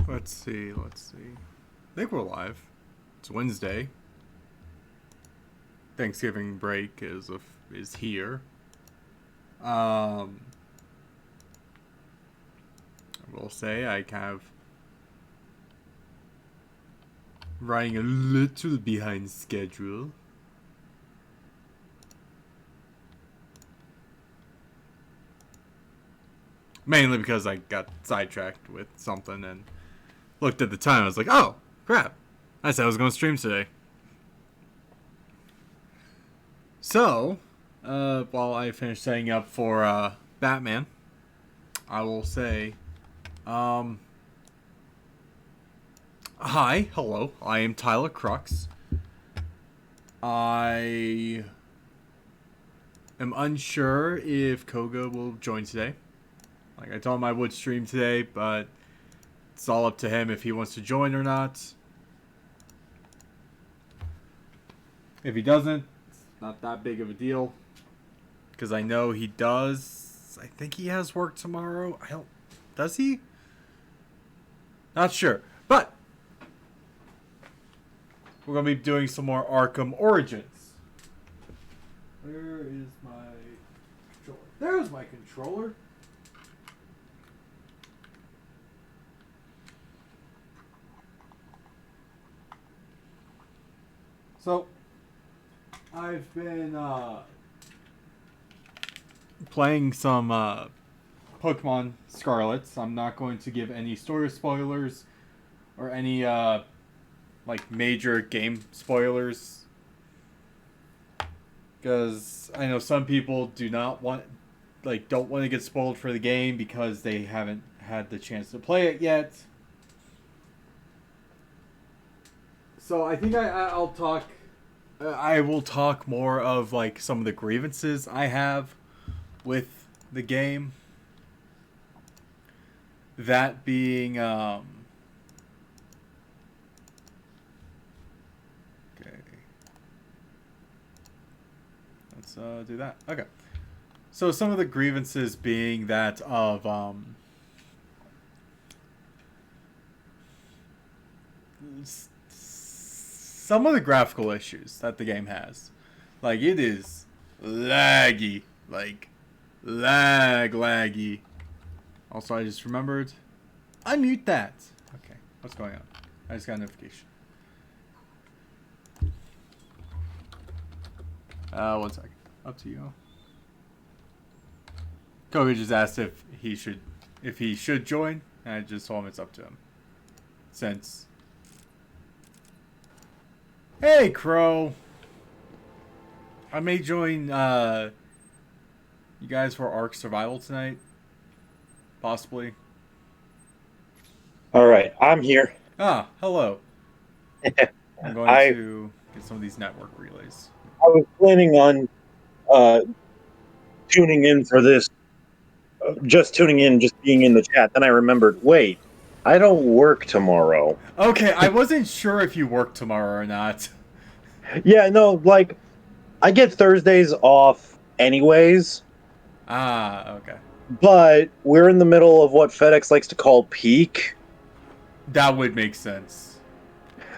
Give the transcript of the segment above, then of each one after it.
Let's see. I think we're live. It's Wednesday. Thanksgiving break is here. I will say I kind of running a little behind schedule. Mainly because I got sidetracked with something and looked at the time. I was like, oh, crap. I said I was going to stream today. So, while I finish setting up for Batman, I will say, hi, hello, I am Tyler Crux. I am unsure if Koga will join today. Like, I told him I would stream today, but it's all up to him if he wants to join or not. If he doesn't, it's not that big of a deal. Because I know he does. I think he has work tomorrow. Does he? Not sure. But we're going to be doing some more Arkham Origins. Where is my controller? There's my controller. So, I've been playing some Pokemon Scarlets. I'm not going to give any story spoilers or any like major game spoilers, because I know some people don't want to get spoiled for the game because they haven't had the chance to play it yet. So I think I'll talk. I will talk more of like some of the grievances I have with the game. That being, okay. Let's do that. Okay. So some of the grievances being that of some of the graphical issues that the game has. Like, it is laggy. Like, laggy. Also, I just remembered. Unmute that. Okay, what's going on? I just got a notification. 1 second. Up to you. Kobe just asked if he should join, and I just told him it's up to him. Since... Hey, Crow. I may join you guys for Ark Survival tonight. Possibly. All right, I'm here. Ah, hello. I'm going to get some of these network relays. I was planning on tuning in for this, just tuning in, just being in the chat. Then I remembered, wait, I don't work tomorrow. Okay, I wasn't sure if you work tomorrow or not. Yeah, no, like, I get Thursdays off anyways. Ah, okay. But we're in the middle of what FedEx likes to call peak. That would make sense.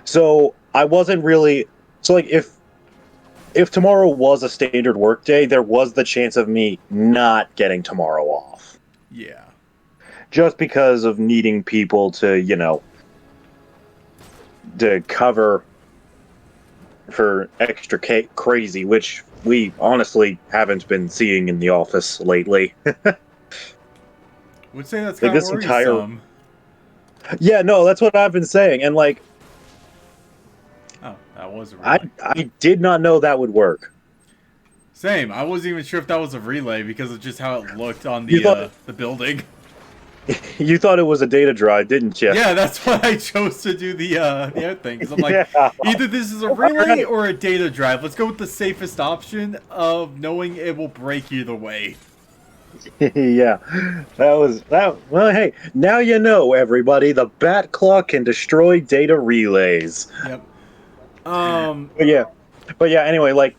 So I wasn't really... So, like, if tomorrow was a standard work day, there was the chance of me not getting tomorrow off. Yeah. Just because of needing people to, you know, to cover for extra crazy, which we honestly haven't been seeing in the office lately. Would say that's like kind of worrisome. Yeah, no, that's what I've been saying, and like, oh, that was a relay. I did not know that would work. Same. I wasn't even sure if that was a relay because of just how it looked on the building. You thought it was a data drive, didn't you? Yeah, that's why I chose to do the other thing. Because I'm like, either this is a relay or a data drive. Let's go with the safest option of knowing it will break either way. Yeah, that. Well, hey, now you know, everybody. The Bat Claw can destroy data relays. Yep. But yeah. Anyway, like,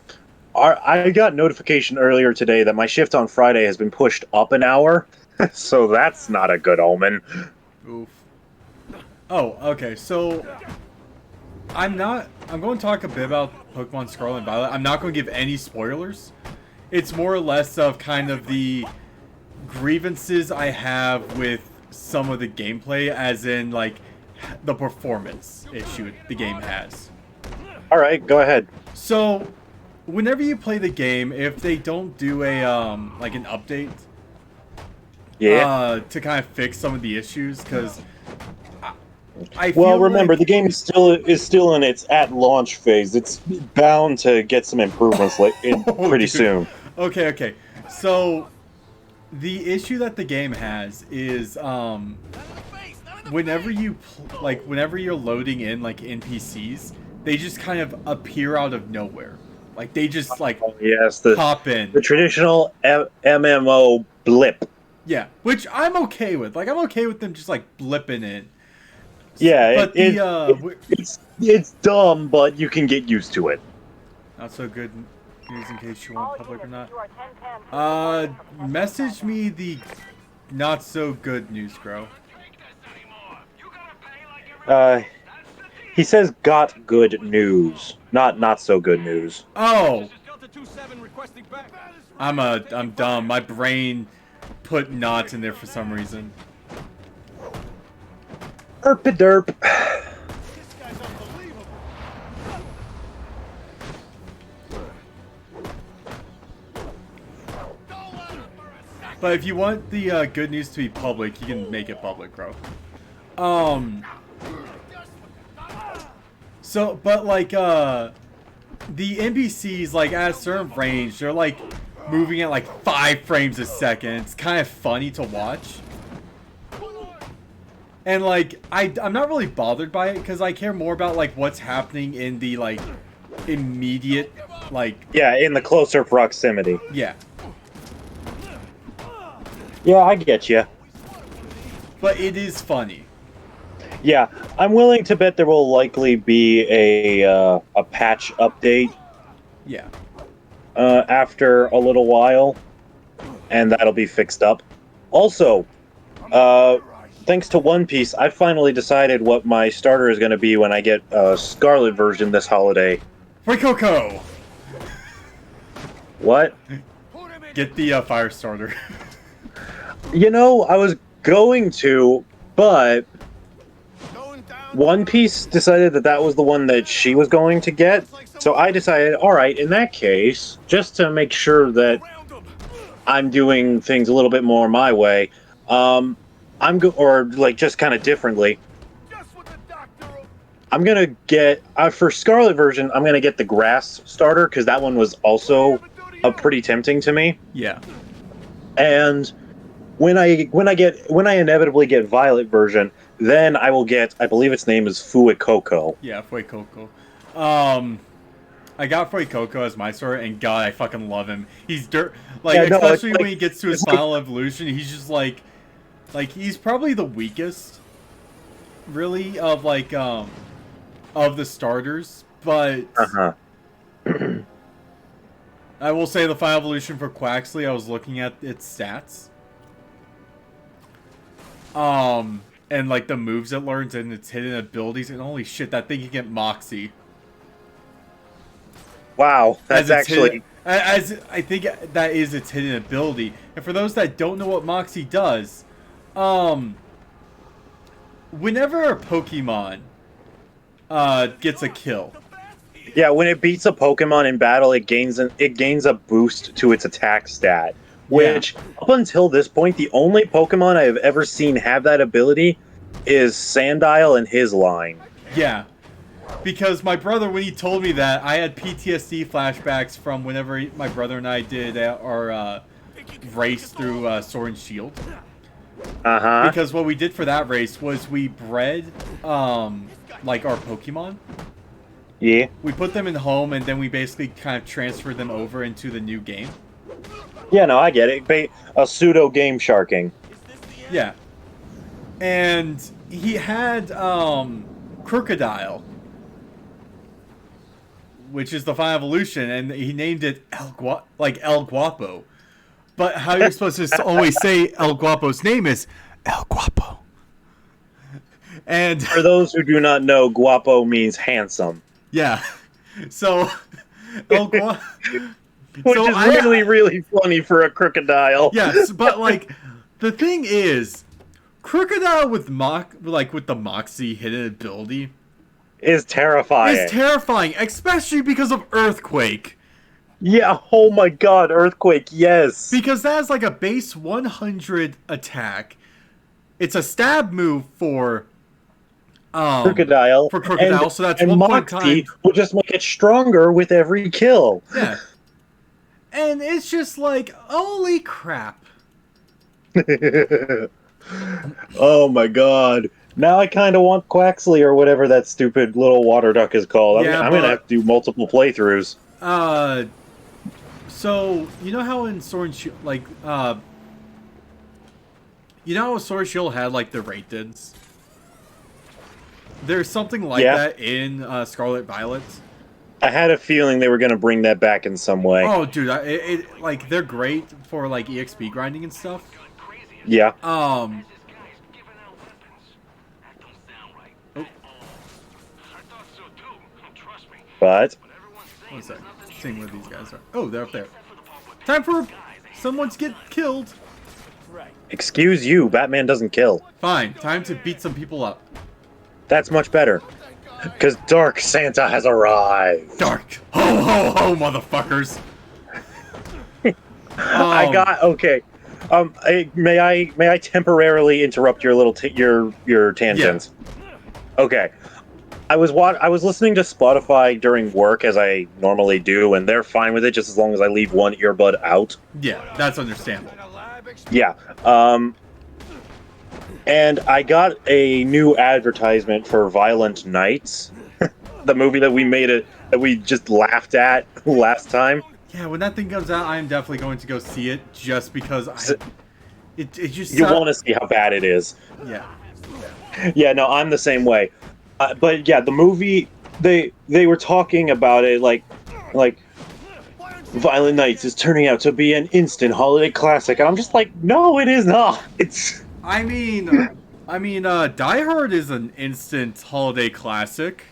I got notification earlier today that my shift on Friday has been pushed up an hour. So that's not a good omen. Oof. Oh, okay. So I'm going to talk a bit about Pokemon Scarlet and Violet. I'm not going to give any spoilers. It's more or less of kind of the grievances I have with some of the gameplay, as in like the performance issue the game has. All right, go ahead. So, whenever you play the game, if they don't do a like an update, to kind of fix some of the issues, because I feel well, remember like, the game is still in its at launch phase. It's bound to get some improvements pretty dude. soon. Okay. So, the issue that the game has is whenever whenever you're loading in like NPCs, they just kind of appear out of nowhere. Like they just like pop in. The traditional MMO blip. Yeah, which I'm okay with. Like I'm okay with them just like blipping in. Yeah, but it's dumb, but you can get used to it. Not so good news in case you want public or not. Message me the not so good news, Grow. He says got good news, not so good news. Oh. I'm dumb. My brain put not in there for some reason. Derp. But if you want the good news to be public, you can make it public, bro. So, but like, the NPCs, like, at a certain range, they're like moving at like 5 frames a second. It's kind of funny to watch. And like, I'm not really bothered by it because I care more about like what's happening in the like immediate, like, yeah, in the closer proximity. Yeah. Yeah, I get you. But it is funny. Yeah, I'm willing to bet there will likely be a patch update. Yeah. After a little while, and that'll be fixed up. Also, thanks to One Piece, I finally decided what my starter is going to be when I get a Scarlet version this holiday. Fuecoco! What? Get the fire starter. You know, I was going to, but One Piece decided that was the one that she was going to get. So I decided, all right, in that case, just to make sure that I'm doing things a little bit more my way, or like just kind of differently. I'm gonna get for Scarlet version. I'm gonna get the grass starter because that one was also pretty tempting to me. Yeah. And when I inevitably get Violet version, then I will get, I believe its name is Fuecoco. Yeah, Fuecoco. I got Fuecoco as my starter, and God, I fucking love him. He's especially when he gets to his final evolution, he's just like he's probably the weakest, really, of like of the starters. But I will say the final evolution for Quaxley, I was looking at its stats. And like the moves it learns and its hidden abilities, and holy shit, that thing can get Moxie. Wow, that's actually... As I think that is its hidden ability. And for those that don't know what Moxie does, whenever a Pokemon gets a kill... Yeah, when it beats a Pokemon in battle, it gains a boost to its attack stat. Which, up until this point, the only Pokemon I have ever seen have that ability is Sandile and his line. Yeah. Because my brother, when he told me that, I had PTSD flashbacks from whenever my brother and I did our race through Sword and Shield. Because what we did for that race was we bred, like, our Pokemon. Yeah. We put them in home, and then we basically kind of transferred them over into the new game. Yeah, no, I get it. A pseudo game sharking. Yeah. And he had Crocodile, which is the final evolution, and he named it El Guapo. But how you're supposed to always say El Guapo's name is El Guapo. And For those who do not know, guapo means handsome. yeah, so El Gua- Which so is really, really funny for a crocodile. yes, but like the thing is, Crocodile with with the Moxie hidden ability Is terrifying. is terrifying, especially because of Earthquake. Yeah, oh my god, Earthquake, yes. Because that is like a base 100 attack. It's a stab move for Crocodile. so that's and 1 Moxie times. will just make it stronger with every kill. Yeah. And it's just like, holy crap. Oh my god. Now I kind of want Quaxley or whatever that stupid little water duck is called. Yeah, I'm gonna have to do multiple playthroughs. So you know how in Sword and Shield, like, you know how Sword and Shield had like the Radiants? There's something like that in Scarlet Violet. I had a feeling they were gonna bring that back in some way. Oh, dude, like they're great for like EXP grinding and stuff. Yeah. But One sec. Seeing where these guys are. Oh, they're up there. Time for someone to get killed. excuse you, Batman doesn't kill. Fine. Time to beat some people up. That's much better. Because Dark Santa has arrived. Dark. Ho ho ho, motherfuckers. I got okay. May I temporarily interrupt your little your tangents? Yeah. Okay. I was listening to Spotify during work as I normally do, and they're fine with it just as long as I leave one earbud out. Yeah, that's understandable. Yeah. And I got a new advertisement for Violent Nights, the movie that we just laughed at last time. Yeah, when that thing comes out, I am definitely going to go see it just because it just you want to see how bad it is. Yeah. Yeah, no, I'm the same way. But yeah, the movie they were talking about it like Violent Nights is turning out to be an instant holiday classic. And I'm just like, no, it is not. It's I mean, Die Hard is an instant holiday classic.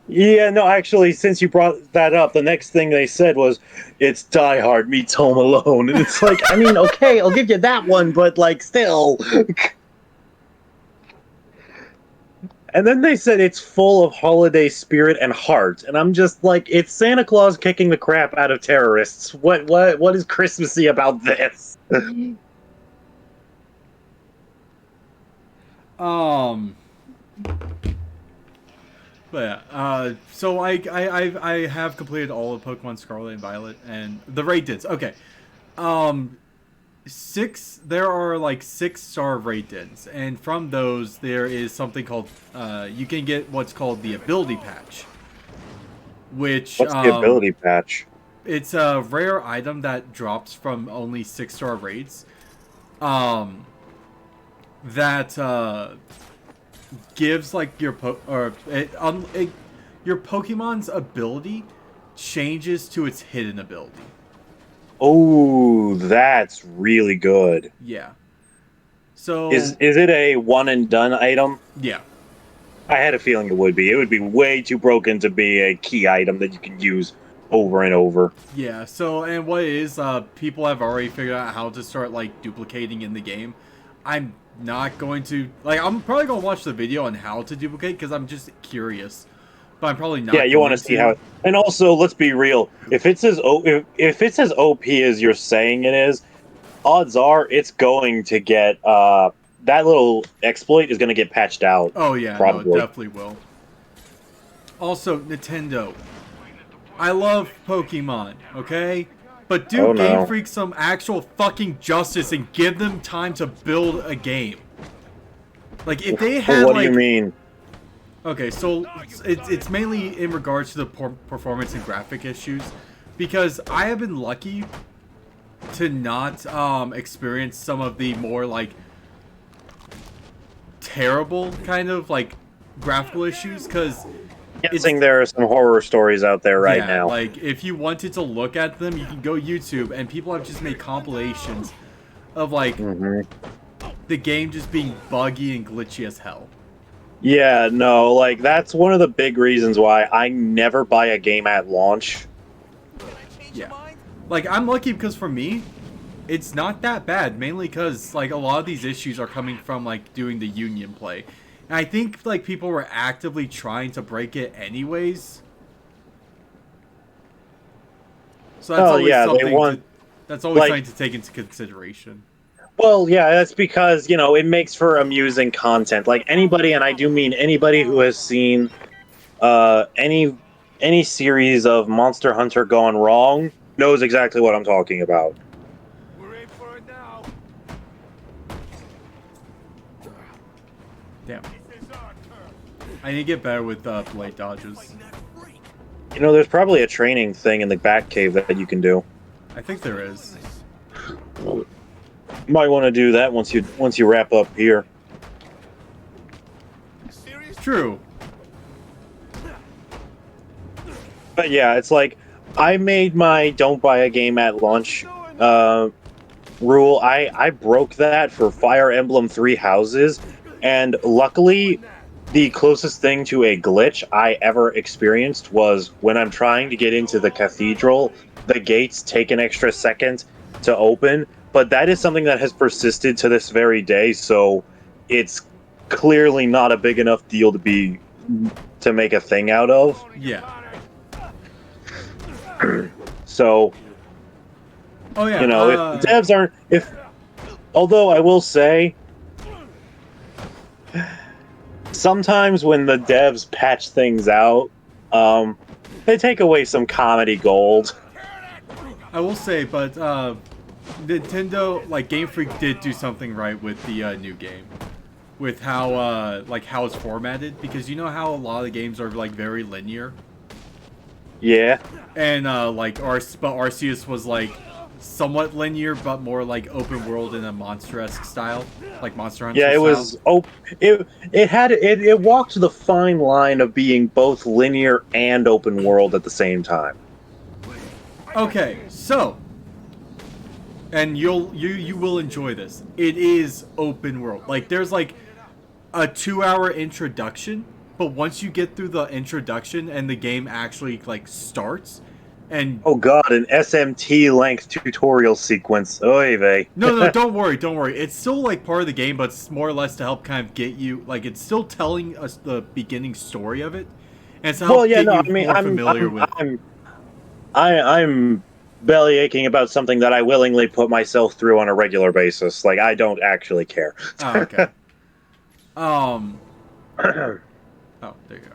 Yeah, no, actually, since you brought that up, the next thing they said was, it's Die Hard meets Home Alone. And it's like, I mean, okay, I'll give you that one, but, like, still. And then they said it's full of holiday spirit and heart. And I'm just like, it's Santa Claus kicking the crap out of terrorists. What is Christmassy about this? But yeah, so I have completed all of Pokemon Scarlet and Violet and the Radiants. Okay, there are like 6-star Radiants, and from those there is something called you can get what's called the ability patch. Which what's the ability patch? It's a rare item that drops from only 6-star raids. That gives like your Pokemon's ability changes to its hidden ability. Oh, that's really good. Yeah. So is it a one and done item? Yeah. I had a feeling it would be. It would be way too broken to be a key item that you can use over and over. Yeah. So and what it is, people have already figured out how to start like duplicating in the game. I'm not going to I'm probably gonna watch the video on how to duplicate because I'm just curious, but I'm probably not. Yeah, you want to see how. And also, let's be real. If it's as if it's as OP as you're saying it is, odds are it's going to get that little exploit is going to get patched out. Oh yeah, probably. No, it definitely will. Also, Nintendo. I love Pokemon. Okay. But do Game Freak some actual fucking justice and give them time to build a game. Like, if they had, what do you mean? Okay, so it's mainly in regards to the performance and graphic issues. Because I have been lucky to not experience some of the more, like, terrible kind of, like, graphical issues. Because guessing there are some horror stories out there right now. Like, if you wanted to look at them, you can go YouTube, and people have just made compilations of, like, the game just being buggy and glitchy as hell. Yeah, no, like that's one of the big reasons why I never buy a game at launch. Yeah. Like, I'm lucky because for me, it's not that bad, mainly because, like, a lot of these issues are coming from, like, doing the union play. And I think, like, people were actively trying to break it anyways. So that's Oh always yeah, they something to... want That's always like something to take into consideration. well, yeah, that's because, it makes for amusing content. Like anybody, and I do mean anybody who has seen any series of Monster Hunter gone wrong knows exactly what I'm talking about. We're in for it now. Damn. This is Arkham. I need to get better with blade dodges. There's probably a training thing in the back cave that you can do. I think there is. Might want to do that once you wrap up here. Serious? True. But yeah, it's like I made my don't buy a game at launch rule. I broke that for Fire Emblem Three Houses, and luckily, the closest thing to a glitch I ever experienced was when I'm trying to get into the cathedral. The gates take an extra second to open, but that is something that has persisted to this very day. So it's clearly not a big enough deal to make a thing out of. Yeah. So, Oh yeah. if the devs aren't, although I will say, sometimes when the devs patch things out, they take away some comedy gold. I will say, but Nintendo, like Game Freak, did do something right with the new game, with how how it's formatted, because you know how a lot of the games are like very linear. Yeah. And but Arceus was like somewhat linear, but more like open world in a Monster-esque style, like Monster Hunter. Yeah, it was. Oh, it walked the fine line of being both linear and open world at the same time. Okay, so, and you will enjoy this. It is open world. Like there's like a 2-hour introduction, but once you get through the introduction and the game actually like starts, and oh god, an SMT length tutorial sequence. Oy vey. no, don't worry. It's still like part of the game, but it's more or less to help kind of get you like it's still telling us the beginning story of it, and it's to help get you more familiar with. I'm bellyaching about something that I willingly put myself through on a regular basis. Like I don't actually care. Oh, okay. Oh, there you go.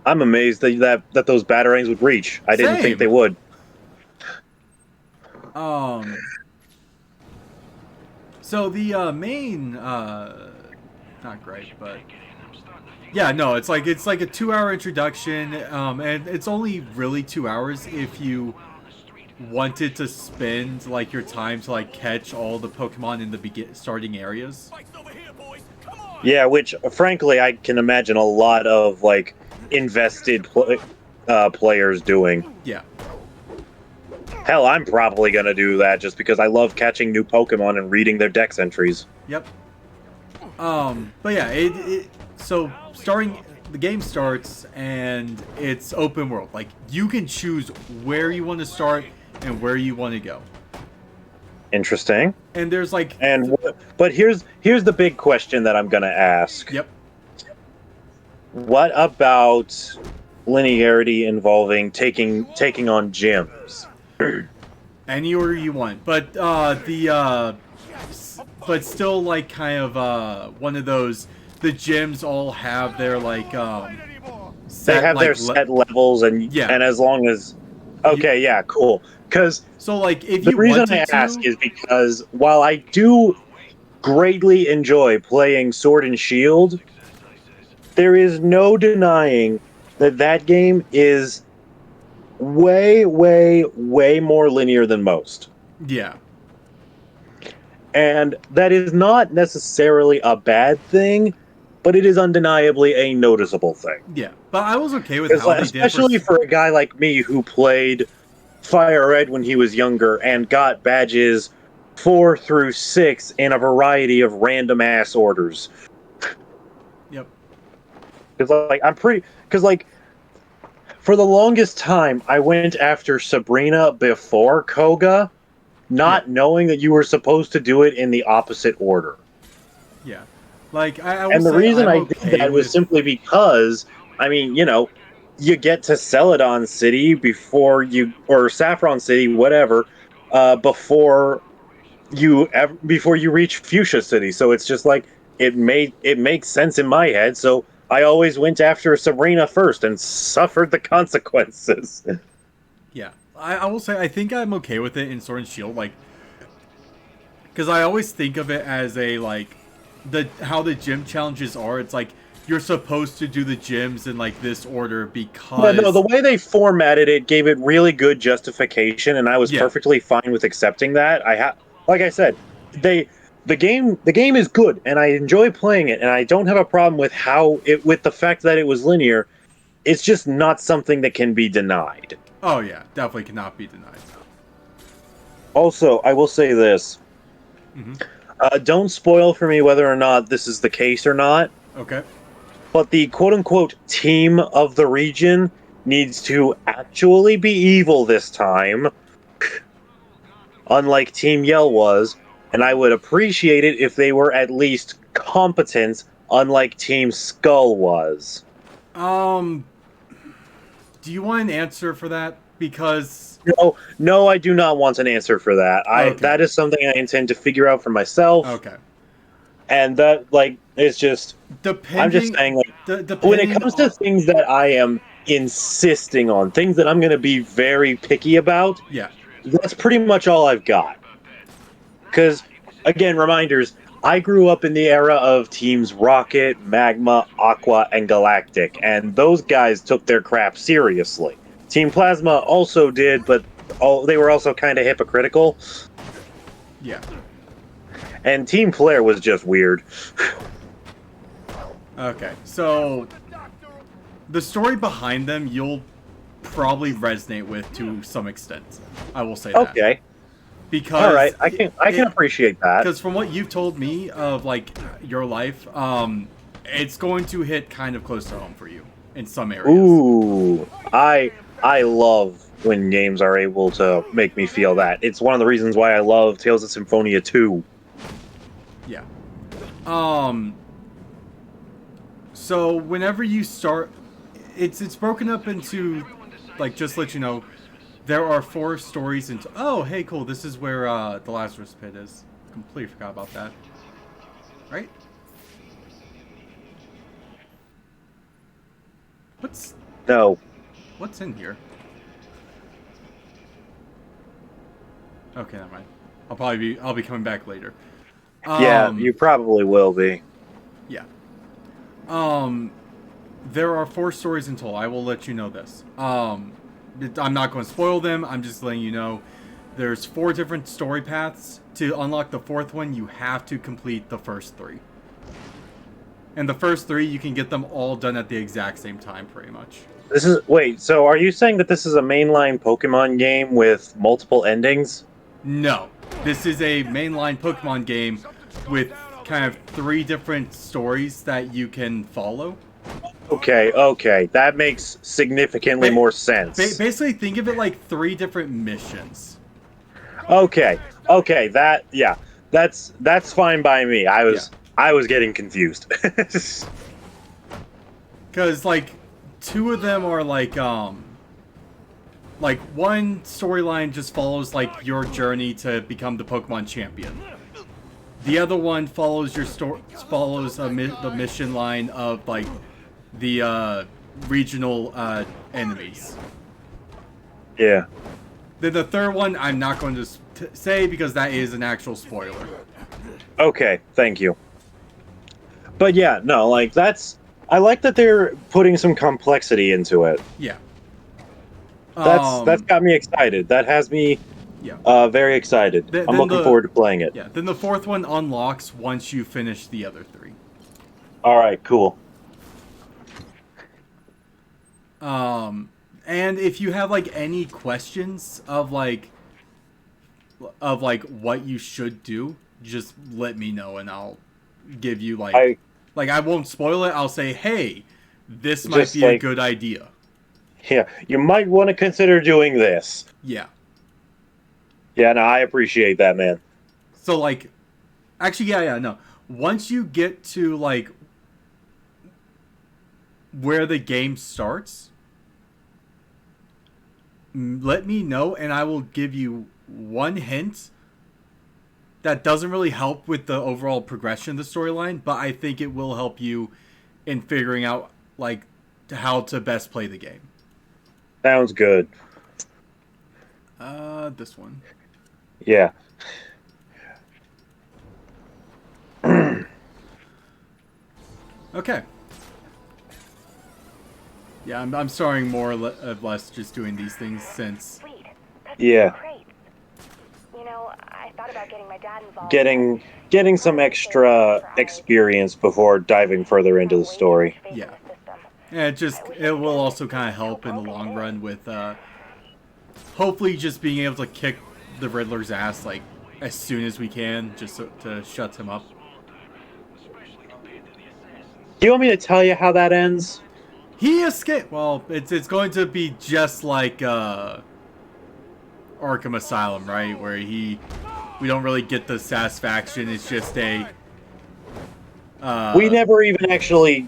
I'm amazed that those batarangs would reach. I didn't think they would. So the main, not great, but yeah, no, it's like a 2-hour introduction, and it's only really 2 hours if you wanted to spend like your time to like catch all the Pokemon in the starting areas. Yeah, which frankly I can imagine a lot of like invested players doing. Yeah. Hell, I'm probably gonna do that just because I love catching new Pokemon and reading their dex entries. Yep. But yeah, so the game starts and it's open world. Like you can choose where you want to start and where you want to go. Interesting. And there's like but here's the big question that I'm gonna ask. Yep. What about linearity involving taking on gyms? Any order you want, but but still like kind of one of those. The gyms all have their like they have their set levels, and as long as cool. Because so like if the reason I ask is because while I do greatly enjoy playing Sword and Shield, there is no denying that game is way more linear than most. Yeah. And that is not necessarily a bad thing, but it is undeniably a noticeable thing. Yeah, but I was okay with how they did, especially for a guy like me who played Fire Red when he was younger and got badges 4 through 6 in a variety of random ass orders. Yep. Because like for the longest time, I went after Sabrina before Koga, not knowing that you were supposed to do it in the opposite order. Yeah. Like, I will And the say reason I'm I did okay that was with... simply because, I mean, you get to Celadon City or Saffron City, whatever, before before you reach Fuchsia City. So it's just like it makes sense in my head. So I always went after Sabrina first and suffered the consequences. Yeah. I will say I think I'm okay with it in Sword and Shield, like, because I always think of it as a, like, how the gym challenges are. It's like, you're supposed to do the gyms in, like, this order Yeah, no, the because... way they formatted it gave it really good justification, and I was Yeah. perfectly fine with accepting that. Like I said, they the game is good, and I enjoy playing it, and I don't have a problem with with the fact that it was linear. It's just not something that can be denied. Oh, yeah. Definitely cannot be denied. Also, I will say this: Mm-hmm. don't spoil for me whether or not this is the case or not. Okay. But the quote unquote team of the region needs to actually be evil this time, unlike Team Yell was, and I would appreciate it if they were at least competent, unlike Team Skull was. Um, do you want an answer for that? Because... No, no, I do not want an answer for that. Okay. That is something I intend to figure out for myself, Okay. and that it's just I'm just Depending... saying, like, when it depending comes to on... things that I am insisting on, things that I'm going to be very picky about, Yeah. that's pretty much all I've got. Because, again, reminders, I grew up in the era of teams Rocket, Magma, Aqua, and Galactic, and those guys took their crap seriously. Team Plasma also did, but they were also kind of hypocritical. Yeah. And Team Flare was just weird. Okay. So, the story behind them, you'll probably resonate with to some extent. I will say that. Okay. Because All right, I can appreciate that. Because from what you've told me of, like, your life, it's going to hit kind of close to home for you in some areas. Ooh, I love when games are able to make me feel that. It's one of the reasons why I love Tales of Symphonia 2. Yeah. So whenever you start, it's broken up into, like, just to let you know, there are 4 stories into... Oh, hey, cool. This is where the Lazarus Pit is. Completely forgot about that. Right? No. What's in here? Okay, never mind. I'll be coming back later. Yeah, you probably will be. Yeah. There are 4 stories in total. I will let you know this. I'm not going to spoil them. I'm just letting you know. There's 4 different story paths. To unlock the 4th one, you have to complete the first 3. And the first 3, you can get them all done at the exact same time, pretty much. Wait, so are you saying that this is a mainline Pokemon game with multiple endings? No. This is a mainline Pokemon game with kind of 3 different stories that you can follow. Okay. That makes significantly more sense. Basically, think of it like 3 different missions. Okay, that's fine by me. I was getting confused. Because, like, 2 of them are like one storyline just follows, like, your journey to become the Pokemon champion. The other one follows the mission line of, like, the regional enemies. Yeah. Then the 3rd one, I'm not going to say because that is an actual spoiler. Okay, thank you. But yeah, no, like I like that they're putting some complexity into it. Yeah. That's got me excited. That has me very excited. I'm looking forward to playing it. Yeah, then the 4th one unlocks once you finish the other 3. All right, cool. And if you have, like, any questions of, like like what you should do, just let me know and I'll give you I I won't spoil it. I'll say, hey, this might just be a like, good idea. yeah, you might want to consider doing this. Yeah. Yeah, no, I appreciate that, man. So like, actually, yeah, no. Once you get to like where the game starts, let me know and I will give you one hint that doesn't really help with the overall progression of the storyline, but I think it will help you in figuring out like how to best play the game. Sounds good. This one. Yeah. Okay. Yeah, I'm starting more or less just doing these things since. Sweet. That's Yeah. great. You know, I thought about getting my dad involved. Getting some extra experience before diving further into the story. Yeah. Yeah, it will also kind of help in the long run with hopefully just being able to kick the Riddler's ass like as soon as we can, just to shut him up. Do you want me to tell you how that ends? He escaped. Well, it's going to be just like Arkham Asylum, right? Where we don't really get the satisfaction. It's just a. We never even actually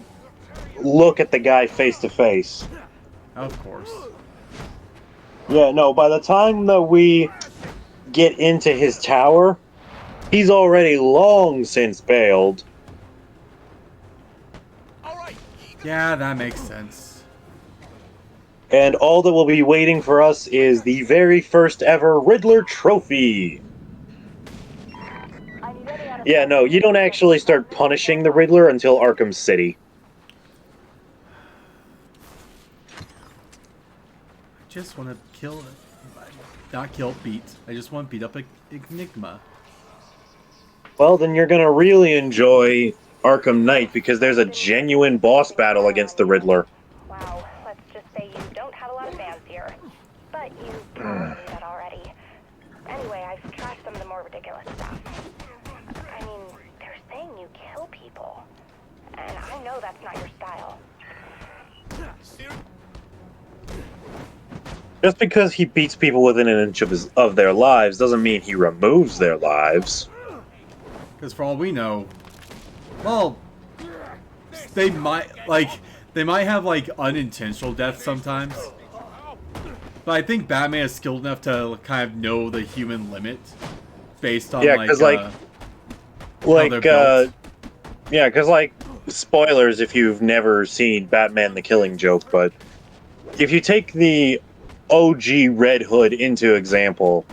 look at the guy face to face. Of course. Yeah, no, by the time that we get into his tower, he's already long since bailed. Yeah, that makes sense. And all that will be waiting for us is the very first ever Riddler trophy. Yeah, no, you don't actually start punishing the Riddler until Arkham City. I just want to kill, not kill, beat. I just want to beat up Enigma. Well, then you're gonna really enjoy Arkham Knight because there's a genuine boss battle against the Riddler. Wow, let's just say you don't have a lot of fans here. But you probably knew that already. Anyway, I've trashed some of the more ridiculous stuff. I mean, they're saying you kill people. And I know that's not your style. Just because he beats people within an inch of their lives doesn't mean he removes their lives. Because for all we know, well, they might have like unintentional deaths sometimes. But I think Batman is skilled enough to kind of know the human limit based on yeah, because spoilers if you've never seen Batman: The Killing Joke, but if you take the OG Red Hood into example,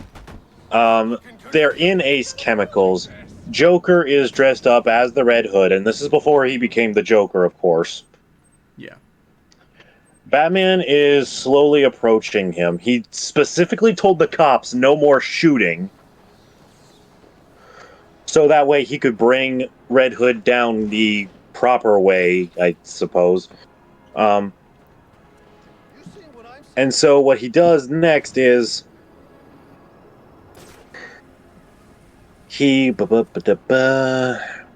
they're in Ace Chemicals. Joker is dressed up as the Red Hood, and this is before he became the Joker, of course. Yeah. Batman is slowly approaching him. He specifically told the cops no more shooting, so that way he could bring Red Hood down the proper way, I suppose. And so what he does next is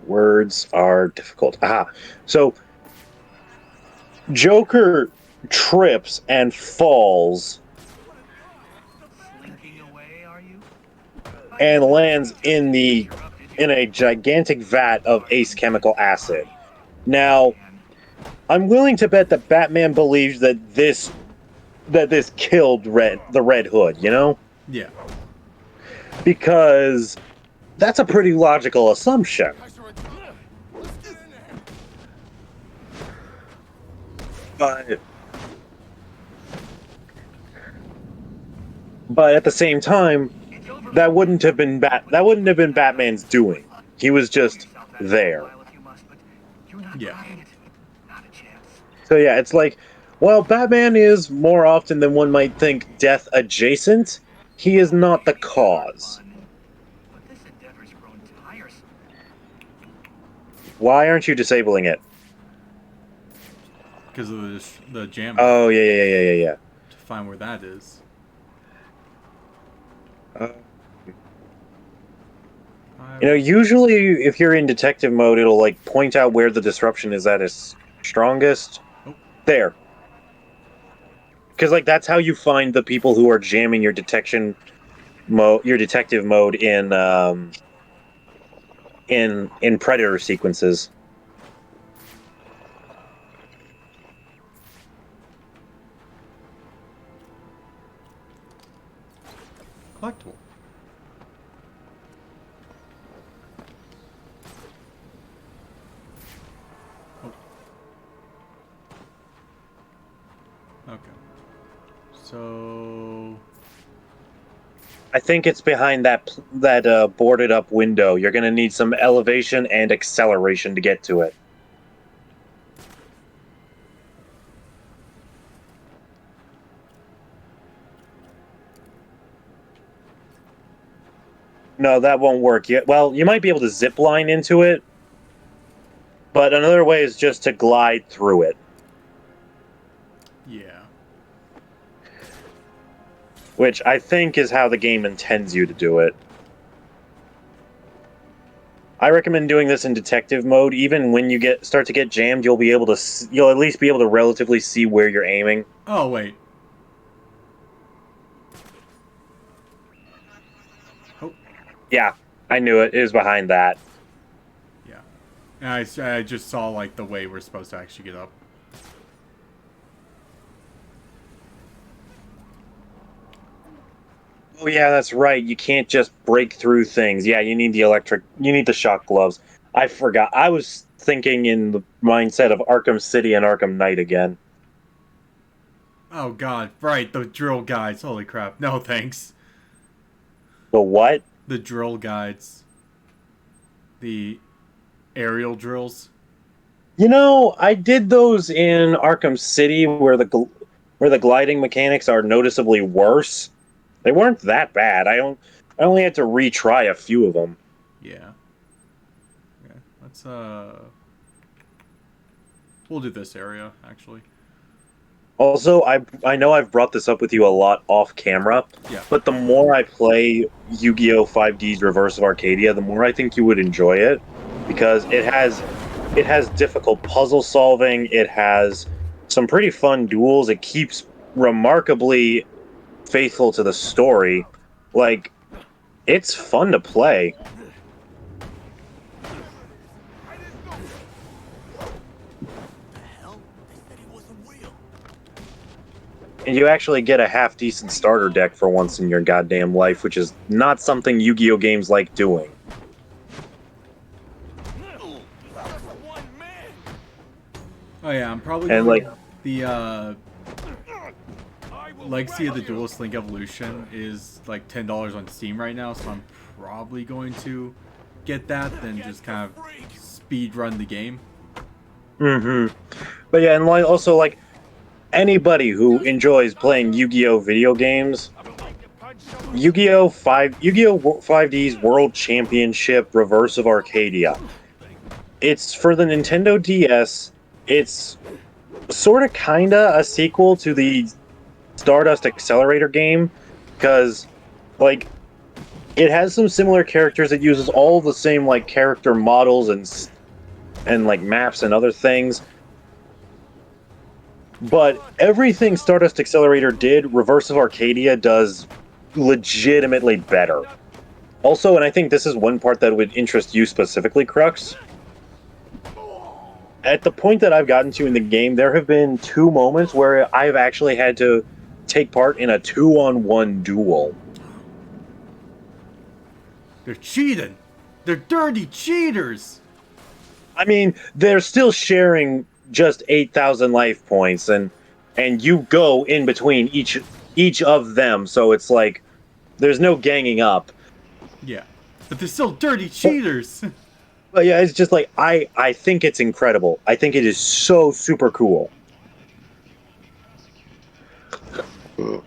words are difficult. So Joker trips and falls and lands in a gigantic vat of Ace Chemical acid. Now, I'm willing to bet that Batman believes that this killed the Red Hood, you know? Yeah. Because that's a pretty logical assumption. But at the same time, that wouldn't have been Batman's doing. He was just there. Yeah. So yeah, it's like, while Batman is more often than one might think death adjacent, he is not the cause. Why aren't you disabling it? Because of the jam. Oh, yeah. To find where that is. You know, usually if you're in detective mode, it'll like point out where the disruption is at its strongest. Oh. There. Because like that's how you find the people who are jamming your detection mode, your detective mode in Predator sequences. Collectible. Oh. Okay. So I think it's behind that boarded up window. You're gonna need some elevation and acceleration to get to it. No, that won't work yet. Well, you might be able to zip line into it, but another way is just to glide through it, yeah. which I think is how the game intends you to do it. I recommend doing this in detective mode. Even when you start to get jammed, you'll at least be able to relatively see where you're aiming. Oh wait. Oh. Yeah, I knew it. It was behind that. Yeah. And I just saw like the way we're supposed to actually get up. Oh yeah, that's right. You can't just break through things. Yeah, you need the shock gloves. I forgot. I was thinking in the mindset of Arkham City and Arkham Knight again. Oh god, right, the drill guides. Holy crap. No thanks. The what? The drill guides. The aerial drills. You know, I did those in Arkham City where the gliding mechanics are noticeably worse. They weren't that bad. I only had to retry a few of them. Yeah. Okay. Let's we'll do this area actually. Also, I know I've brought this up with you a lot off camera, Yeah. but the more I play Yu-Gi-Oh! 5D's Reverse of Arcadia, the more I think you would enjoy it, because it has difficult puzzle solving, it has some pretty fun duels, it keeps remarkably faithful to the story. Like, it's fun to play. And you actually get a half-decent starter deck for once in your goddamn life, which is not something Yu-Gi-Oh! Games like doing. Oh yeah, I'm probably And, going like, the Legacy of the Duelist Link Evolution is like $10 on Steam right now, so I'm probably going to get that, then just kind of speed run the game. Mm-hmm. But yeah, and also, like, anybody who enjoys playing Yu-Gi-Oh! Video games, Yu-Gi-Oh! 5D's World Championship Reverse of Arcadia. It's for the Nintendo DS. It's sort of kinda a sequel to the Stardust Accelerator game, because, like, it has some similar characters. It uses all the same, like, character models and like maps and other things. But everything Stardust Accelerator did, Reverse of Arcadia does legitimately better. Also, and I think this is one part that would interest you specifically, Crux. At the point that I've gotten to in the game, there have been 2 moments where I've actually had to take part in a 2-on-1 duel. They're cheating! They're dirty cheaters! I mean, they're still sharing just 8,000 life points, and you go in between each of them, so it's like there's no ganging up. Yeah. But they're still dirty cheaters! But yeah, it's just like I think it's incredible. I think it is so super cool. The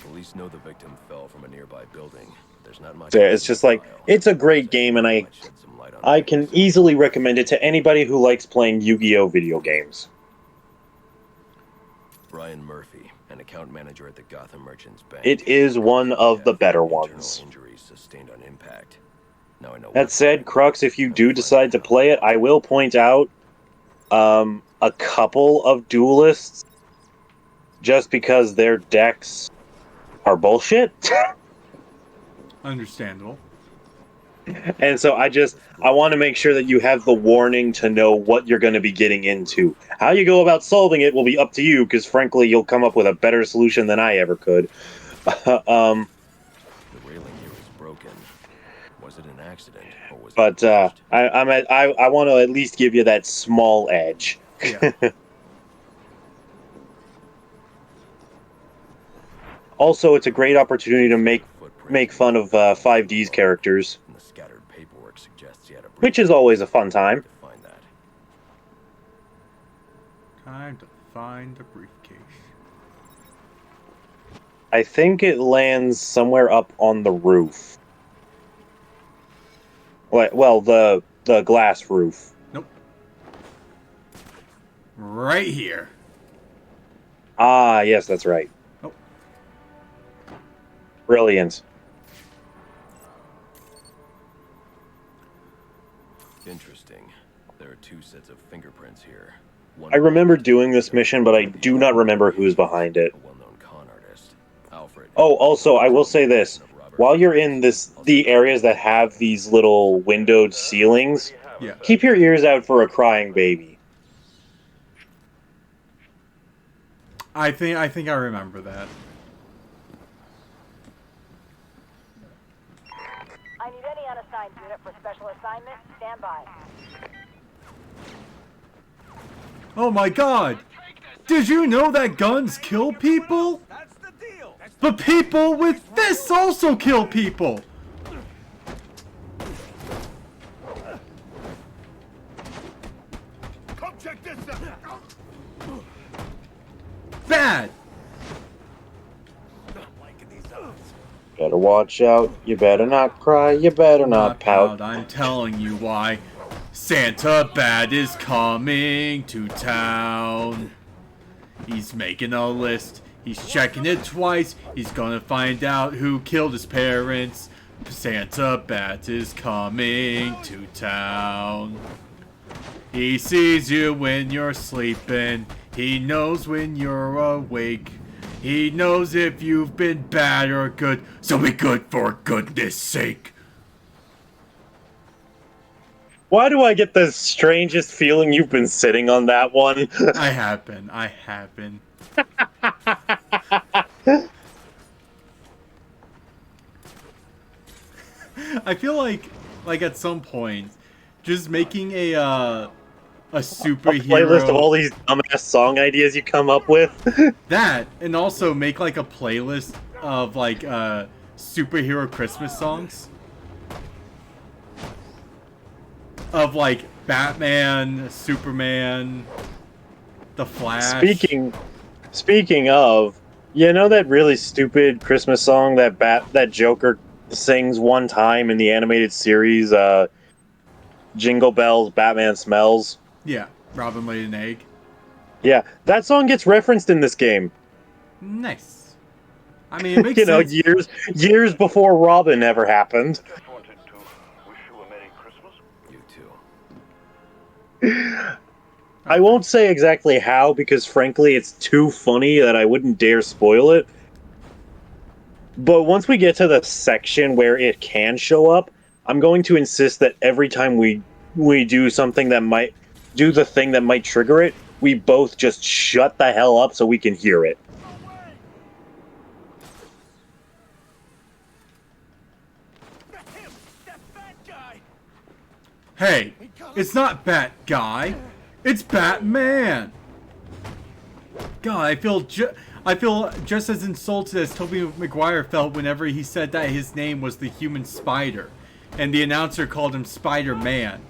police know the victim fell from a nearby building. There's not much. Yeah, it's just like it's a great game, and I can easily recommend it to anybody who likes playing Yu-Gi-Oh! Video games. Brian Murphy, an an account manager at the Gotham Merchants Bank. It is one of the better Internal ones. Injuries sustained on impact. Now I know That said, Crux, if you do decide to play it, I will point out a couple of duelists just because their decks are bullshit. Understandable. And so I want to make sure that you have the warning to know what you're going to be getting into. How you go about solving it will be up to you, because frankly, you'll come up with a better solution than I ever could. The railing here is broken. Was it an accident or was But it I want to at least give you that small edge. Yeah. Also, it's a great opportunity to make fun of 5D's characters, And the scattered paperwork suggests he had a which is always a fun time. to find that. Time to find the briefcase. I think it lands somewhere up on the roof. Well, the glass roof. Nope. Right here. Ah, yes, that's right. Oh. Brilliant. Interesting. There are 2 sets of fingerprints here. One I remember doing this mission, but I do not remember who's behind it. a well-known con artist, Alfred. Oh, also, I will say this. While you're in the areas that have these little windowed ceilings, Yeah. keep your ears out for a crying baby. I think I remember that. I need any unassigned unit for special assignment. Stand by. Oh my god! Did you know that guns kill people? That's the deal. But people with fists also kill people! Come check this out. Bad! Liking these odds. Better watch out. You better not cry. You better not pout. I'm telling you why. Santa Bad is coming to town. He's making a list. He's checking it twice. He's gonna find out who killed his parents. Santa Bat is coming to town. He sees you when you're sleeping. He knows when you're awake. He knows if you've been bad or good. So be good for goodness sake. Why do I get the strangest feeling you've been sitting on that one? I have been. I have been. I feel like at some point, just making a superhero Playlist of all these dumbass song ideas you come up with. that, and also make like a playlist of like superhero Christmas songs of like Batman, Superman, The Flash. Speaking of, you know that really stupid Christmas song that Joker sings one time in the animated series, Jingle Bells, Batman Smells? Yeah, Robin laid an egg. Yeah, that song gets referenced in this game. Nice. I mean, it makes You know, sense. years before Robin ever happened. Just wanted to wish you a Merry Christmas. You too. I won't say exactly how, because frankly it's too funny that I wouldn't dare spoil it. But once we get to the section where it can show up, I'm going to insist that every time we do something that might do the thing that might trigger it, we both just shut the hell up so we can hear it. Him, that fat guy. Hey, it's not Bat Guy. It's Batman. God, I feel just as insulted as Tobey Maguire felt whenever he said that his name was the Human Spider, and the announcer called him Spider-Man.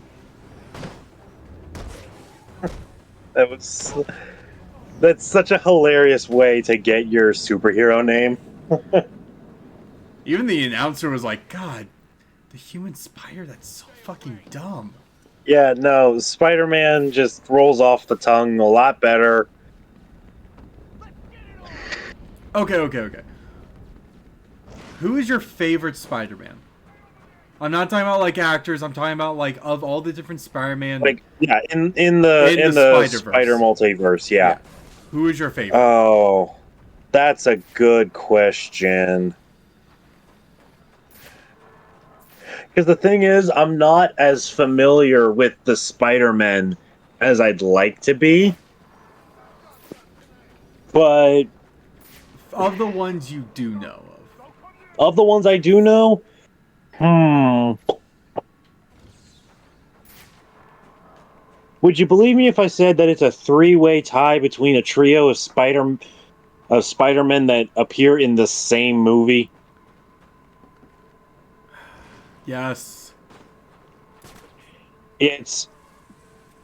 That's such a hilarious way to get your superhero name. Even the announcer was like, God, the Human Spider? That's so fucking dumb. Yeah, no, Spider-Man just rolls off the tongue a lot better. Okay. Who is your favorite Spider-Man? I'm not talking about like actors. I'm talking about like of all the different Spider-Man Like, yeah, in the Spider multiverse, yeah. Yeah. Who is your favorite? Oh, that's a good question. Because the thing is, I'm not as familiar with the Spider-Man as I'd like to be. But Of the ones you do know of. of the ones I do know, would you believe me if I said that it's a three-way tie between a trio of Spider-Men that appear in the same movie? Yes. It's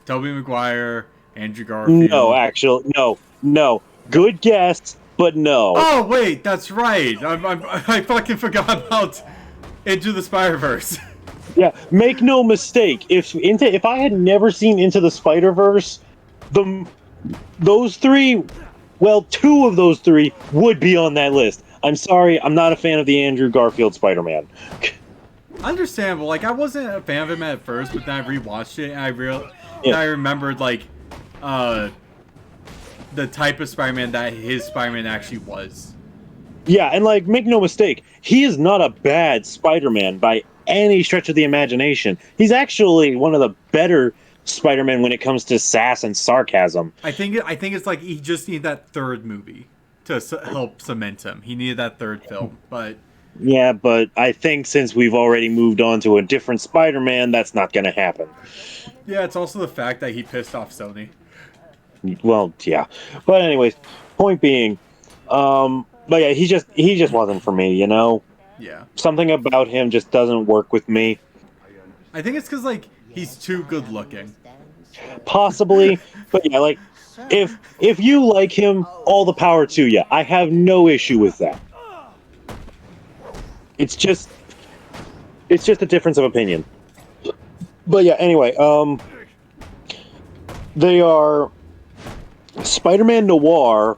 Tobey Maguire, Andrew Garfield. no. Good guess, but no. Oh wait, that's right. I fucking forgot about Into the Spider-Verse. Yeah, make no mistake. If I had never seen Into the Spider-Verse, those three, well, two of those three would be on that list. I'm sorry, I'm not a fan of the Andrew Garfield Spider-Man. Understandable. Like I wasn't a fan of him at first, but then I rewatched it and I remembered like the type of Spider-Man that his Spider-Man actually was. Yeah, and like, make no mistake, he is not a bad Spider-Man by any stretch of the imagination. He's actually one of the better Spider-Man when it comes to sass and sarcasm. I think it's like he just needed that third movie to help cement him. He needed that third film, but yeah, but I think since we've already moved on to a different Spider-Man, that's not going to happen. yeah, it's also the fact that he pissed off Sony. Well, yeah, but anyways, point being, but yeah, he just wasn't for me, you know. Yeah. Something about him just doesn't work with me. I think it's because like he's too good looking. Possibly, but yeah, like if you like him, all the power to you. I have no issue with that. It's just a difference of opinion. But yeah, anyway, they are Spider-Man Noir.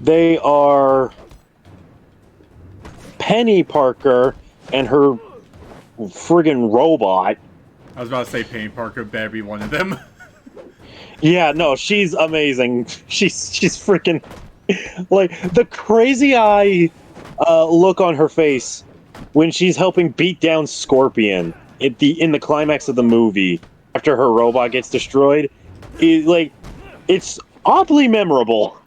They are Penny Parker and her friggin' robot. I was about to say Penny Parker better be one of them. Yeah, no, she's amazing. She's freaking like the crazy eye look on her face when she's helping beat down Scorpion in the climax of the movie after her robot gets destroyed. It's oddly memorable.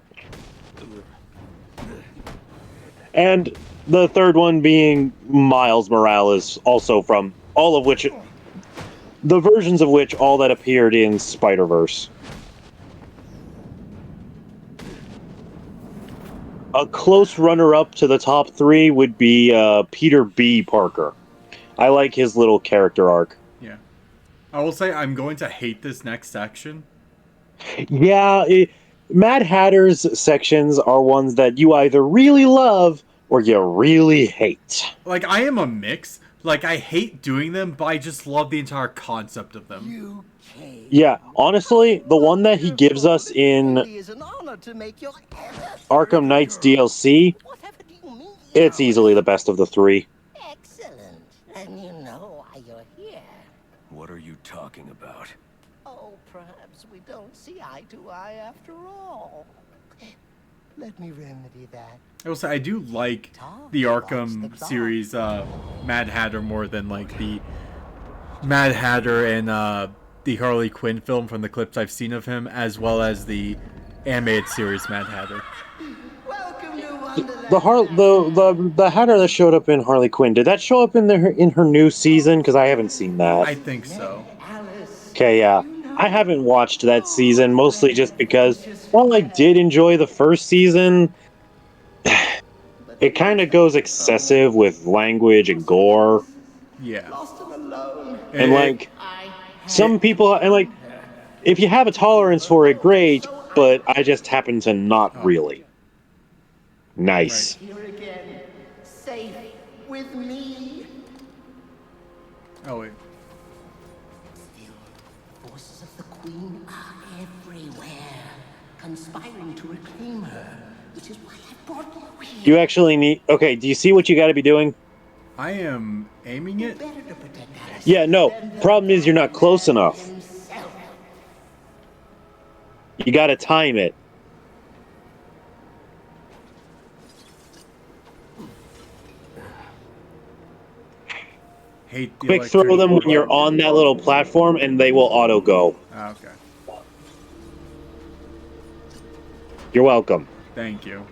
And the third one being Miles Morales, also from all of which, the versions of which all that appeared in Spider-Verse. A close runner-up to the top three would be Peter B. Parker. I like his little character arc. Yeah. I will say I'm going to hate this next section. Yeah, Mad Hatter's sections are ones that you either really love or you really hate. Like, I am a mix. Like, I hate doing them, but I just love the entire concept of them. Yeah, honestly, the one that he gives us in Arkham Knight's DLC, it's easily the best of the three. Excellent. And you know why you're here. What are you talking about? Oh, perhaps we don't see eye to eye after all. Let me remedy that. I will say I do like the Arkham series Mad Hatter more than like the Mad Hatter and the Harley Quinn film from the clips I've seen of him, as well as the animated series Mad Hatter. Welcome to Wonderland. The Hatter that showed up in Harley Quinn, did that show up in her new season? Because I haven't seen that. I think so. Okay, yeah. I haven't watched that season, mostly just because, while I did enjoy the first season, it kind of goes excessive with language and gore. Yeah. And, like, some people, and, like, if you have a tolerance for it, great, but I just happen to not really. Nice. Here again, safe with me. Oh, wait. Forces of the Queen are everywhere, conspiring to reclaim her. Which is why I brought you here. You actually need... Okay, do you see what you got to be doing? I am aiming it. Better to protect Alice Yeah, no. than the Problem is you're not close man enough. himself. You got to time it. Hate the Quick throw them when electricity. you're on that little platform, and they will auto go. Ah, okay. You're welcome. Thank you.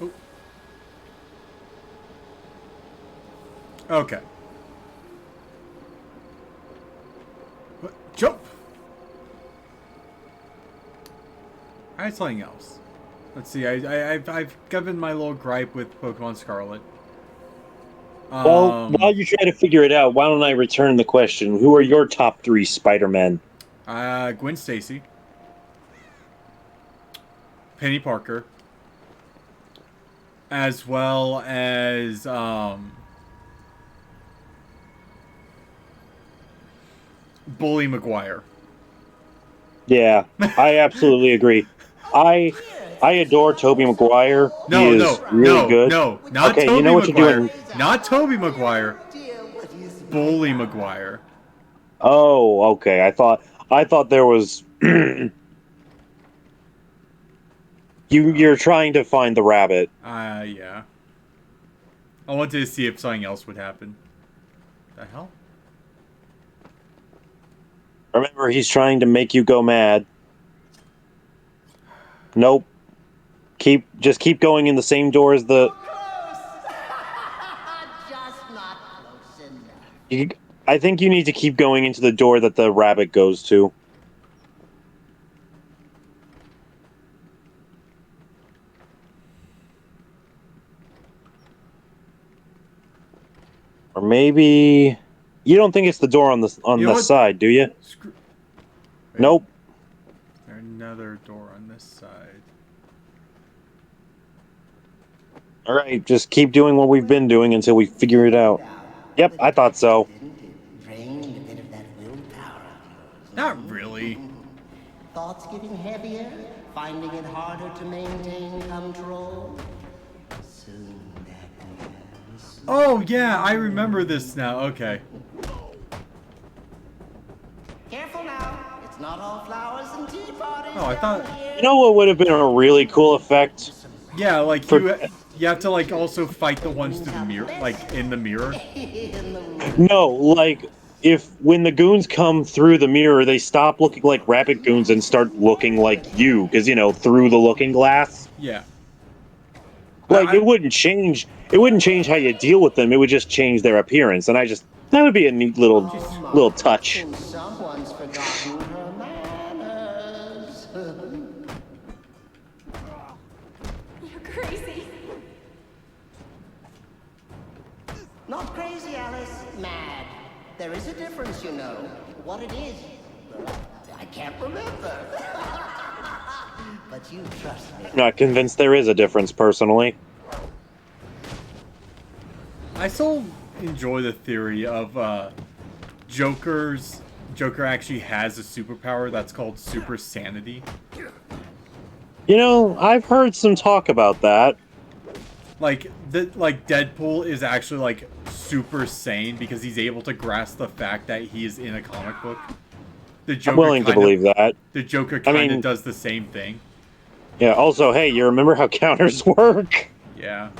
Oop. Okay. What? Jump! I had something else. Let's see. I've given my little gripe with Pokemon Scarlet. Well, while you try to figure it out, why don't I return the question? Who are your top 3 Spider-Men? Gwen Stacy, Penny Parker, as well as Bully Maguire. Yeah, I absolutely agree. I adore Tobey Maguire. No, he is no, really no, good. no, not Okay, Tobey you know what Maguire. you're doing. Not Tobey Maguire. Dear, what is Bully Maguire. Oh, okay. I thought there was you're trying to find the rabbit. Yeah. I wanted to see if something else would happen. The hell? Remember, he's trying to make you go mad. Nope. Just keep going in the same door as the. just not close enough. I think you need to keep going into the door that the rabbit goes to. Or maybe you don't think it's the door on the side, do you? Wait, Nope. there's another door on this side. All right, just keep doing what we've been doing until we figure it out. Yep, I thought so. Drained a bit of that willpower. Not really. Thoughts getting heavier? Finding it harder to maintain control? Soon that will. Oh yeah, I remember this now. Okay. Careful now. It's not all flowers and tea parties. Oh, I thought. You know what would have been a really cool effect? Yeah, like you have to like also fight the ones to the mirror, like in the mirror. No, like if when the goons come through the mirror, they stop looking like rabbit goons and start looking like you, because through the looking glass. Yeah. Like it wouldn't change. It wouldn't change how you deal with them. It would just change their appearance, and that would be a neat little touch. Someone's forgotten her manners. You're crazy. Not crazy, Alice. Mad. There is a difference, you know. What it is, I can't remember. But you trust me. Not convinced there is a difference, personally. I still enjoy the theory of Joker actually has a superpower that's called super sanity. I've heard some talk about that. Like Deadpool is actually like super sane because he's able to grasp the fact that he is in a comic book. The Joker I'm willing to believe that. The Joker kind of does the same thing. Yeah, also, hey, you remember how counters work? Yeah.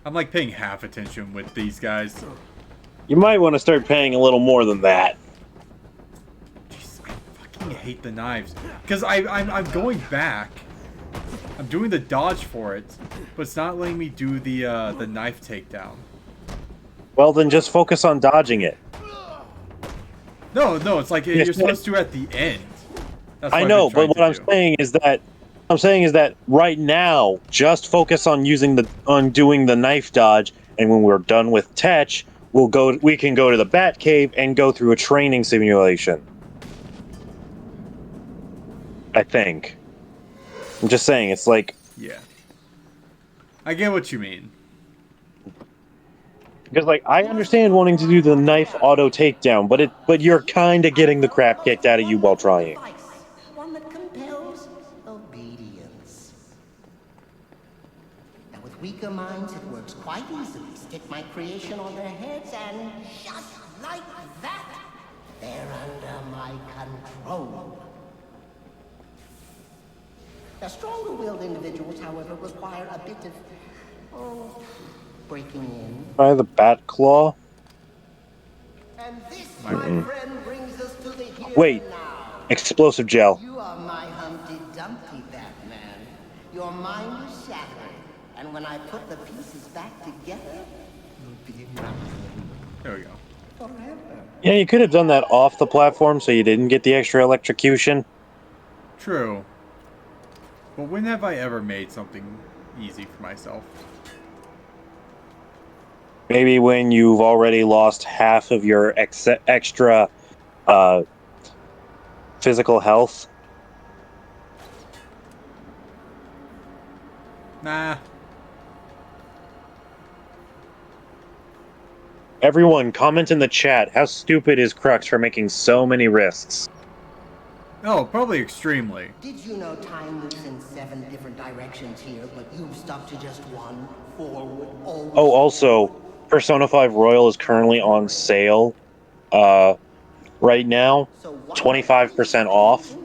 I'm like paying half attention with these guys. You might want to start paying a little more than that. Jeez, I fucking hate the knives. Because I'm going back. I'm doing the dodge for it, but it's not letting me do the knife takedown. Well, then just focus on dodging it. No, it's like you're supposed to at the end. That's I know, but what I'm saying is that right now, just focus on doing the knife dodge, and when we're done with Tetch, we can go to the Batcave and go through a training simulation. I think. I'm just saying, it's like... Yeah. I get what you mean. Because, like, I understand wanting to do the knife auto takedown, but you're kind of getting the crap kicked out of you while trying. Advice, one that compels obedience. Now, with weaker minds, it works quite easily. Stick my creation on their heads, and just like that, they're under my control. Now, stronger-willed individuals, however, require a bit of, breaking in. Try the bat claw. And this, my friend, brings us to the here Wait, and now. explosive gel. You are my Humpty Dumpty, Batman. Your mind is shattered, and when I put the pieces back together, you'll be mine There we go. forever. Yeah, you could have done that off the platform so you didn't get the extra electrocution. True. But when have I ever made something easy for myself? Maybe when you've already lost half of your extra physical health. Nah. Everyone, comment in the chat. How stupid is Crux for making so many risks? Oh, probably extremely. Did you know time moves in 7 different directions here, but you've stuck to just one? Forward, always. Oh, also, Persona 5 Royal is currently on sale. Right now, 25% off.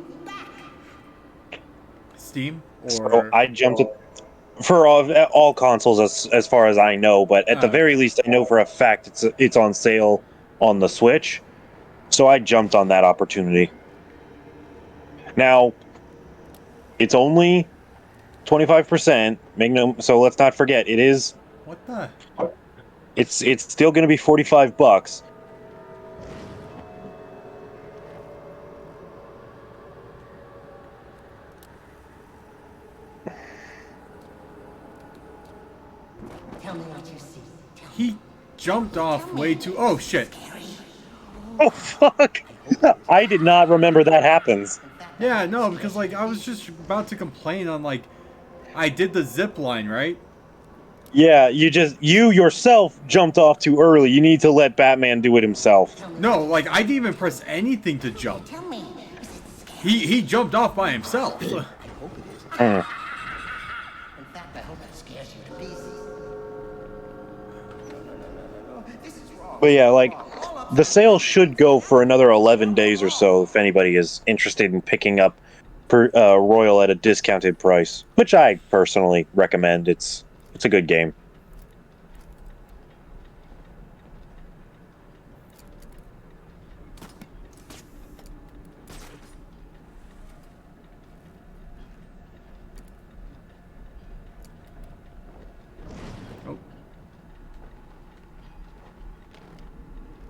Steam? So Or... I jumped it for all consoles as far as I know, but at the very least, I know for a fact it's on sale on the Switch. So I jumped on that opportunity. Now, it's only 25%. So let's not forget, it is. What the? It's still going to be $45. Tell me what you see. He jumped off way too... Oh, shit. Oh, fuck! I did not remember that happens. Yeah, no, because, like, I was just about to complain on, like... I did the zip line, right? Yeah, you yourself jumped off too early. You need to let Batman do it himself. No, like, I didn't even press anything to jump. Tell me. He jumped off by himself. I hope it is. In fact, I hope it scares you to pieces. No. This is wrong. But yeah, like, the sale should go for another 11 days or so if anybody is interested in picking up Royal at a discounted price, which I personally recommend. It's a good game.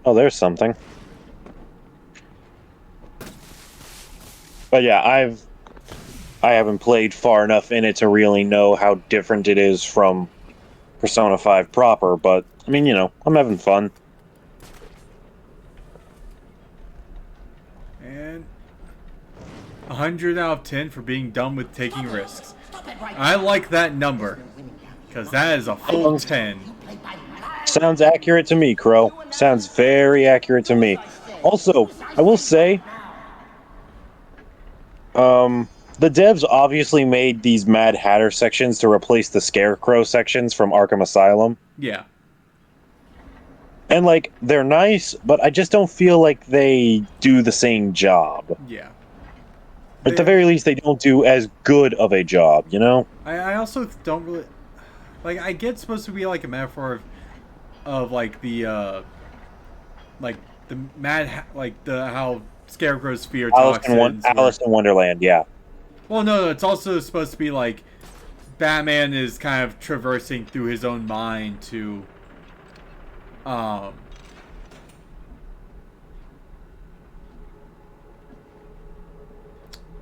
Oh, there's something. But yeah, I haven't played far enough in it to really know how different it is from Persona 5 proper, but I mean, you know, I'm having fun. And 100 out of 10 for being done with taking risks. I like that number, because that is a full 10. Sounds accurate to me, Crow. Sounds very accurate to me. Also, I will say, the devs obviously made these Mad Hatter sections to replace the Scarecrow sections from Arkham Asylum. Yeah. And, like, they're nice, but I just don't feel like they do the same job. Yeah. At the very least, they don't do as good of a job, you know? I also don't really... Like, I get it's supposed to be, like, a metaphor of like, the, like, the how Scarecrow's fear toxins... Alice in Wonderland, yeah. Well, no, it's also supposed to be, like, Batman is kind of traversing through his own mind to, where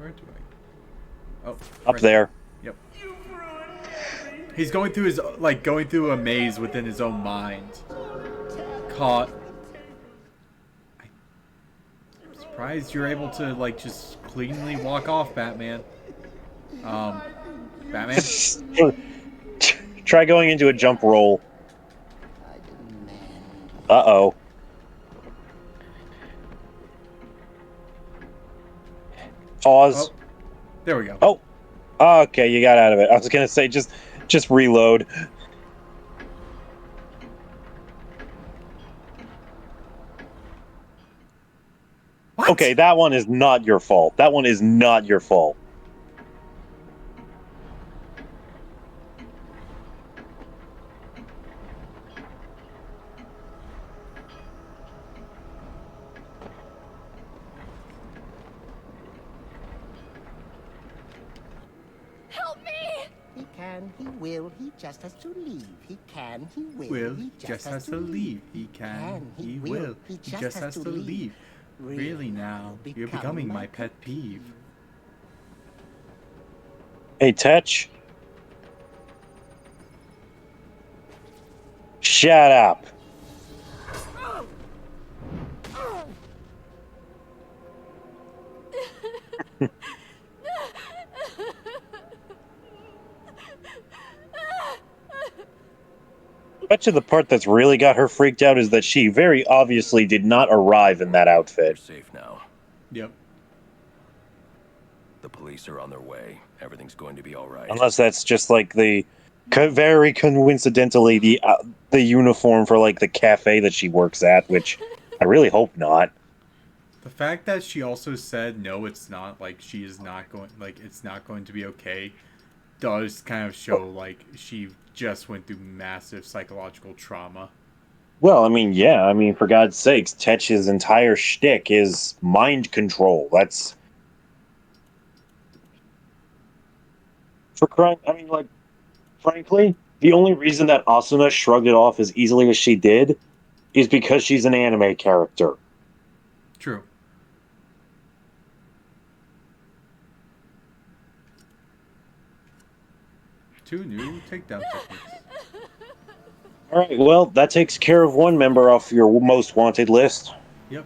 do I... Oh. Up there. Yep. He's going through going through a maze within his own mind. Caught. I'm surprised you're able to, like, just cleanly walk off, Batman. Batman? Try going into a jump roll. Uh-oh. Pause. Oh, there we go. Oh. Okay, you got out of it. I was gonna say, just reload. What? Okay, that one is not your fault. That one is not your fault. Help me! He can, he will, he just has to leave. He can, he Will he just has to leave. He can. He will. He just has to leave. Really now, you're becoming my pet peeve. Hey, Tetch. Shut up. Bet you the part that's really got her freaked out is that she very obviously did not arrive in that We're outfit. safe now. Yep. The police are on their way. Everything's going to be all right. Unless that's just like the very coincidentally the uniform for like the cafe that she works at, which I really hope not. The fact that she also said no, it's not, like she is not going, like it's not going to be okay, does kind of show like she just went through massive psychological trauma. Well, I mean, yeah, I mean, for God's sakes, Tetch's entire shtick is mind control. That's for crying. I mean, like, frankly, the only reason that Asuna shrugged it off as easily as she did is because she's an anime character. True. Two new takedown techniques. All right, well, that takes care of one member off your most wanted list. Yep.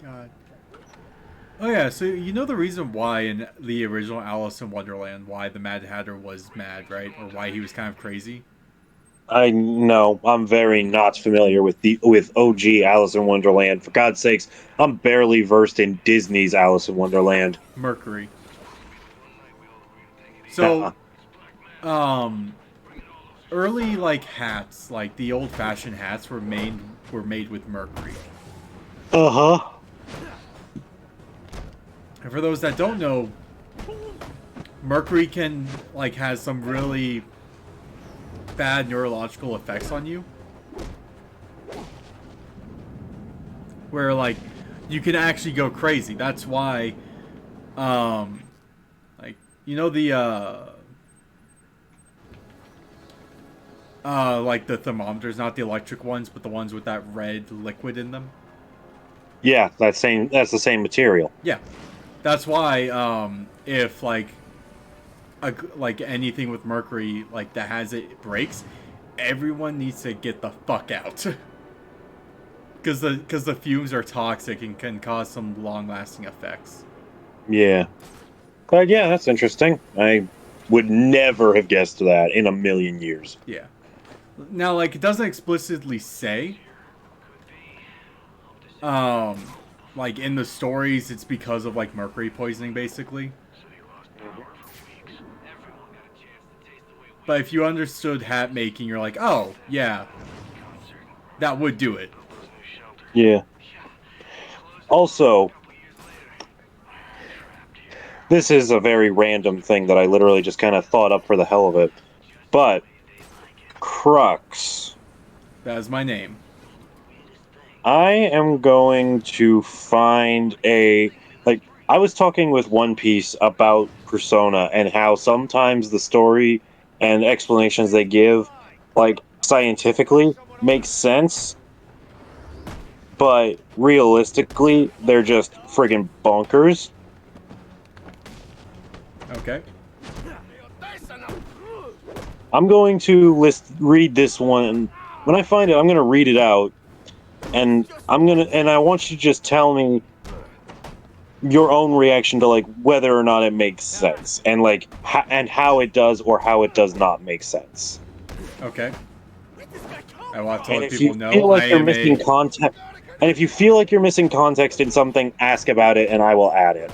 God. Oh yeah, so you know the reason why in the original Alice in Wonderland why the Mad Hatter was mad, right? Or why he was kind of crazy? I know I'm very not familiar with OG Alice in Wonderland. For God's sakes, I'm barely versed in Disney's Alice in Wonderland. Mercury. So, early like hats, like the old-fashioned hats, were made with mercury. Uh-huh. And for those that don't know, mercury can like has some really bad neurological effects on you, where like you can actually go crazy. That's why, like you know the like the thermometers, not the electric ones, but the ones with that red liquid in them. Yeah, that's the same material. Yeah, that's why if like like anything with mercury like that has it breaks, everyone needs to get the fuck out. Because the fumes are toxic and can cause some long-lasting effects. Yeah. But yeah, that's interesting. I would never have guessed that in a million years. Yeah. Now, like, it doesn't explicitly say, like, in the stories, it's because of, like, mercury poisoning, basically. But if you understood hat making, you're like, oh, yeah, that would do it. Yeah. Also, this is a very random thing that I literally just kind of thought up for the hell of it. But Crux. That is my name. I am going to find I was talking with One Piece about Persona and how sometimes the story and explanations they give, like, scientifically, makes sense, but realistically, they're just friggin' bonkers. Okay. I'm going to read this one. When I find it, I'm going to read it out, and I want you to just tell me your own reaction to like whether or not it makes sense, and like and how it does or how it does not make sense. Okay. I will have to And let if people you know feel I like you're am missing a. context, and if you feel like you're missing context in something, ask about it, and I will add it.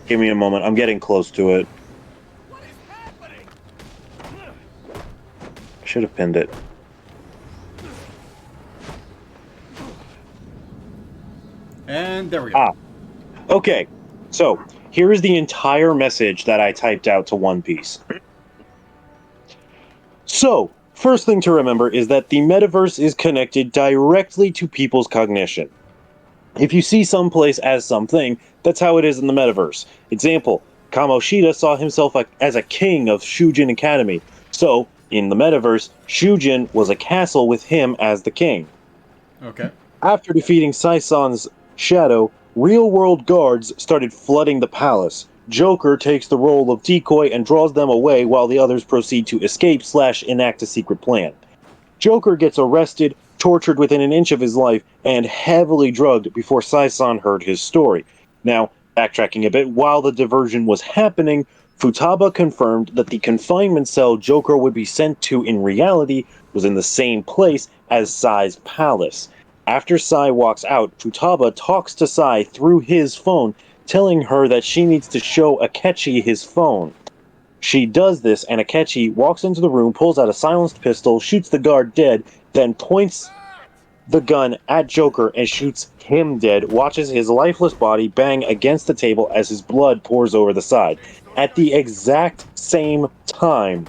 Give me a moment. I'm getting close to it. I should have pinned it. And there we go. Okay. So, here is the entire message that I typed out to One Piece. So, first thing to remember is that the metaverse is connected directly to people's cognition. If you see someplace as something, that's how it is in the metaverse. Example, Kamoshida saw himself as a king of Shujin Academy. So, in the metaverse, Shujin was a castle with him as the king. Okay. After defeating Saison's shadow, real-world guards started flooding the palace. Joker takes the role of decoy and draws them away while the others proceed to escape / enact a secret plan. Joker gets arrested, tortured within an inch of his life, and heavily drugged before Saison heard his story. Now, backtracking a bit, while the diversion was happening, Futaba confirmed that the confinement cell Joker would be sent to in reality was in the same place as Sai's palace. After Sai walks out, Futaba talks to Sai through his phone, telling her that she needs to show Akechi his phone. She does this, and Akechi walks into the room, pulls out a silenced pistol, shoots the guard dead, then points the gun at Joker and shoots him dead, watches his lifeless body bang against the table as his blood pours over the side. At the exact same time,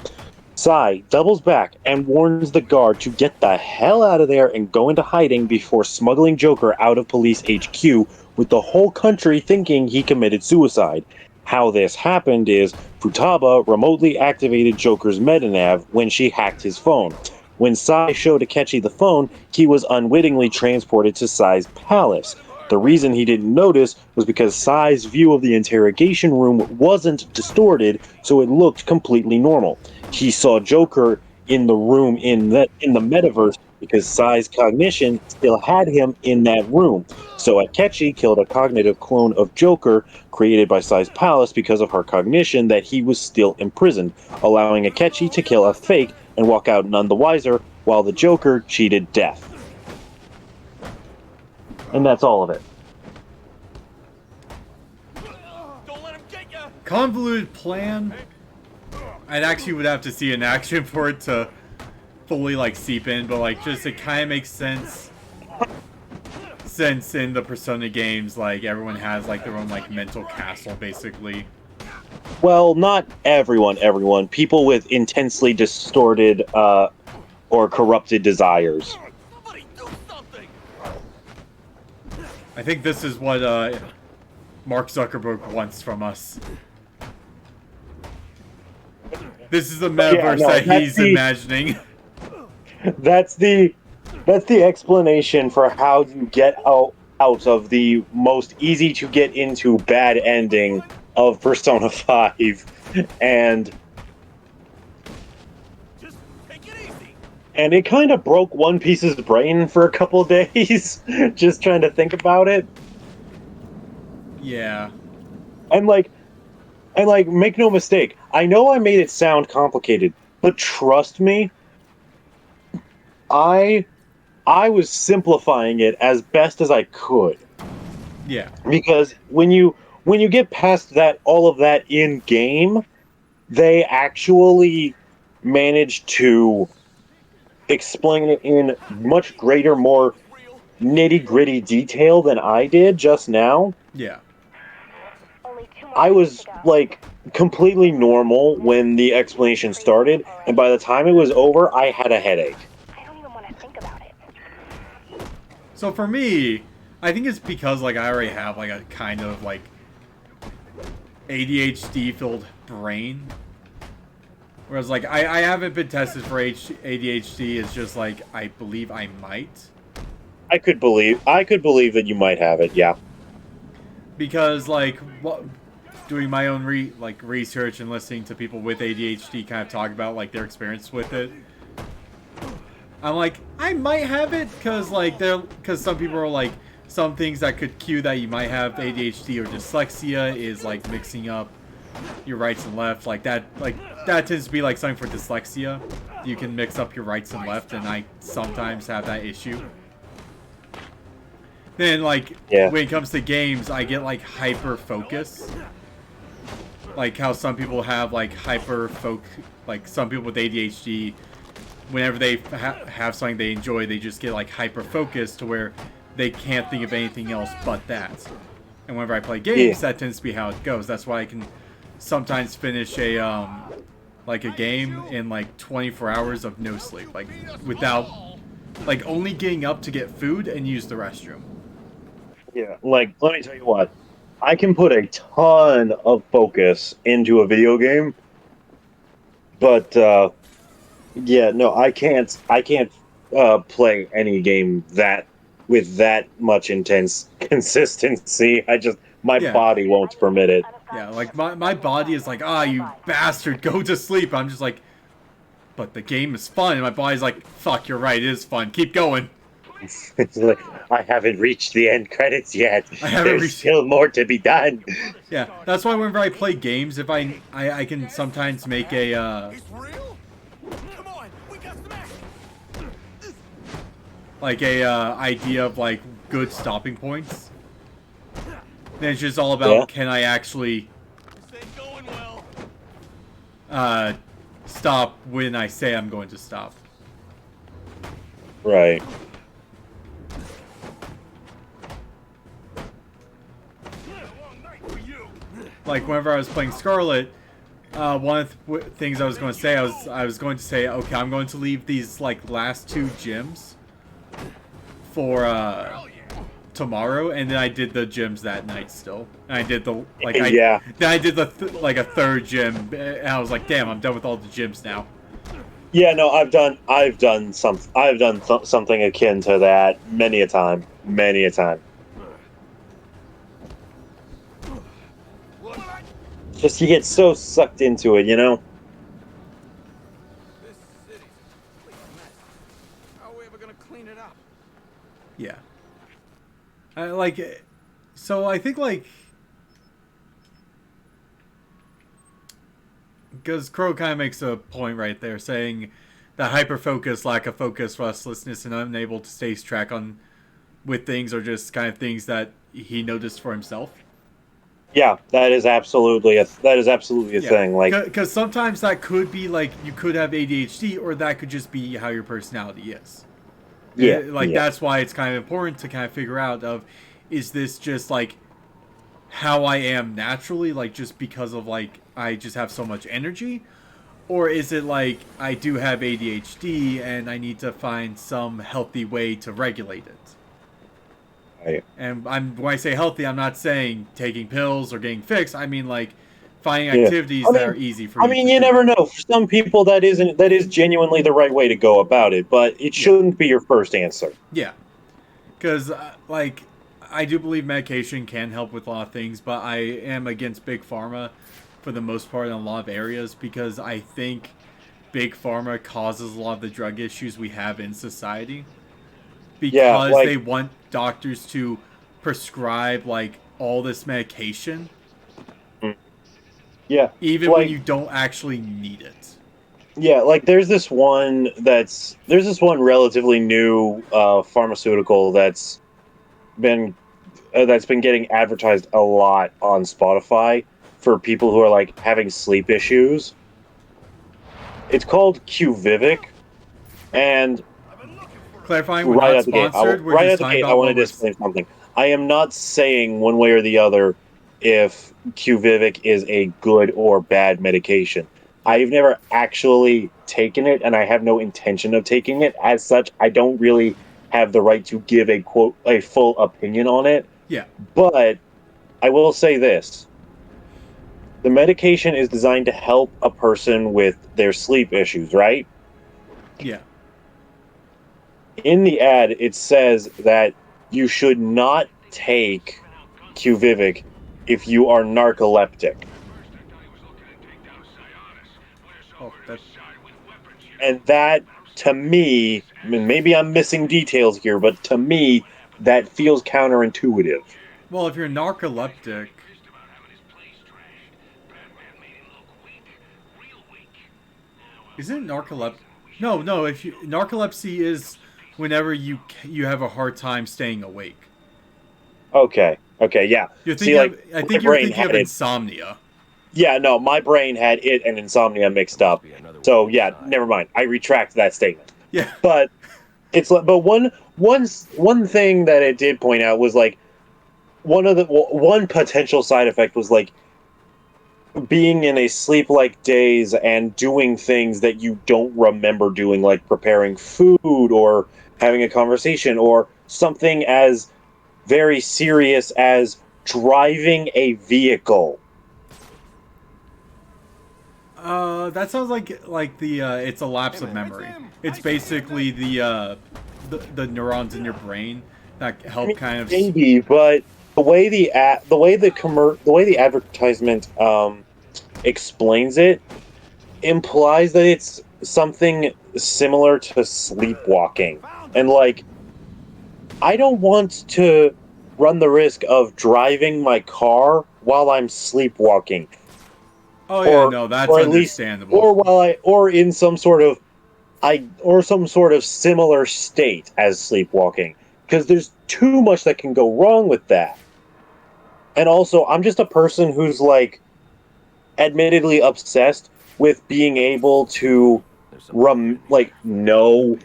Sai doubles back and warns the guard to get the hell out of there and go into hiding before smuggling Joker out of police HQ, with the whole country thinking he committed suicide. How this happened is Futaba remotely activated Joker's metanav when she hacked his phone. When Sai showed Akechi the phone, he was unwittingly transported to Sai's palace. The reason he didn't notice was because Sai's view of the interrogation room wasn't distorted, so it looked completely normal. He saw Joker in the room in the metaverse because Sai's cognition still had him in that room. So Akechi killed a cognitive clone of Joker created by Sai's palace because of her cognition that he was still imprisoned, allowing Akechi to kill a fake and walk out none the wiser, while the Joker cheated death. And that's all of it. Convoluted plan. I'd actually would have to see an action for it to fully like seep in, but like just it kind of makes sense since in the Persona games like everyone has like their own like mental castle basically. Well, not everyone. People with intensely distorted or corrupted desires. I think this is what Mark Zuckerberg wants from us. This is the metaverse that he's imagining. That's the explanation for how you get out of the most easy to get into bad ending of Persona 5, and it kind of broke One Piece's brain for a couple days, just trying to think about it. Yeah. And make no mistake, I know I made it sound complicated, but trust me, I was simplifying it as best as I could. Yeah. Because when you get past all of that in game, they actually managed to explain it in much greater, more nitty-gritty detail than I did just now. Yeah. I was like completely normal when the explanation started, and by the time it was over, I had a headache. I don't even want to think about it. So for me, I think it's because like I already have like a kind of like ADHD filled brain. Whereas like I haven't been tested for ADHD. It's just like I believe I might. I could believe that you might have it, yeah. Because like doing my own research and listening to people with ADHD kind of talk about like their experience with it. I'm like, I might have it because some people are like, some things that could cue that you might have ADHD or dyslexia is like mixing up your rights and left, like that tends to be like something for dyslexia. You can mix up your rights and left, and I sometimes have that issue. Then when it comes to games, I get like hyper focus. Like how some people have like like some people with ADHD, whenever they have something they enjoy, they just get like hyper focused to where they can't think of anything else but that. And whenever I play games, that tends to be how it goes. That's why I can sometimes finish a game in like 24 hours of no sleep, like without like only getting up to get food and use the restroom. Yeah, like let me tell you what, I can put a ton of focus into a video game, but yeah, no, I can't play any game that with that much intense consistency. My body won't permit it. Yeah, like my body is like, you bastard, go to sleep. I'm just like, but the game is fun, and my body's like, fuck, you're right, it is fun. Keep going. It's like, I haven't reached the end credits yet. There's still more to be done. Yeah, that's why whenever I play games, if I can sometimes make a idea of like good stopping points. Then it's just all about can I actually stop when I say I'm going to stop. Right. Like whenever I was playing Scarlet, one of the things I was going to say, I was going to say, okay, I'm going to leave these like last 2 gyms for tomorrow, and then I did the gyms that night still. And I did the then I did the a 3rd gym, and I was like, damn, I'm done with all the gyms now. Yeah, no, I've done something akin to that many a time. Just you get so sucked into it, you know? This city's a complete mess. How are we ever gonna clean it up? Yeah. So I think because Crow kind of makes a point right there, saying that hyperfocus, lack of focus, restlessness, and unable to stay track on with things are just kind of things that he noticed for himself. Yeah, that is absolutely a thing. Like, because sometimes that could be like you could have ADHD, or that could just be how your personality is. Yeah, that's why it's kind of important to kind of figure out is this just like how I am naturally, like just because of like I just have so much energy, or is it like I do have ADHD and I need to find some healthy way to regulate it? Right. And when I say healthy, I'm not saying taking pills or getting fixed. I mean like finding activities that are easy for you. I mean, you never know. For some people, that is genuinely the right way to go about it, but it shouldn't be your first answer. Yeah, because I do believe medication can help with a lot of things, but I am against big pharma for the most part in a lot of areas, because I think big pharma causes a lot of the drug issues we have in society. Because they want doctors to prescribe like all this medication. Yeah. Even when you don't actually need it. Yeah, like there's this one relatively new pharmaceutical that's been getting advertised a lot on Spotify for people who are like having sleep issues. It's called QVivic, and clarifying, we're not sponsored. We're just talking about I want to disclaim something. I am not saying one way or the other if QVivic is a good or bad medication. I've never actually taken it, and I have no intention of taking it. As such, I don't really have the right to give a full opinion on it. Yeah. But I will say this. The medication is designed to help a person with their sleep issues, right? Yeah. In the ad, it says that you should not take QVivic if you are narcoleptic. And that, to me, maybe I'm missing details here, but to me, that feels counterintuitive. Well, if you're narcoleptic, isn't narcolepsy? No, no. If you narcolepsy is whenever you have a hard time staying awake. Okay, yeah. You're See, thinking. like, I my think you're brain thinking of had it. insomnia. Yeah, no, my brain had it and insomnia mixed up. So yeah, never mind. I retract that statement. Yeah. But it's like, but one thing that it did point out was like one potential side effect was like being in a sleep-like daze and doing things that you don't remember doing, like preparing food or having a conversation or something as very serious as driving a vehicle. That sounds like the it's a lapse of memory. It's basically the neurons in your brain that help kind of. Maybe, but the way the advertisement explains it implies that it's something similar to sleepwalking, and like I don't want to run the risk of driving my car while I'm sleepwalking. Oh yeah, no, that's or at least, understandable. or in some sort of similar state as sleepwalking, because there's too much that can go wrong with that. And also, I'm just a person who's like admittedly obsessed with being able to know,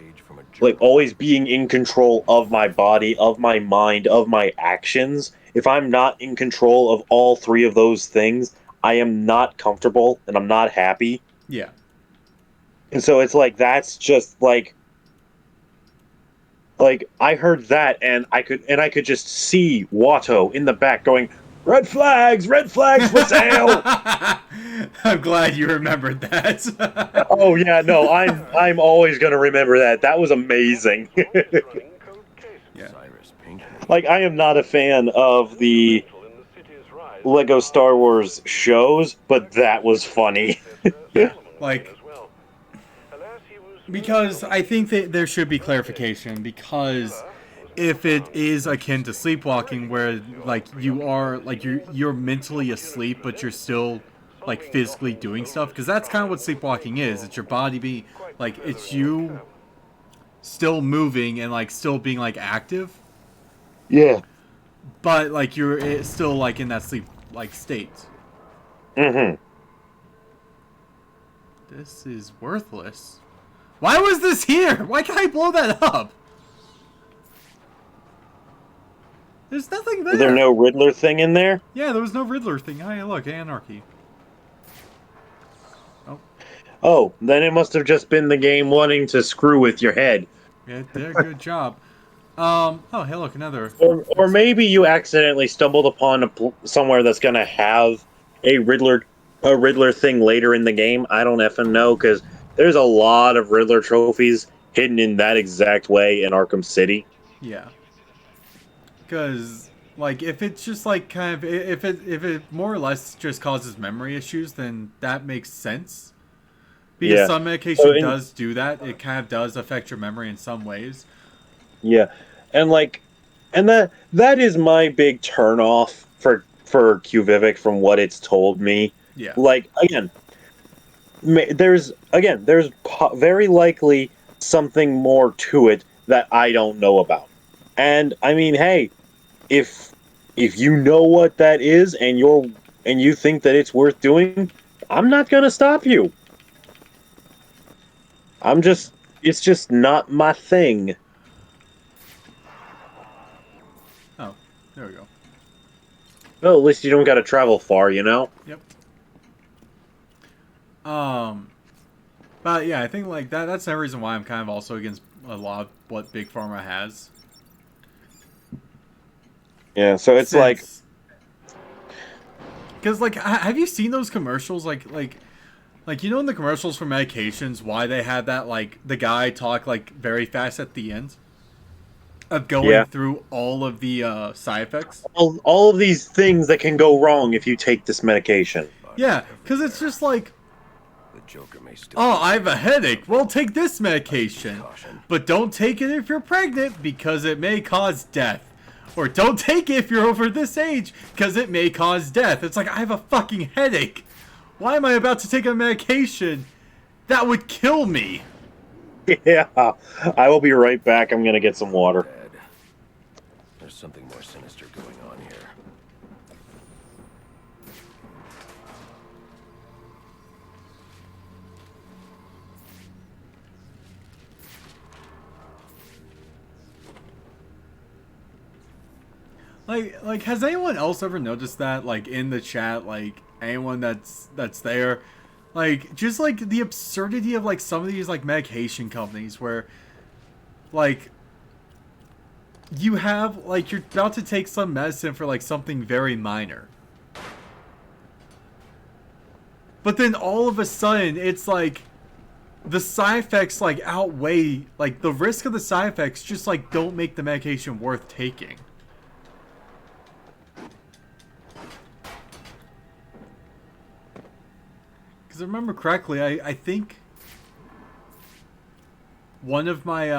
like always being in control of my body, of my mind, of my actions. If I'm not in control of all three of those things, I am not comfortable and I'm not happy. Yeah. And so it's like that's just like I heard that and I could just see Watto in the back going, red flags for sale. I'm glad you remembered that. Oh yeah, no, I'm always gonna remember that. That was amazing. Yeah. Like, I am not a fan of the Lego Star Wars shows, but that was funny. Yeah, like, because I think that there should be clarification, because if it is akin to sleepwalking where like you're mentally asleep but you're still like physically doing stuff, because that's kind of what sleepwalking is. It's your body being like, it's you still moving and like still being like active, Yeah. but like you're still like in that sleep like state. Mm-hmm. This is worthless. Why was this here? Why can't I blow that up? There's nothing there. Is there no Riddler thing in there? Yeah, there was no Riddler thing. Hey, look, anarchy. Oh, then it must have just been the game wanting to screw with your head. Yeah, did a good job. Oh, hey, look, another. Or maybe you accidentally stumbled upon somewhere that's gonna have a Riddler thing later in the game. I don't effing know, because there's a lot of Riddler trophies hidden in that exact way in Arkham City. Yeah. Because, like, if it's just like kind of if it more or less just causes memory issues, then that makes sense. Because some medication does do that. It kind of does affect your memory in some ways. Yeah, and that is my big turnoff for QVivic from what it's told me. Yeah. Like, there's very likely something more to it that I don't know about. And I mean, hey, if you know what that is and you think that it's worth doing, I'm not gonna stop you. It's just not my thing. Oh, there we go. Well, at least you don't gotta travel far, you know? Yep. But yeah, I think like that's the reason why I'm kind of also against a lot of what Big Pharma has. Yeah, so it's because like, have you seen those commercials? Like you know, in the commercials for medications, why they had that like the guy talk like very fast at the end of going through all of the side effects. All of these things that can go wrong if you take this medication. Yeah, because it's just like, The Joker may still. Oh, I have a headache. Well, take this medication. Caution. But don't take it if you're pregnant because it may cause death. Or don't take it if you're over this age because it may cause death. It's like, I have a fucking headache. Why am I about to take a medication that would kill me? Yeah, I will be right back. I'm gonna get some water. Dead. There's something more sinister going on here. Like, has anyone else ever noticed that? Like, in the chat, like, anyone that's there, like, just like the absurdity of like some of these like medication companies where, like, you have like you're about to take some medicine for like something very minor, but then all of a sudden it's like the side effects like outweigh like the risk of the side effects. Just like don't make the medication worth taking. Because I remember correctly, I think one of my,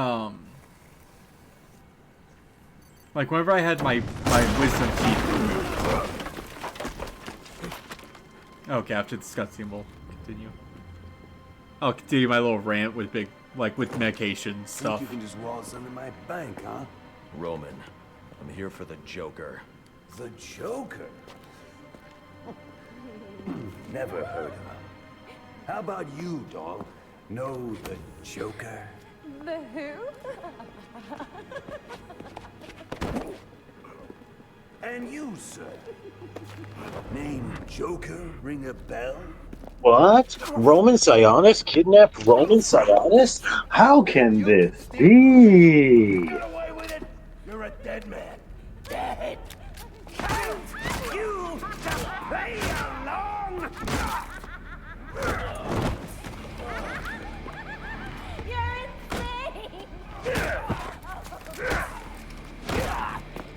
like whenever I had my wisdom teeth removed. Okay, after this cutscene, we'll continue. I'll continue my little rant with with medication stuff. Think you can just waltz under my bank, huh? Roman, I'm here for the Joker. The Joker? Never heard of him. How about you, dog? Know the Joker? The who? And you, sir? Name Joker ring a bell? What? Roman Sionis kidnapped Roman Sionis? How can this be? Get away with it! You're a dead man. Dead! You just play along!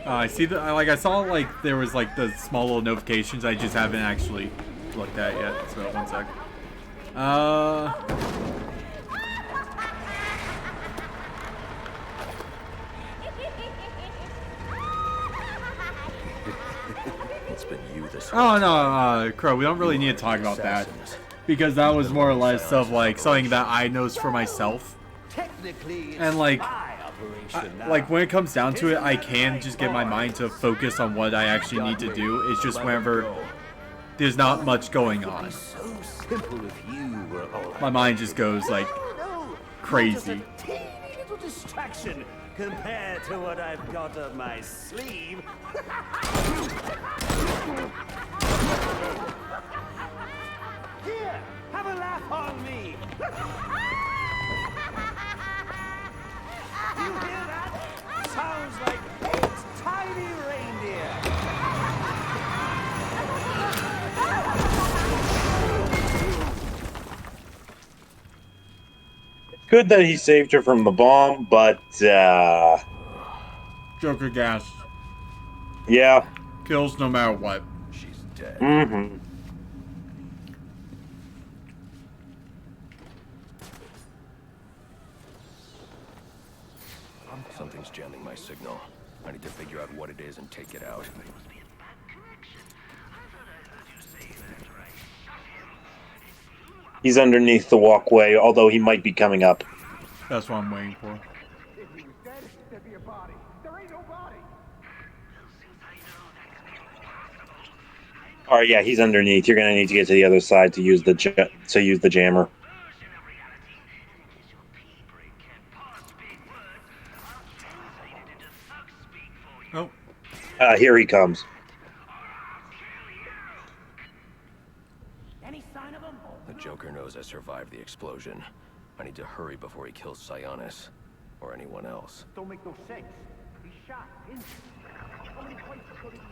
I see the I saw like there was like the small little notifications. I just haven't actually looked at yet. So one sec. It's been you this Oh whole no, Crow. We don't really need to talk about that because that was more or less of like something that I knows for myself. And like, like when it comes down to it, I can just get my mind to focus on what I actually need to do. It's just whenever there's not much going on, my mind just goes like crazy. Teeny little distraction compared to what I've got up my sleeve. Here, have a laugh on me. You hear that? Sounds like 8 tiny reindeer. Good that he saved her from the bomb, but, Joker gas yeah. kills no matter what. She's dead. Mm-hmm. Something's jamming my signal. I need to figure out what it is and take it out. He's underneath the walkway, although he might be coming up. That's what I'm waiting for. If he was dead, there'd be a body. There ain't no body. Alright, yeah, he's underneath. You're gonna need to get to the other side to use the jammer. Oh, Here he comes. Any sign of him? The Joker knows I survived the explosion. I need to hurry before he kills Sionis. Or anyone else. Don't make no sense. He shot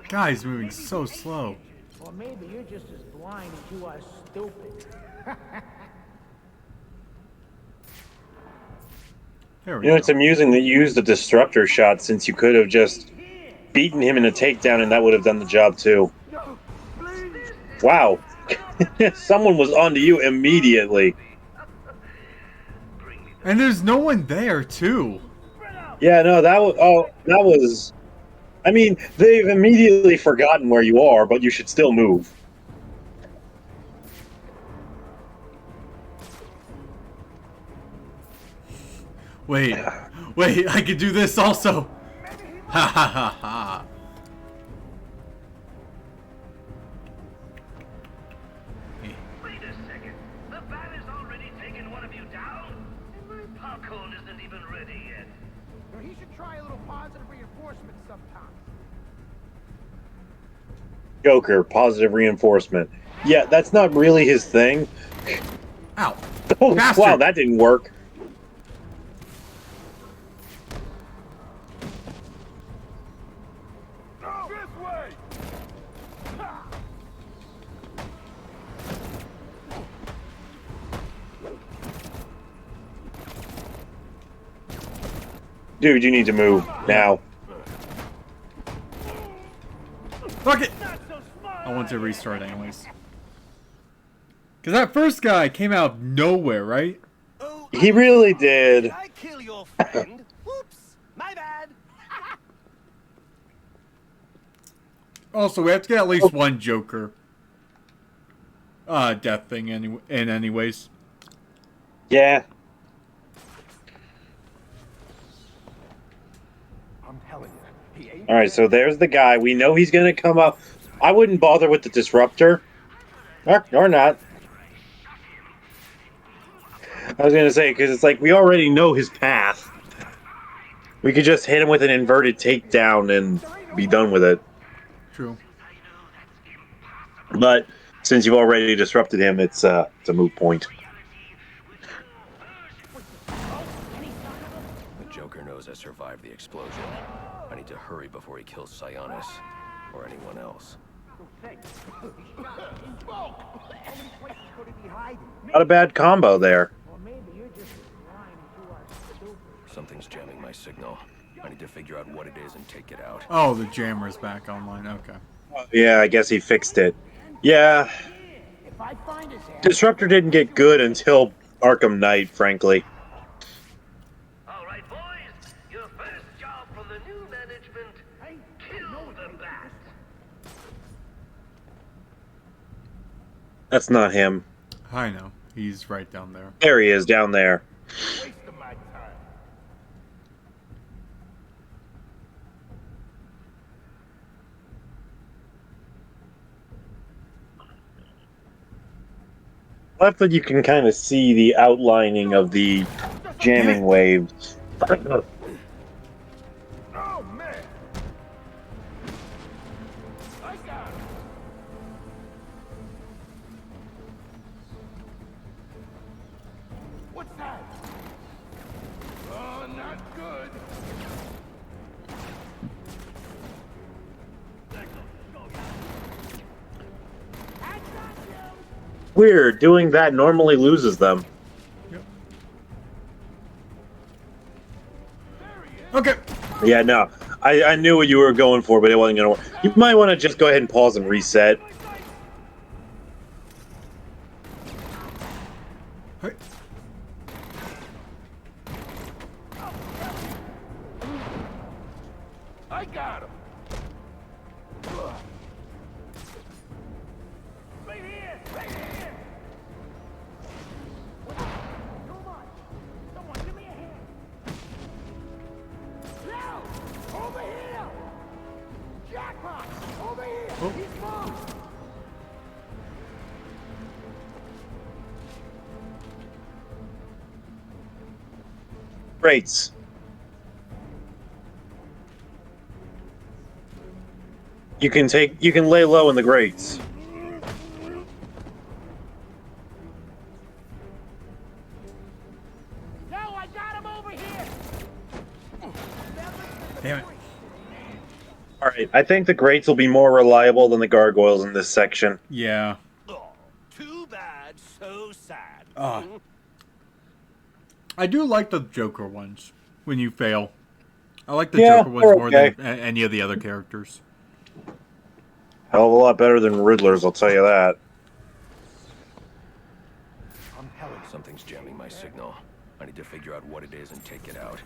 guy's moving so slow. Or maybe you're just as blind as you are stupid. There we You know, go. it's amusing that you used the destructor shot since you could have just beaten him in a takedown and that would have done the job too. Wow. Someone was onto you immediately. And there's no one there, too. Yeah, no, that was. Oh, that was. I mean, they've immediately forgotten where you are, but you should still move. Wait, I could do this also. Ha ha ha ha. Wait a second. The bat has already taken one of you down? My popcorn isn't even ready yet. He should try a little positive reinforcement sometime. Joker, positive reinforcement. Yeah, that's not really his thing. Ow. Oh, Bastard. wow, that didn't work. This way! Dude, you need to move now. Fuck it! I want to restart anyways. Because that first guy came out of nowhere, right? He really did. I kill your friend? Whoops! My bad! Also, we have to get at least one Joker death thing anyways. Yeah. I'm telling you, he ain't. Alright, so there's the guy. We know he's gonna come up. I wouldn't bother with the disruptor. Or not. I was gonna say, because it's like, we already know his path. We could just hit him with an inverted takedown and be done with it. True. But, since you've already disrupted him, it's a moot point. The Joker knows I survived the explosion. I need to hurry before he kills Sionis or anyone else. Not a bad combo there. Or maybe you're just as blind as you are stupid. Something's jamming my signal. I need to figure out what it is and take it out. Oh, the jammer's back online. Okay. Yeah, I guess he fixed it. Yeah. If I find his ass, Disruptor didn't get good until Arkham Knight, frankly. All right, boys. Your first job for the new management. Kill the bat. That's not him. I know. He's right down there. There he is, down there. Wasting my time. I love that you can kind of see the outlining of the jamming waves. Oh man! I got him. What's that? Oh, not good. Weird, doing that normally loses them. Okay. Yeah, no. I knew what you were going for, but it wasn't going to work. You might want to just go ahead and pause and reset. Hey. I got him. Right here! Right here! too much. Someone give me a hand. No! Over here! Jackpot! Over here! Oh. He's mine! Greats. You can lay low in the grates. No, I got him over here! Damn it. Alright, I think the grates will be more reliable than the gargoyles in this section. Yeah. Oh, too bad, so sad. I do like the Joker ones when you fail. I like the Yeah, Joker ones they're more okay. than any of the other characters. Hell of a lot better than Riddler's, I'll tell you that. Something's jamming my signal. I need to figure out what it is and take it out.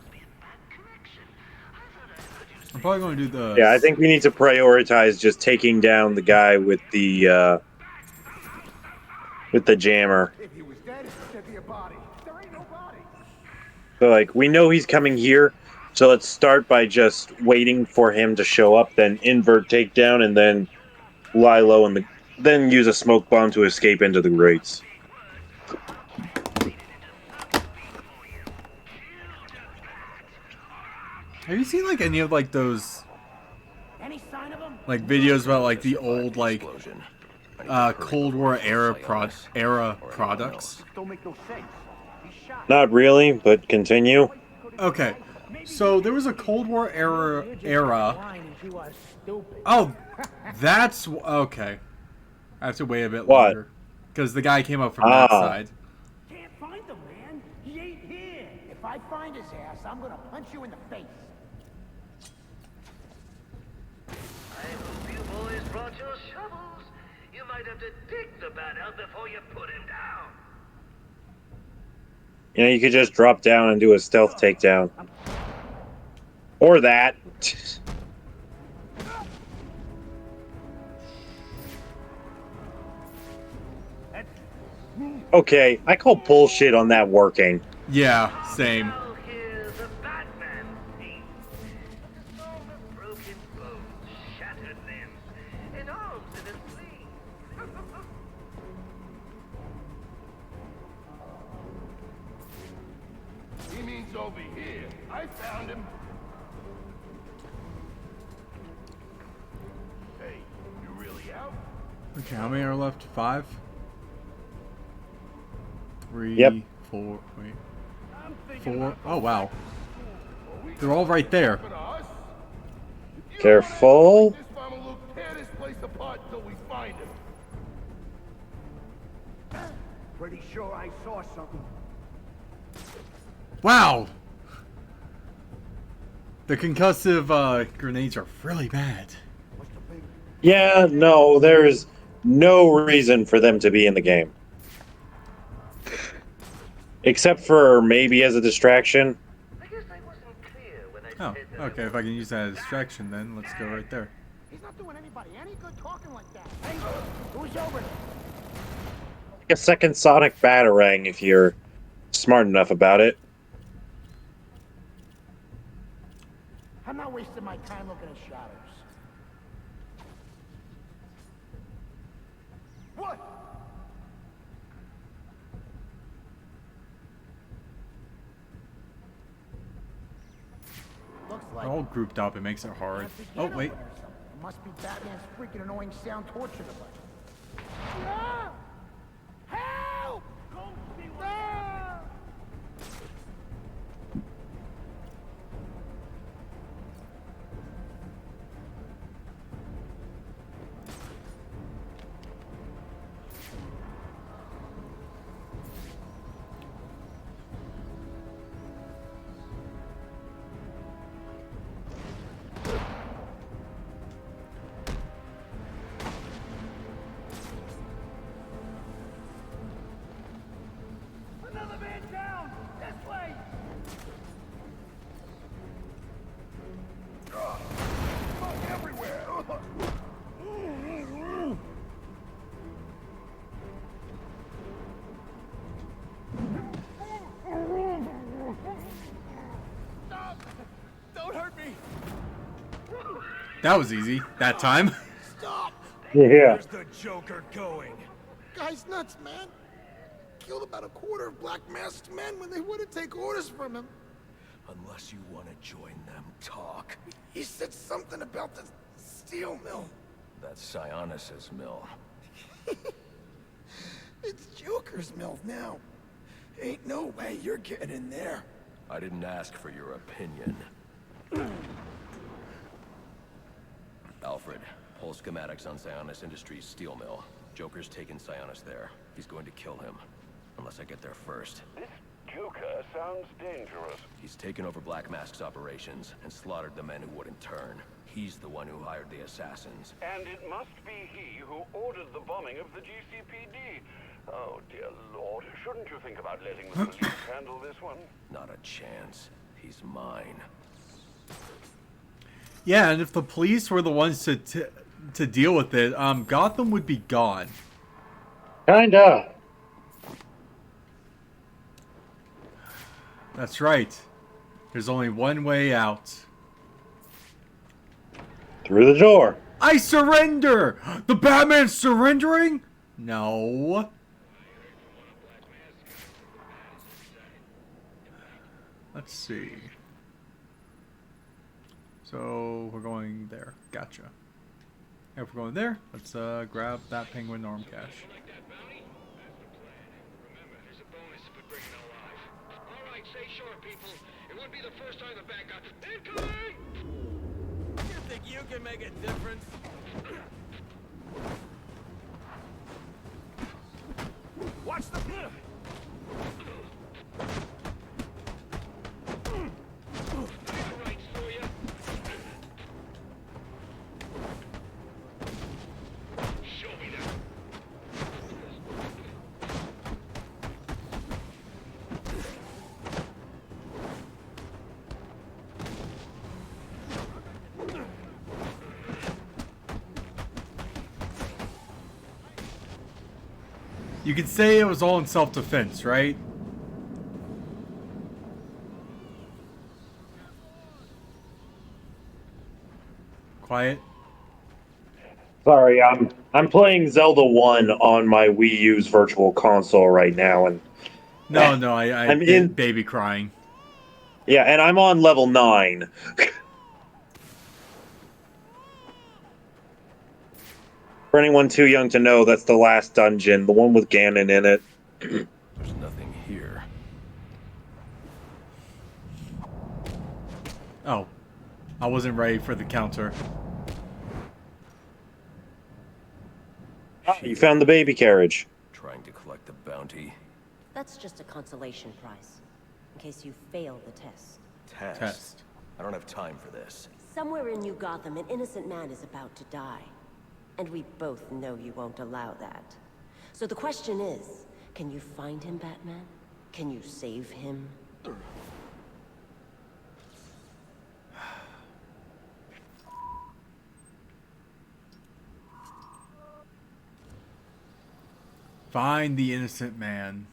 I'm probably going to do the... Yeah, I think we need to prioritize just taking down the guy with the jammer. If he was dead, there'd be a body. There ain't no body. So, like, we know he's coming here, so let's start by just waiting for him to show up, then invert takedown, and then lie low, and then use a smoke bomb to escape into the grates. Have you seen, like, any of, like, those... Any sign of him? like, videos about, like, the old, like... Cold War era products? Don't make no sense. He's shot. Not really, but continue. Okay, so there was a Cold War era... Blind and you are stupid. Oh, that's... Okay. I have to wait a bit What? longer. Because the guy came up from that side. Can't find him, man. He ain't here. If I find his ass, I'm gonna punch you in the face. I hope you boys brought your shovels. You might have to dig the bat out before you put him down. You know, you could just drop down and do a stealth takedown. Or that. Okay, I call bullshit on that working. Yeah, same. Now here's a Batman scene. Just all the broken bones, shattered limbs, and arms in his sleeve. He means over here. I found him. Hey, you really out? Okay, how many are left? 5? 3, Yep. 4, wait. 4. Oh, wow. They're all right there. Careful. This farmer will tear this place apart until we find him. Pretty sure I saw something. Wow! The concussive grenades are really bad. Yeah, no, there's no reason for them to be in the game. Except for maybe as a distraction. I guess I wasn't clear when I Oh, said that. okay, if I can use that as a distraction, then let's go right there. He's not doing anybody any good talking like that. Hey, who's over there? A second sonic batarang if you're smart enough about it. I'm not wasting my time looking at shadows. What? Looks like They're all grouped up, it makes it hard. Oh, wait. It must be Batman's freaking annoying sound torture device. Ah! Help! Ah! Another man down! This way! Smoke everywhere! Stop! Don't hurt me! That was easy, that time. Stop! Yeah. Where's the Joker going? Guy's nuts, man. Killed about a quarter of Black Masked men when they wouldn't take orders from him. Unless you want to join them, talk. He said something about the steel mill. That's Sionis's mill. It's Joker's mill now. Ain't no way you're getting in there. I didn't ask for your opinion. Alfred, pull schematics on Sionis Industries steel mill. Joker's taken Sionis there. He's going to kill him. Unless I get there first. This Joker sounds dangerous. He's taken over Black Mask's operations and slaughtered the men who wouldn't turn. He's the one who hired the assassins. And it must be he who ordered the bombing of the GCPD. Oh, dear Lord. Shouldn't you think about letting the police handle this one? Not a chance. He's mine. Yeah, and if the police were the ones to deal with it, Gotham would be gone. Kinda. That's right. There's only one way out. Through the door. I surrender! The Batman's surrendering? No. Let's see. So we're going there. Gotcha. If we're going there, let's grab that penguin arm cache. Think you can make a difference? Watch the... You could say it was all in self-defense, right? Quiet. Sorry, I'm playing Zelda 1 on my Wii U's Virtual Console right now, and No, I'm in baby crying. Yeah, and I'm on level 9. For anyone too young to know, that's the last dungeon, the one with Ganon in it. There's nothing here. Oh, I wasn't ready for the counter. Ah, you found the baby carriage. Trying to collect the bounty. That's just a consolation prize, in case you fail the test. Test. I don't have time for this. Somewhere in New Gotham, an innocent man is about to die. And we both know you won't allow that. So the question is, can you find him, Batman? Can you save him? Find the innocent man.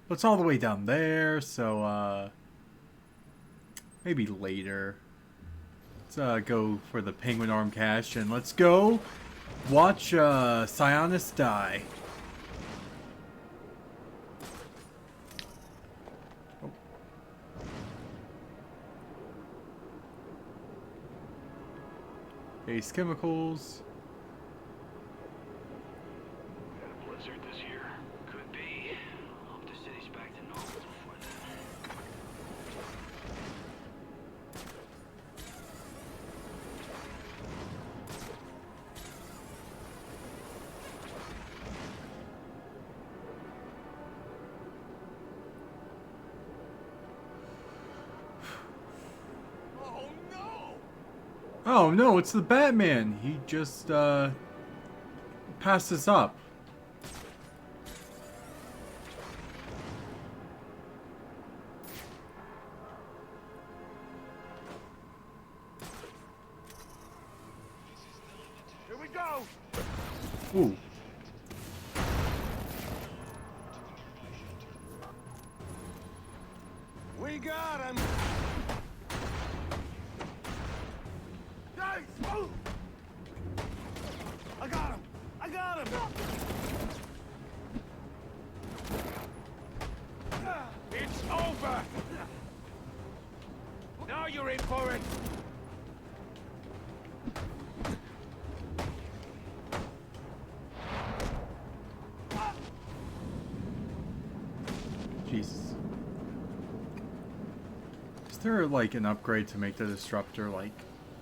It's all the way down there, so maybe later. Let's go for the penguin arm cache, and let's go watch Sionis die. Oh. Base chemicals. Blizzard this year. Could be. Hope the city's back to normal before then. Oh no, it's the Batman. He just passed us up. Here we go! Ooh. We got him! Nice! Oh! I got him! I got him! It's over! Now you're in for it! Jesus. Is there like an upgrade to make the disruptor like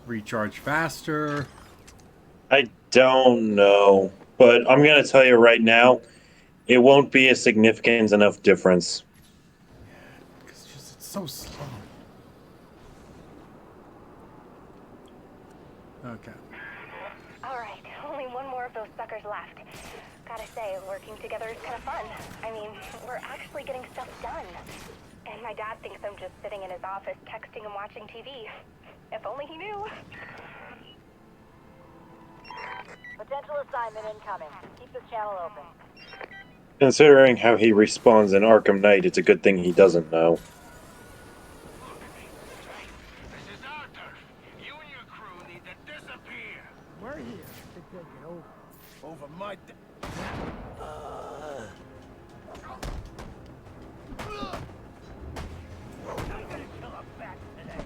recharge faster? I don't know, but I'm going to tell you right now, it won't be a significant enough difference. Because it's so slow. Okay. All right, only one more of those suckers Jokers left. Gotta say, working together is kind of fun. I mean, we're actually getting stuff done. And my dad thinks I'm just sitting in his office texting and watching TV. If only he knew. Potential assignment incoming. Keep this channel open. Considering how he responds in Arkham Knight, it's a good thing he doesn't know. This is Arthur. You and your crew need to disappear. We're here to take it over. Over my... I'm gonna kill a bat today.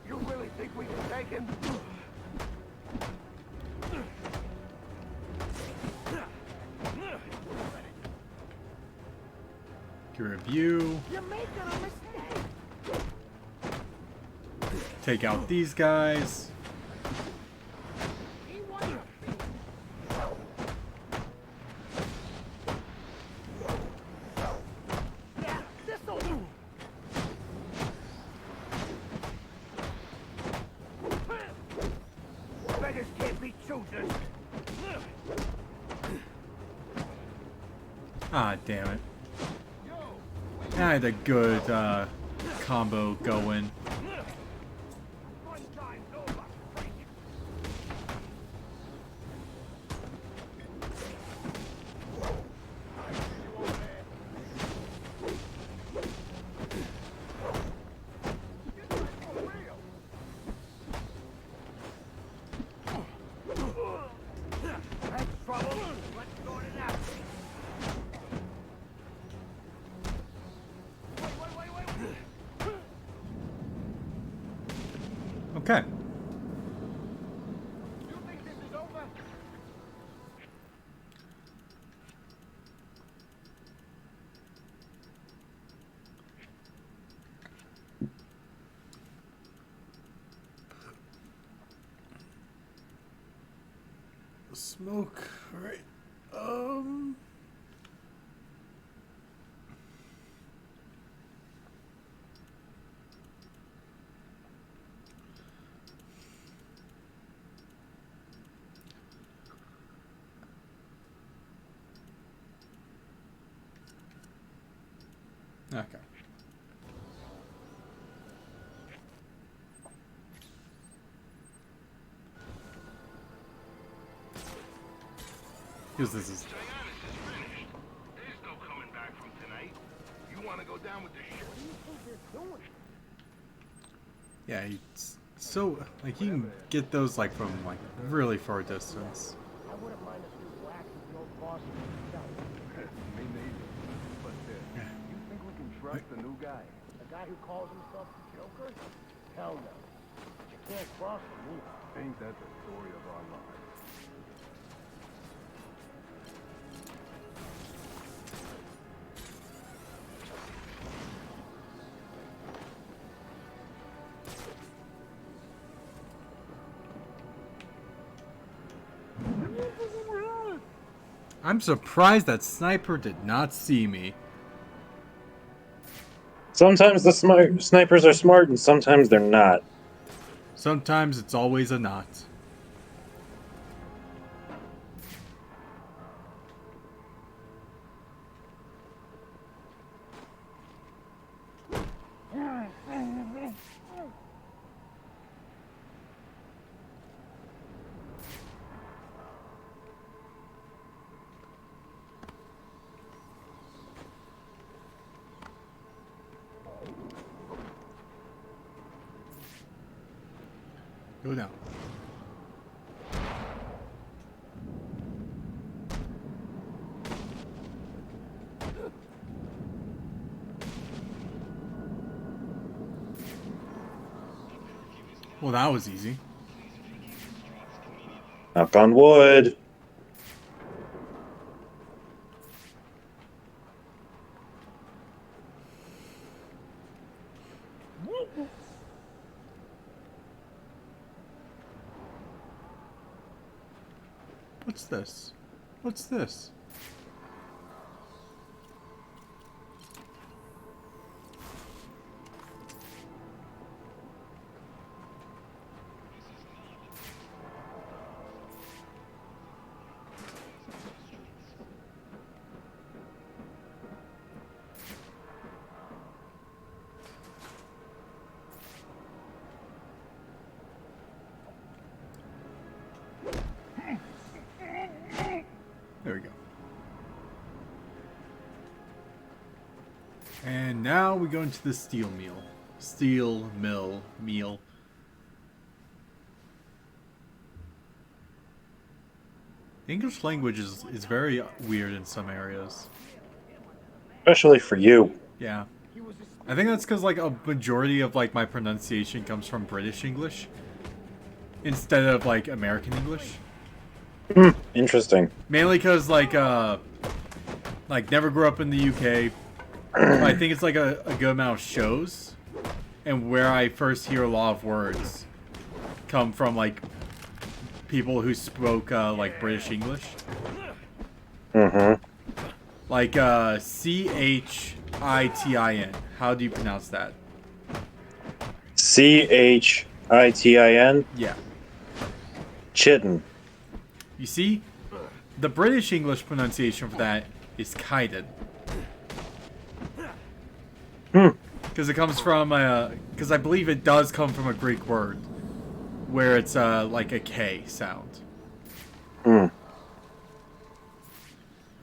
You really think we can take him? To review. You're making a mistake. Take out these guys. Yeah, this'll do. Beggars can't be choosers. Ah, damn it. I had a good combo going. That's trouble. Let's sort it out. Okay. You think this is over? Smoke. All right. Okay. Because this is... There's no coming back from tonight. You want to go down with the ship? What do you think they're doing? Yeah, it's so... Like, you can get those, like, from, like, really far distance. I wouldn't mind a few whacks with the old boss himself. Me neither. But you think we can trust the new guy? The guy who calls himself the Joker? Hell no. But you can't cross him either. Ain't that the story of our lives? I'm surprised that sniper did not see me. Sometimes the snipers are smart and sometimes they're not. Sometimes it's always a not. Go down. Well, that was easy. Knock on wood. What's this? What's this? There we go. And now we go into the steel mill. Steel mill meal. The English language is very weird in some areas. Especially for you. Yeah. I think that's because like a majority of like my pronunciation comes from British English instead of like American English. Interesting. Mainly because like never grew up in the UK. I think it's like a good amount of shows, and where I first hear a lot of words come from like people who spoke like British English. Mm-hmm. Like Chitin. How do you pronounce that? Chitin? Yeah. Chitin. You see, the British English pronunciation for that is chitin. Because it comes from because I believe it does come from a Greek word where it's like a K sound. You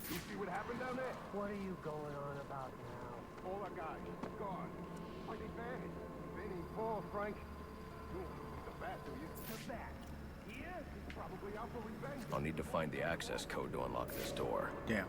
see what happened down there? What are you going on about now? All our guys gone. Are they bad? Vinny, Paul, Frank. The bat, do you? The bat. Here? He's probably out for revenge. I'll need to find the access code to unlock this door. Damn.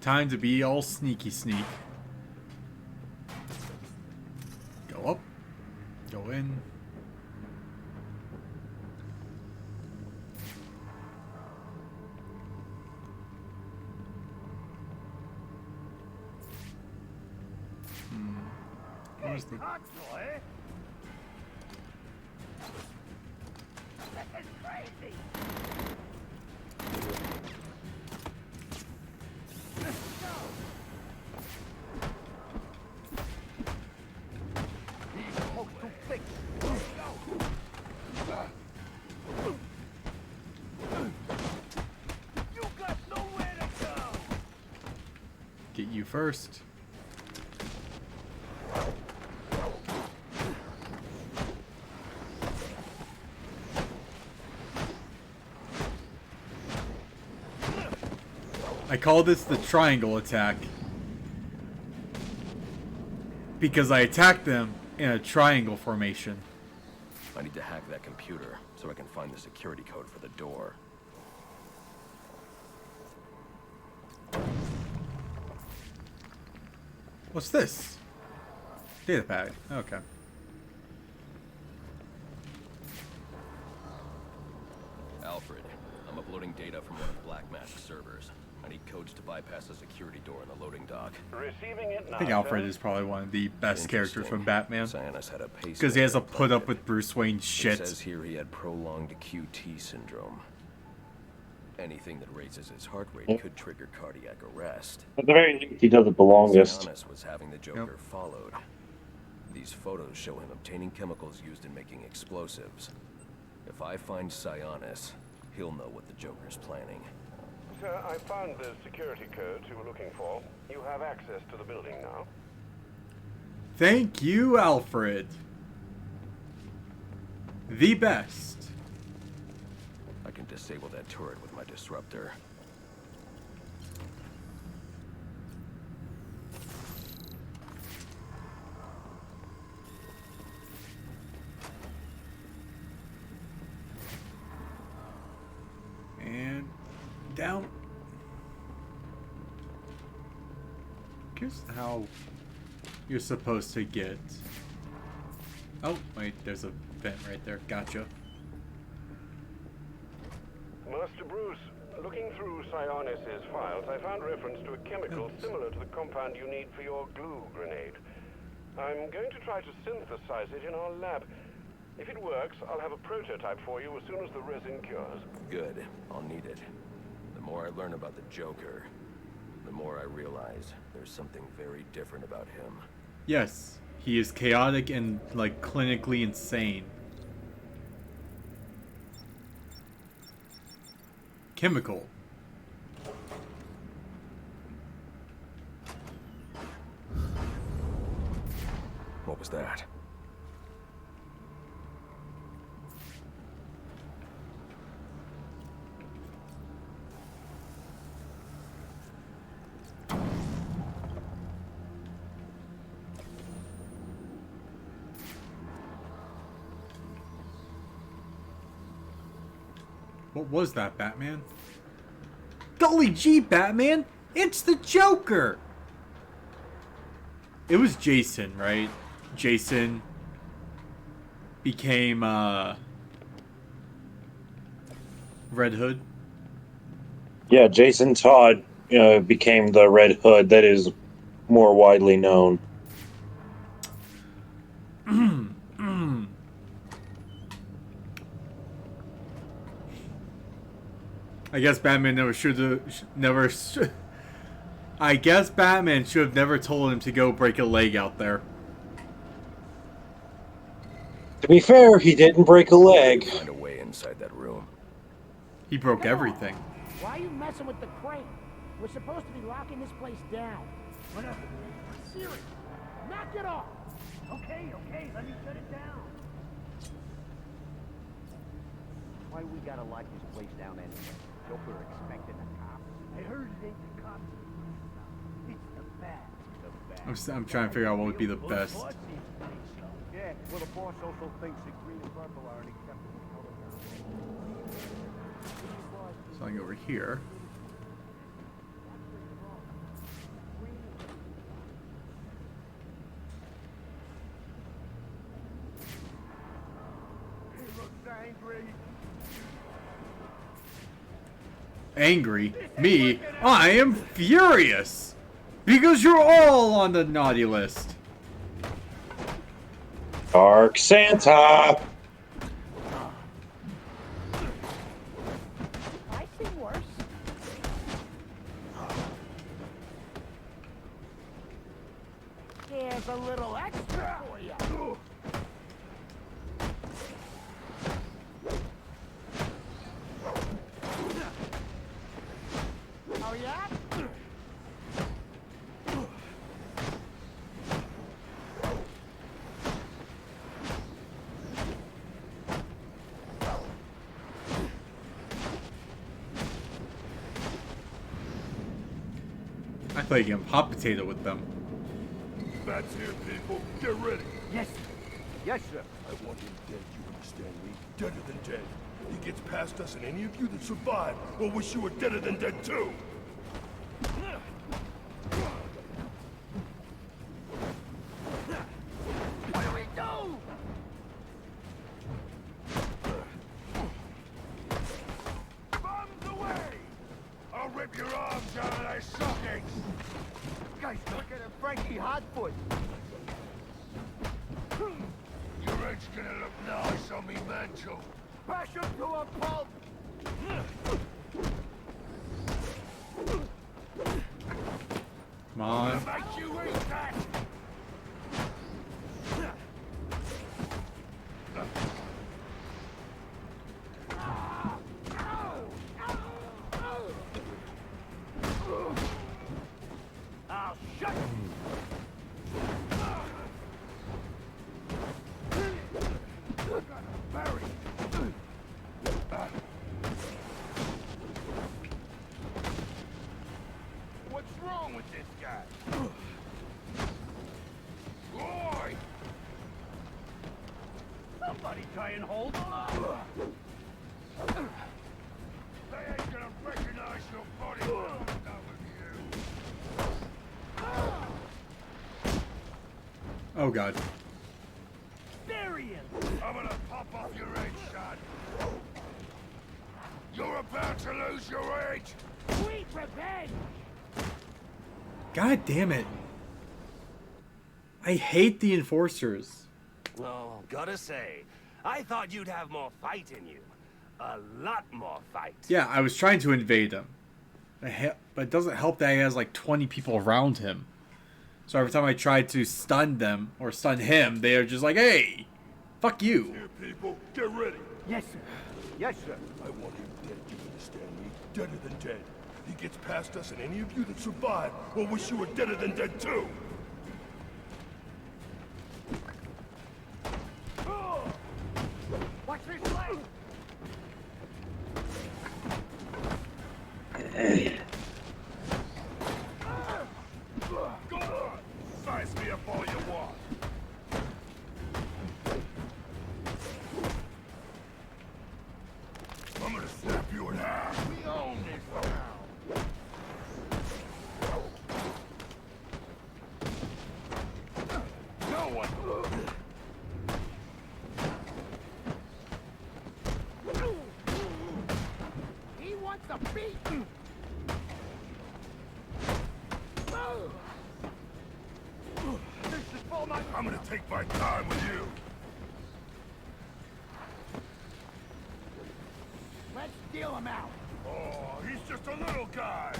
Time to be all sneaky sneak. Go up. Go in. Where's the... That's crazy. Get you first. I call this the triangle attack because I attack them in a triangle formation. I need to hack that computer so I can find the security code for the door. What's this? Data pad. Okay. Alfred, I'm uploading data from one of Black Mask's servers. I need codes to bypass the security door in the loading dock. Receiving it now. I think Alfred is probably one of the best characters from Batman. Cyanus had a because he has to put up with Bruce Wayne's shit. It says here he had prolonged QT syndrome. Anything that raises his heart rate could trigger cardiac arrest. At the very least, he does it the longest. Cyanus was having the Joker followed. These photos show him obtaining chemicals used in making explosives. If I find Cyanus, he'll know what the Joker's planning. Sir, I found the security codes you were looking for. You have access to the building now. Thank you, Alfred. The best. I can disable that turret with my disruptor. And down. here's how you're supposed to get... Oh, wait, there's a vent right there. Gotcha. Master Bruce, looking through Sionis' files, I found reference to a chemical similar to the compound you need for your glue grenade. I'm going to try to synthesize it in our lab. If it works, I'll have a prototype for you as soon as the resin cures. Good. I'll need it. The more I learn about the Joker, the more I realize there's something very different about him. Yes, he is chaotic and, like, clinically insane. Chemical. What was that? What was that, Batman? Golly gee, Batman! It's the Joker! It was Jason, right? Jason became, Red Hood. Yeah, Jason Todd became the Red Hood that is more widely known. I guess Batman I guess Batman should have never told him to go break a leg out there. To be fair, he didn't break a leg. Find a way inside that room. He broke everything. Why are you messing with the crate? We're supposed to be locking this place down. Whatever. Serious. Knock it off. Okay, let me shut it down. Why we gotta lock this place down anyway? Joker expecting a cop? I heard it ain't the cops. It's the bat. I'm trying to figure out what would be the best. Yeah, well, the boss also thinks that green and purple are an acceptable color. Something over here. He looks angry. Angry? Me? I am furious! Because you're all on the naughty list. Dark Santa! I've seen worse. Here's a little extra for you. Oh yeah? I thought you can hot potato with them. Bats here, people. Get ready. Yes. Yes, sir. I want him dead, you understand me? Deader than dead. He gets past us, and any of you that survive will wish you were deader than dead, too. What do we do? Bombs away! I'll rip your arms out of their sockets! Guy's quicker than Frankie Hotfoot. Your head's gonna look nice on me mantle. Bash him to a pulp. Come on. Make you eat that! I'll shut What's wrong with this guy? Roy! somebody try and hold on. They ain't gonna recognize your body when I'm done with you. Oh god. There he is! I'm gonna pop off your head, son. You're about to lose your head. Sweet revenge! God damn it. I hate the enforcers. Oh, gotta say, I thought you'd have more fight in you. A lot more fight. Yeah, I was trying to invade him. But it doesn't help that he has like 20 people around him. So every time I tried to stun them, or stun him, they are just like, hey, fuck you. Here, people, get ready. Yes, sir. Yes, sir. I want him dead, you understand me? Deader than dead. He gets past us, and any of you that survive will wish you were deader than dead too. Watch this leg! Go on! Size me up all you want. I'm gonna snap you in half. We own this now. No one. He wants a beat! I'm gonna take my time with you. Let's deal him out! Oh, he's just a little guy.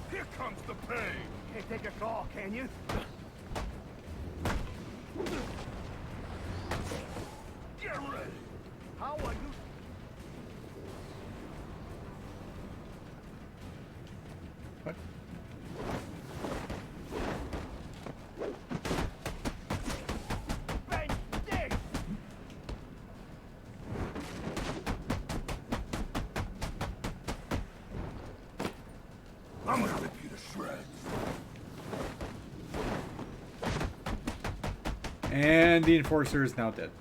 Here comes the pain. Can't take us all, can you? Get ready. How are you? What? I'm gonna rip you to shreds. And the enforcer is now dead.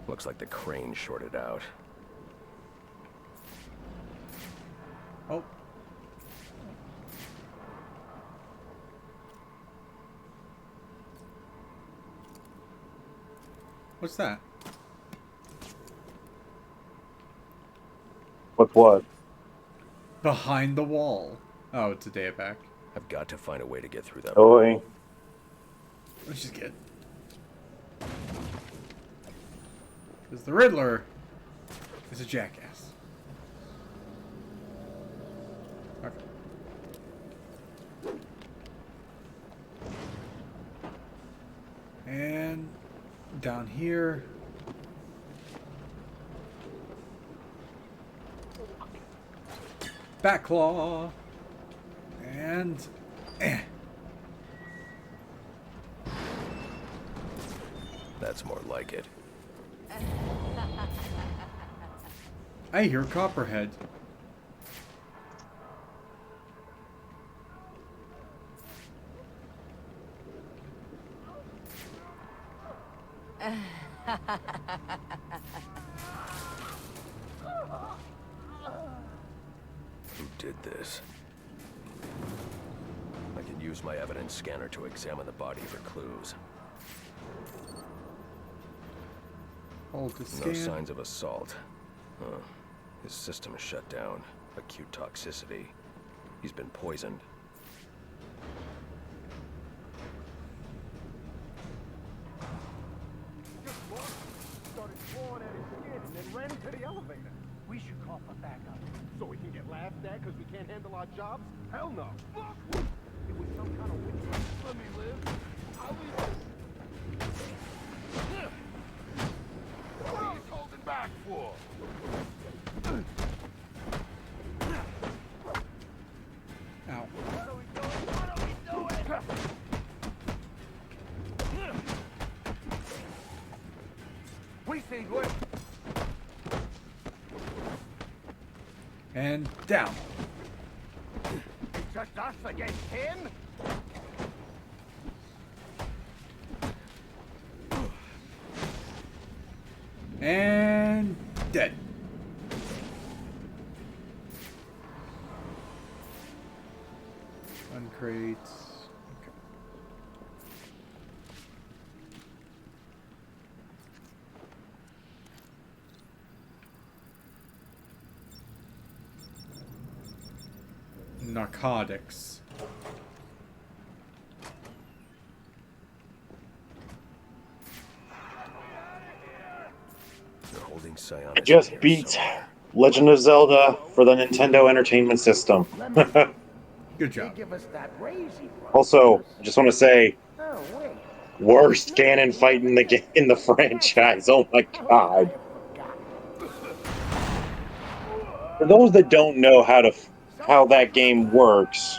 Looks like the crane shorted out. Oh. What's that? What's what? Behind the wall. Oh, it's a day back. I've got to find a way to get through that. Oi. Which is good. Because the Riddler is a jackass. Okay. And down here. Backclaw. And That's more like it. I hear Copperhead. Who did this? I can use my evidence scanner to examine the body for clues. Hold to No scan. signs of assault. Huh. His system is shut down. Acute toxicity. He's been poisoned. Just lost, started clawing at his skin, and then ran into the elevator. We should call for backup. So we can get laughed at because we can't handle our jobs? Hell no. Fuck! It was some kind of witch. Let me live. I'll leave this. What are you holding back for? Ow. What are we doing? What are we doing? And down. It's just us against him? And dead. Uncrates. Okay. Narcotics. They're holding Sionis. I just beat Legend of Zelda for the Nintendo Entertainment System. Good job. Also, I just want to say, worst Ganon fight in the franchise. Oh my god. For those that don't know how that game works,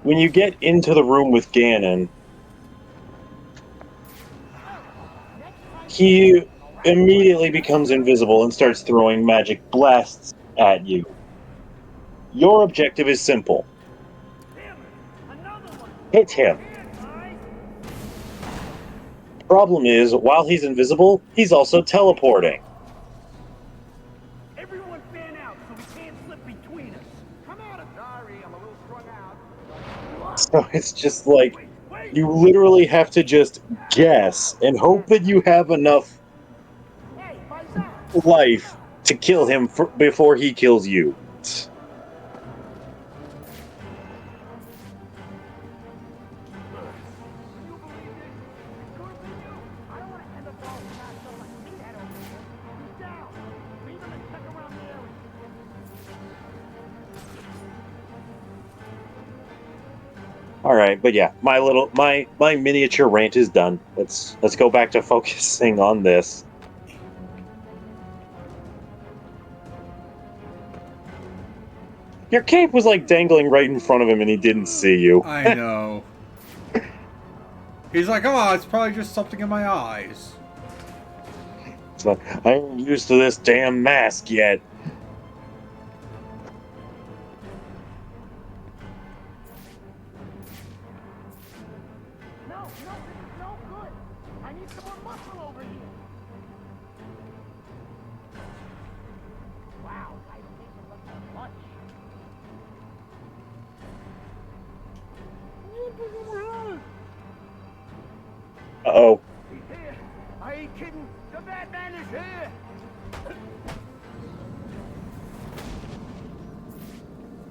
when you get into the room with Ganon, he immediately becomes invisible and starts throwing magic blasts at you. Your objective is simple. Hit him. Problem is, while he's invisible, he's also teleporting. Everyone fan out so we can't slip between us. Come out of sorry, I'm a little strung out. So it's just like, you literally have to just guess and hope that you have enough life to kill him before he kills you. All right, but yeah, my miniature rant is done. Let's go back to focusing on this. Your cape was like dangling right in front of him and he didn't see you. I know. He's like, oh, it's probably just something in my eyes. It's like, I ain't used to this damn mask yet. No good. I need some more muscle over here. Wow, I don't even look that much. Uh-oh. He's here. I ain't kidding. The Batman is here.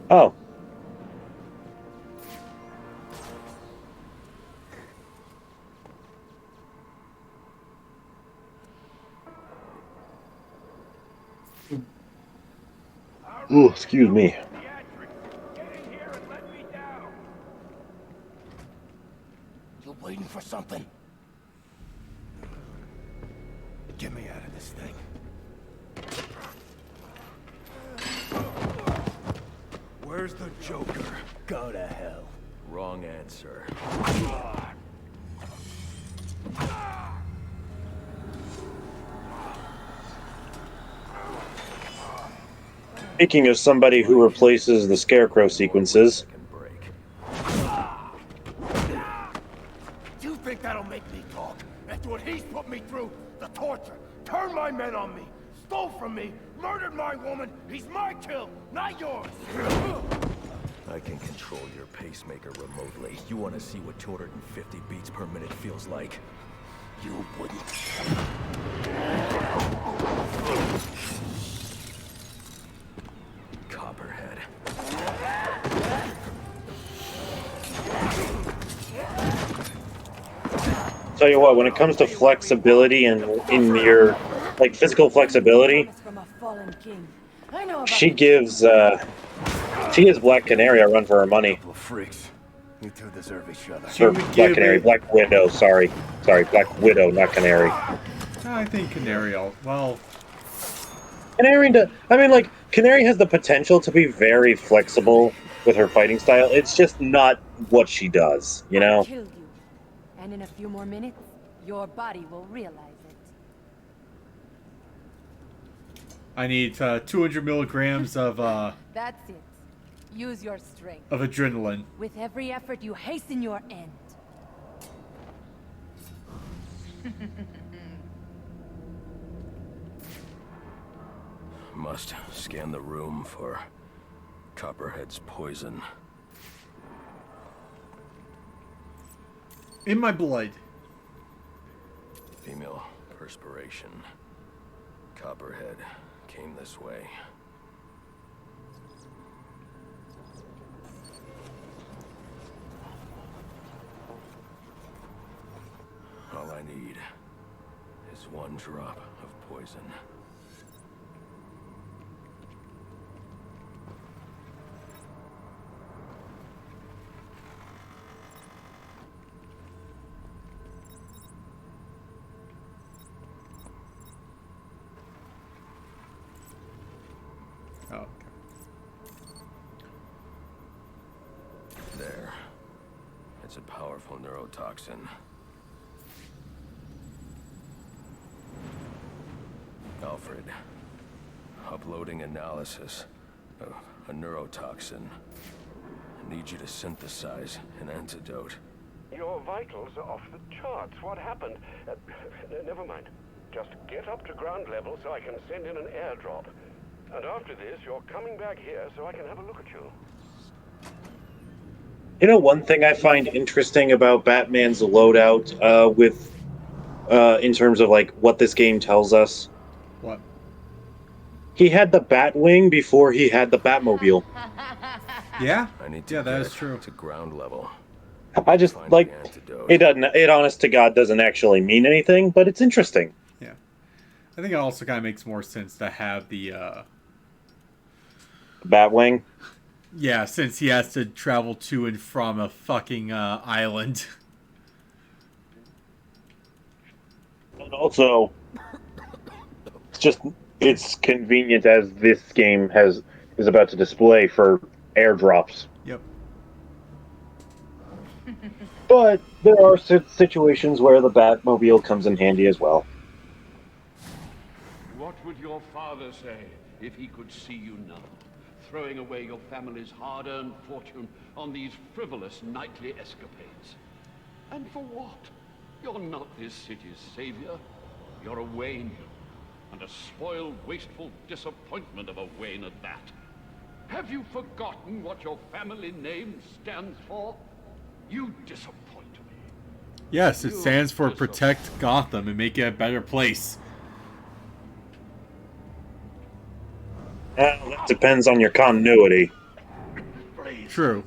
Oh. Ooh, excuse me. You're waiting for something. Get me out of this thing. Where's the Joker? Go to hell. Wrong answer. Speaking of somebody who replaces the Scarecrow sequences, You think that'll make me talk? After what he's put me through, the torture, turned my men on me, stole from me, murdered my woman. He's my kill, not yours. I can control your pacemaker remotely. You want to see what 250 beats per minute feels like? You wouldn't. Copperhead. tell you what, when it comes to flexibility and in your like physical flexibility, she gives Black Canary a run for her money. Freaks. You two deserve each other. Or Black Canary, Black Widow, sorry, Black Widow, not Canary. I think Canary, well... Canary, I mean, like, Canary has the potential to be very flexible with her fighting style. It's just not what she does, you know? I'll kill you. And in a few more minutes, your body will realize it. I need 200 milligrams of That's it. Use your strength. of adrenaline. With every effort, you hasten your end. Must scan the room for Copperhead's poison. In my blood. Female perspiration. Copperhead came this way. All I need is one drop of poison. Oh, okay. There. It's a powerful neurotoxin. Alfred, uploading analysis of a neurotoxin. I need you to synthesize an antidote. Your vitals are off the charts. What happened? Never mind. Just get up to ground level so I can send in an airdrop. And after this, you're coming back here so I can have a look at you. You know, one thing I find interesting about Batman's loadout, in terms of like what this game tells us. What? He had the Batwing before he had the Batmobile. Yeah? I need to Yeah, that get is true. to ground level. I just like it. Honest to God, doesn't actually mean anything, but it's interesting. Yeah, I think it also kind of makes more sense to have the Batwing. Yeah, since he has to travel to and from a fucking island. And also, it's convenient as this game is about to display for airdrops. Yep. But there are situations where the Batmobile comes in handy as well. What would your father say if he could see you now, throwing away your family's hard-earned fortune on these frivolous nightly escapades? And for what? You're not this city's savior. You're a Wayne. And a spoiled, wasteful disappointment of a Wayne at that. Have you forgotten what your family name stands for? You disappoint me. Yes, it stands for protect Gotham and make it a better place. That depends on your continuity. True.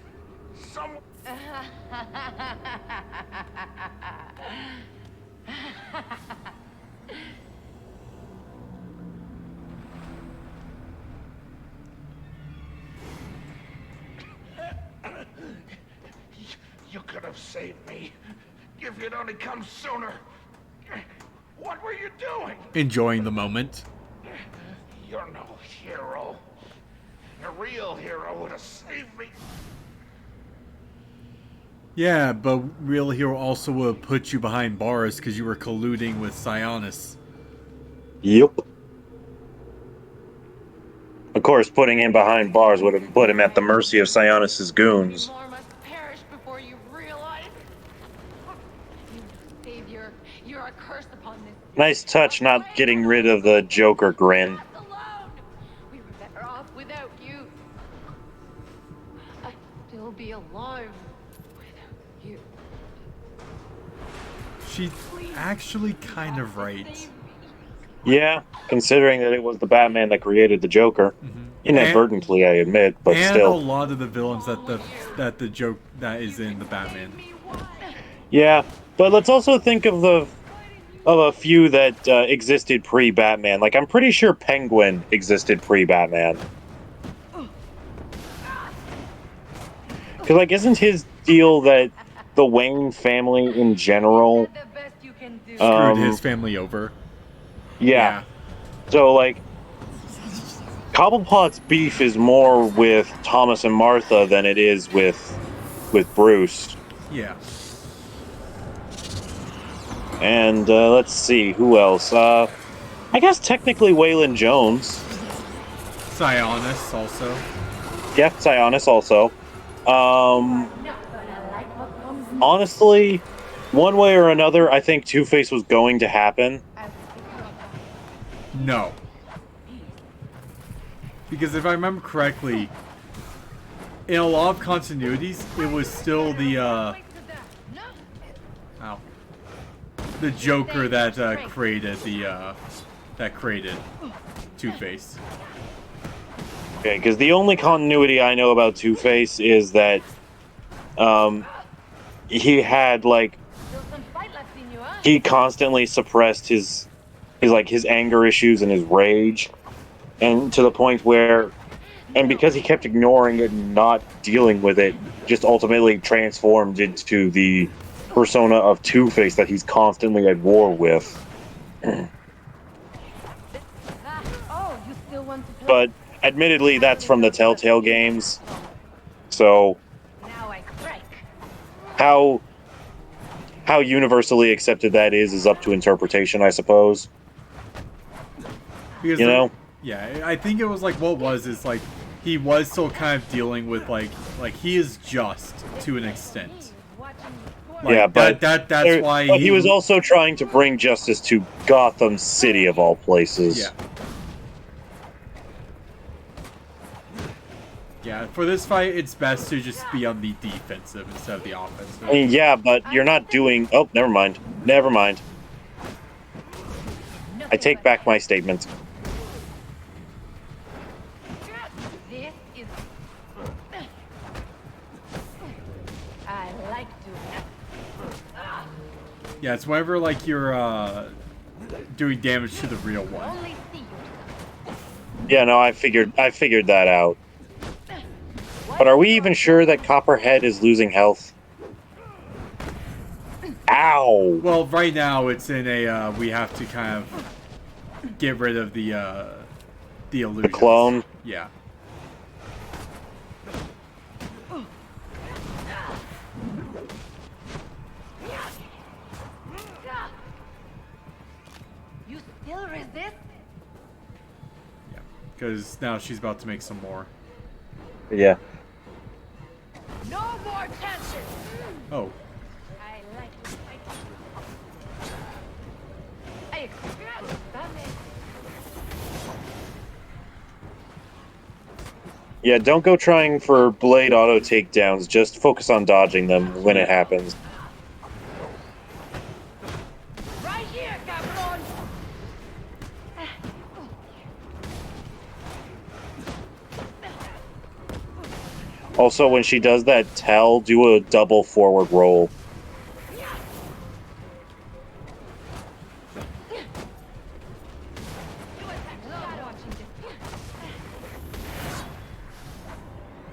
You could have saved me if you'd only come sooner. What were you doing? Enjoying the moment. You're no hero. A real hero would have saved me. Yeah, but Real Hero also would have put you behind bars because you were colluding with Sionis. Yep. Of course, putting him behind bars would have put him at the mercy of Sionis' goons. More must perish before you realize. You savior, you're a curse upon this. Nice touch not getting rid of the Joker grin. We were better off without you. I'd still be alive without you. She's actually kind of right. Yeah, considering that it was the Batman that created the Joker. Inadvertently, I admit, but and still. a lot of the villains that is in the Batman. Yeah, but let's also think of a few that existed pre-Batman. Like, I'm pretty sure Penguin existed pre-Batman. Because, like, isn't his deal that the Wayne family in general screwed his family over? Yeah. So, like, Cobblepot's beef is more with Thomas and Martha than it is with Bruce. Yeah. And let's see, who else? I guess technically Waylon Jones. Sionis also. Yeah, Sionis also. Honestly, one way or another, I think Two-Face was going to happen. No. Because if I remember correctly, in a lot of continuities, it was still the, the Joker that, created Two-Face. Okay, because the only continuity I know about Two-Face is that, he had, like, he constantly suppressed his anger issues and his rage, and to the point where, and because he kept ignoring it and not dealing with it, just ultimately transformed into the persona of Two-Face that he's constantly at war with. But admittedly, that's from the Telltale games, so how universally accepted that is up to interpretation, I suppose. Because you know? Yeah, I think it was like what was is like he was still kind of dealing with like he is just to an extent. Like, yeah, but that's why he was also trying to bring justice to Gotham City of all places. Yeah. Yeah, for this fight, it's best to just be on the defensive instead of the offensive. I mean, yeah, but you're not doing... Oh, never mind. Never mind. I take back my statement. This is... I like doing that. Yeah, it's whenever, like, you're, doing damage to the real one. Yeah, no, I figured that out. But are we even sure that Copperhead is losing health? Ow! Well, right now it's in a, we have to kind of get rid of the illusions. The clone? Yeah. You still resist? Yeah, because now she's about to make some more. Yeah. No more chances. Oh. I like to fight. I expect damage. Yeah, don't go trying for blade auto takedowns. Just focus on dodging them when it happens. Right here, cabron. Also, when she does that tell, do a double forward roll.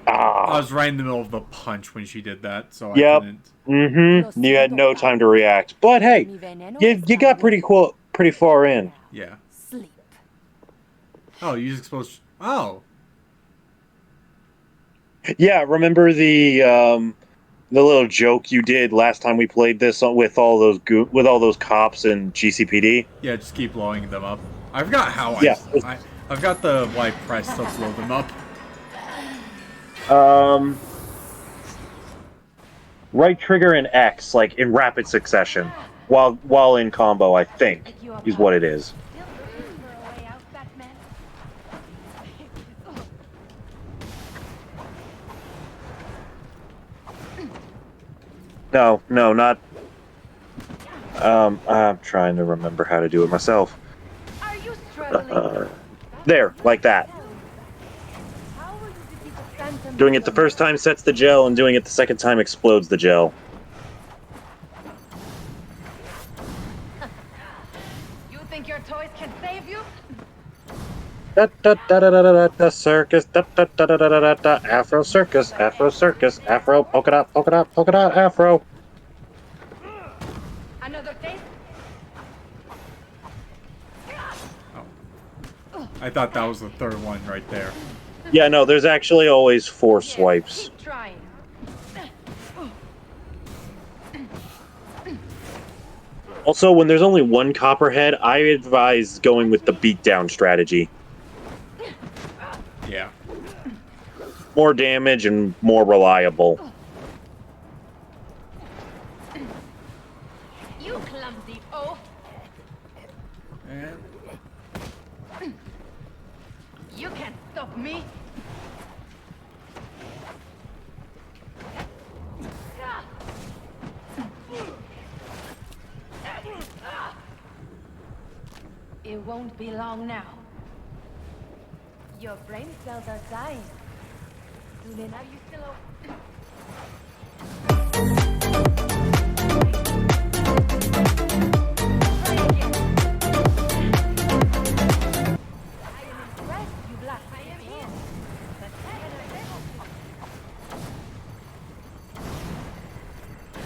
I was right in the middle of the punch when she did that, so Yep. I couldn't. Mm-hmm. You had no time to react. But hey, you got pretty far in. Yeah. Sleep. Oh, you just exposed. Oh. Yeah, remember the little joke you did last time we played this with all those cops and GCPD? Yeah, just keep blowing them up. I forgot how Yeah. I've got the Y press to blow them up. Right trigger and X, like in rapid succession, while in combo, I think, is what it is. No, not. I'm trying to remember how to do it myself. There, like that. Doing it the first time sets the gel, and doing it the second time explodes the gel. You think your toys can save you? Da da da da da da da circus, da da da da da da da Afro circus, Afro circus, Afro polka dot Afro. Another face? I thought that was the third one right there. Yeah, no, there's actually always 4 swipes. Keep trying. Also, when there's only one copperhead, I advise going with the beatdown strategy. Yeah. More damage and more reliable. You clumsy oaf. You can't stop me. It won't be long now. Your brain cells are dying. Luna, are you still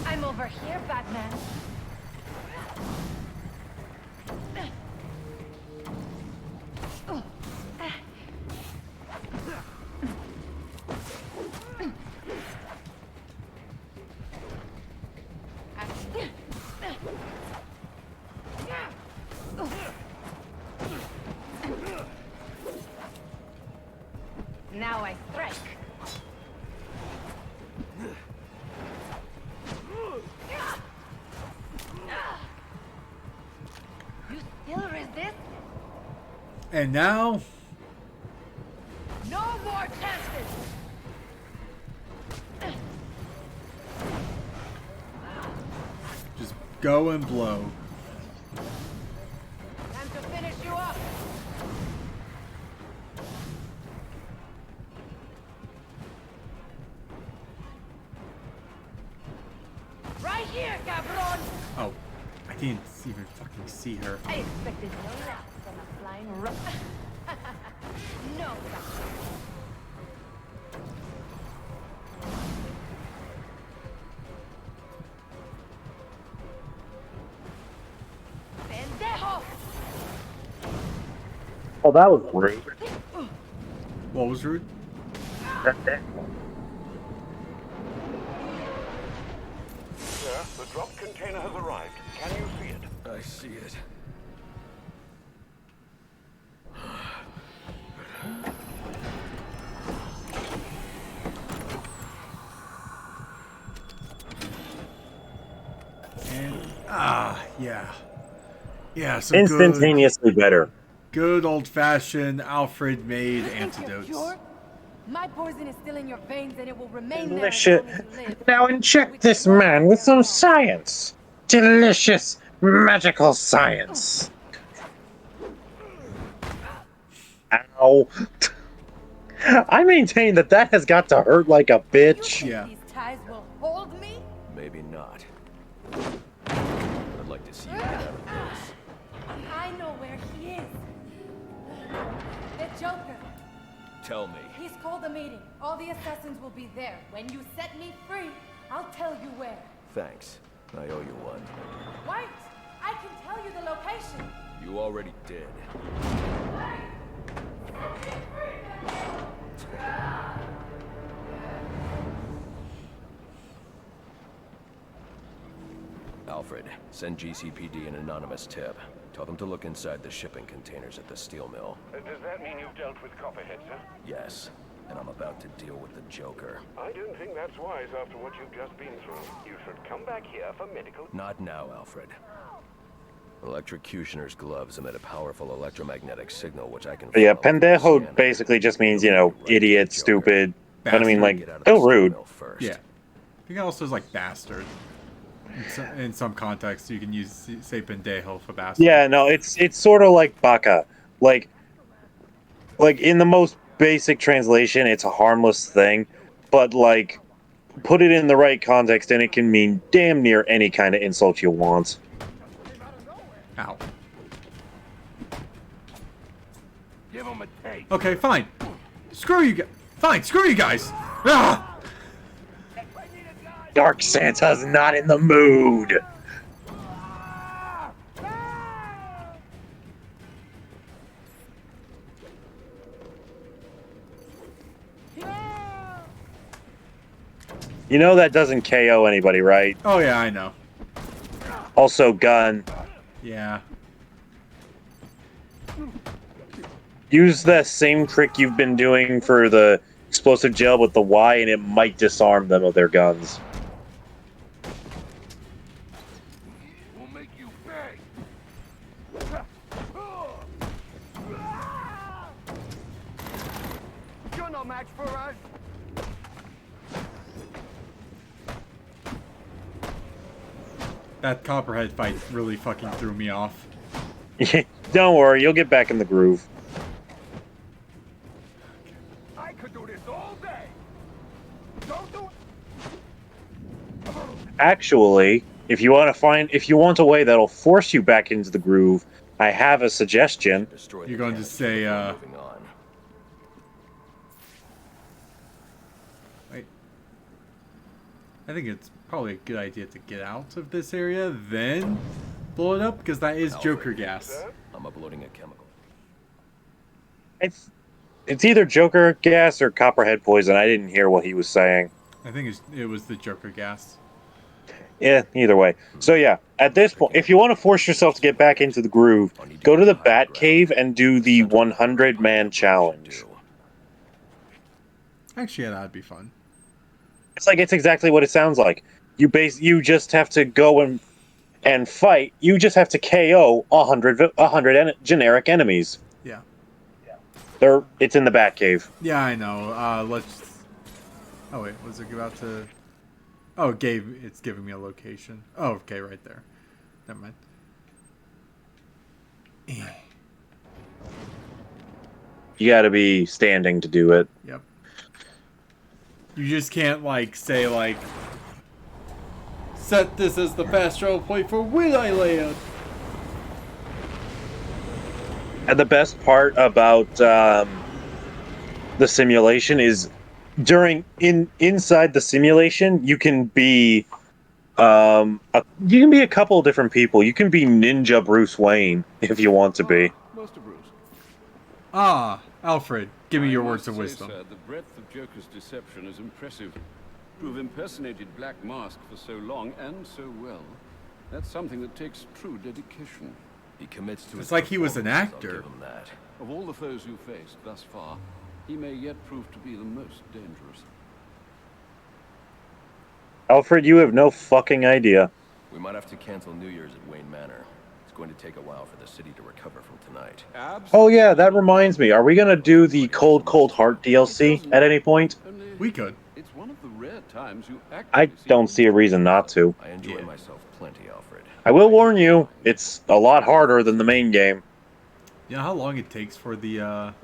I'm over here, Batman. Now I strike. You still resist? And now... No more chances! Just go and blow. Time to finish you up! Right here, cabron! Oh, I didn't even fucking see her. I expected no less than a flying rock. No, doctor. Pendejo! Oh, that was rude. What was rude? Sir, the drop container has arrived. Can you see it? I see it. Yeah. Yeah, some instantaneously better. Good old-fashioned Alfred-made antidotes. My poison is still in your veins and it will remain there. Delicious. Now inject this man with some science. Delicious, magical science. Ow. I maintain that that has got to hurt like a bitch. Yeah. These ties will hold me? Maybe not. I'd like to see you get out of this. I know where he is. The Joker. Tell me. He's called a meeting. All the assassins will be there. When you set me free, I'll tell you where. Thanks. I owe you one. Wait! I can tell you the location. You already did. Alfred, send GCPD an anonymous tip. Tell them to look inside the shipping containers at the steel mill. Does that mean you've dealt with Copperhead, sir? Yes, and I'm about to deal with the Joker. I don't think that's wise after what you've just been through. You should come back here for medical... Not now, Alfred. Electrocutioner's gloves emit a powerful electromagnetic signal which I can... Yeah, pendejo basically just means, you know, idiot, stupid. But I mean, like, still rude. Yeah. You can also use, like, bastard. In some contexts, you can use say pendejo for bastard. Yeah, no, it's sort of like baka. Like in the most basic translation, it's a harmless thing, but like put it in the right context and it can mean damn near any kind of insult you want. Ow. Give him a taste. Okay, fine. Screw you guys. Fine, screw you guys. Ah! Dark Santa's not in the mood. You know that doesn't KO anybody, right? Oh yeah, I know. Also, gun. Yeah. Use the same trick you've been doing for the explosive gel with the Y, and it might disarm them of their guns. We'll make you beg. You're no match for us. That Copperhead fight really fucking threw me off. Don't worry, you'll get back in the groove. I could do this all day. Don't do it. Actually, if you want a way that'll force you back into the groove, I have a suggestion. You're going to say, wait. I think it's probably a good idea to get out of this area, then blow it up, because that is Joker gas. I'm uploading a chemical. It's either Joker gas or Copperhead poison. I didn't hear what he was saying. I think it was the Joker gas. Yeah, either way. So yeah, at this point, if you want to force yourself to get back into the groove, go to the Bat Cave and do the 100-man challenge. Actually, yeah, that'd be fun. It's exactly what it sounds like. You just have to go and fight. You just have to KO 100 generic enemies. Yeah. It's in the Bat Cave. Yeah, I know. Let's. Oh wait, was it about to? Oh, it's giving me a location. Oh, okay, right there. Never mind. You gotta be standing to do it. Yep. You just can't say set this as the fast travel point for when I land. And the best part about the simulation is inside the simulation you can be a couple of different people. You can be Ninja Bruce Wayne if you want to be. Master Bruce. Ah, Alfred, give me your words of wisdom. Sir, the breadth of Joker's deception is impressive. To have impersonated Black Mask for so long and so well, that's something that takes true dedication. He commits to it's like he was an actor. I'll give him that. Of all the foes you faced thus far, he may yet prove to be the most dangerous. Alfred, you have no fucking idea. We might have to cancel New Year's at Wayne Manor. It's going to take a while for the city to recover from tonight. Oh yeah, that reminds me. Are we gonna do the Cold Heart DLC at any point? We could. It's one of the rare times you I don't see a reason not to. I enjoy myself plenty, Alfred. I will warn you, it's a lot harder than the main game. You know how long it takes for the to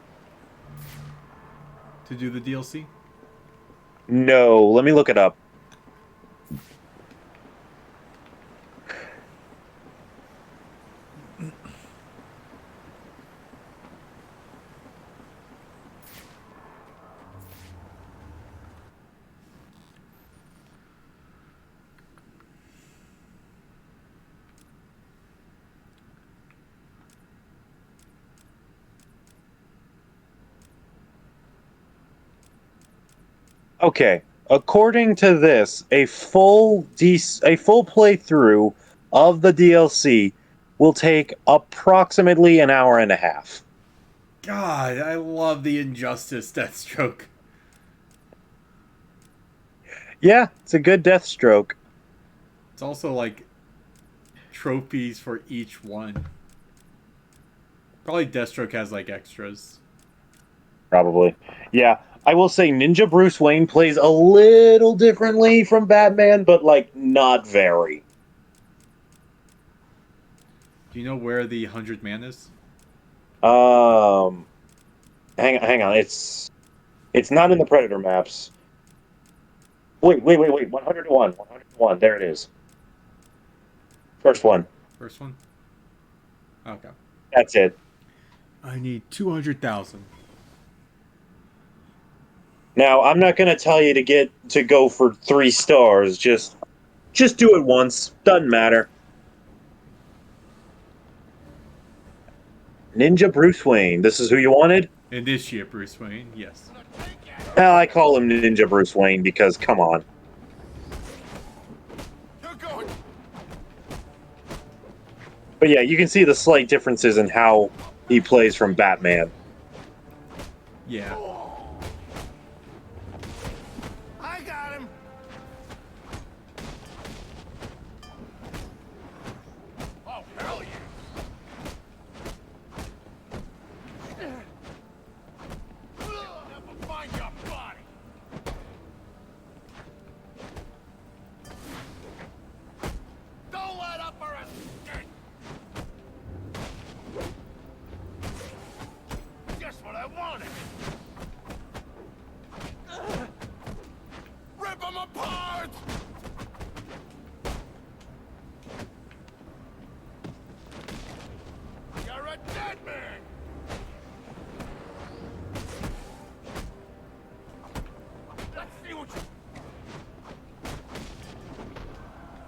do the DLC? No, let me look it up. Okay, according to this, a full playthrough of the DLC will take approximately an hour and a half. God, I love the Injustice Deathstroke. Yeah, it's a good Deathstroke. It's also like trophies for each one. Probably Deathstroke has like extras. Probably. Yeah. I will say Ninja Bruce Wayne plays a little differently from Batman, but, not very. Do you know where the 100 man is? Hang on. It's not in the Predator maps. Wait. 101. 101. There it is. First one. First one? Okay. That's it. I need 200,000. Now, I'm not going to tell you to go for 3 stars. Just do it once. Doesn't matter. Ninja Bruce Wayne. This is who you wanted? Initiate Bruce Wayne, yes. Well, I call him Ninja Bruce Wayne because, come on. But yeah, you can see the slight differences in how he plays from Batman. Yeah. I got him. Oh, hell yeah. They'll never find your body. Don't let up or escape. Just what I wanted. Rip them apart! You're a dead man! Let's see what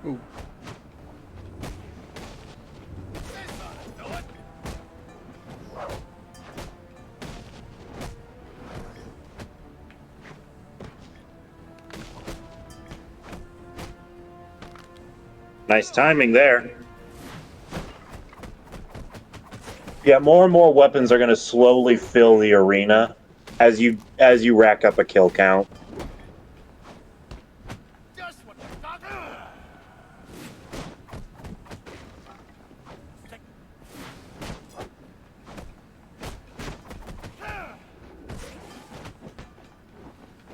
you... Ooh. This ought to do it! Nice timing there. Yeah, more and more weapons are going to slowly fill the arena as you rack up a kill count. Just what the fuck?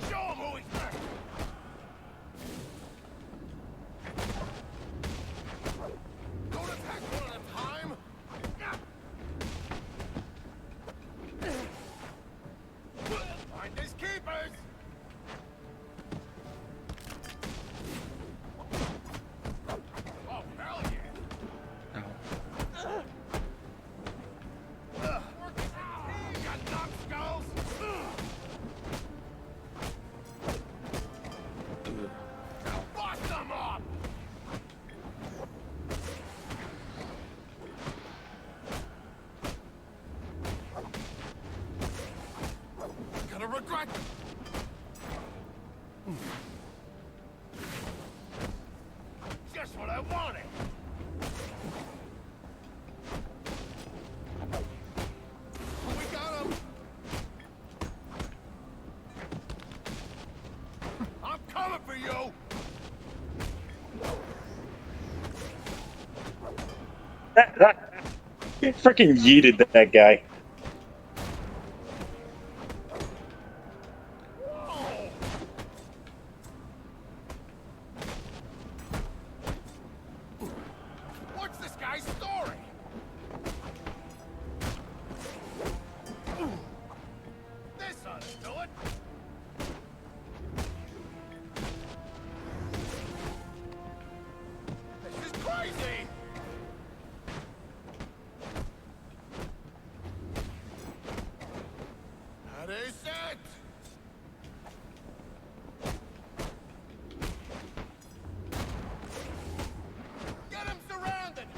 Show him who he's back. Don't attack one at a time. Find his keepers. Oh, hell yeah. Ow. Got numbskulls. Bust them up. Gonna regret. Just what I wanted. We got him. I'm coming for you. Freaking yeeted that guy. What's this guy's story? This ought to do it. This is crazy. That is it. Get him surrounded.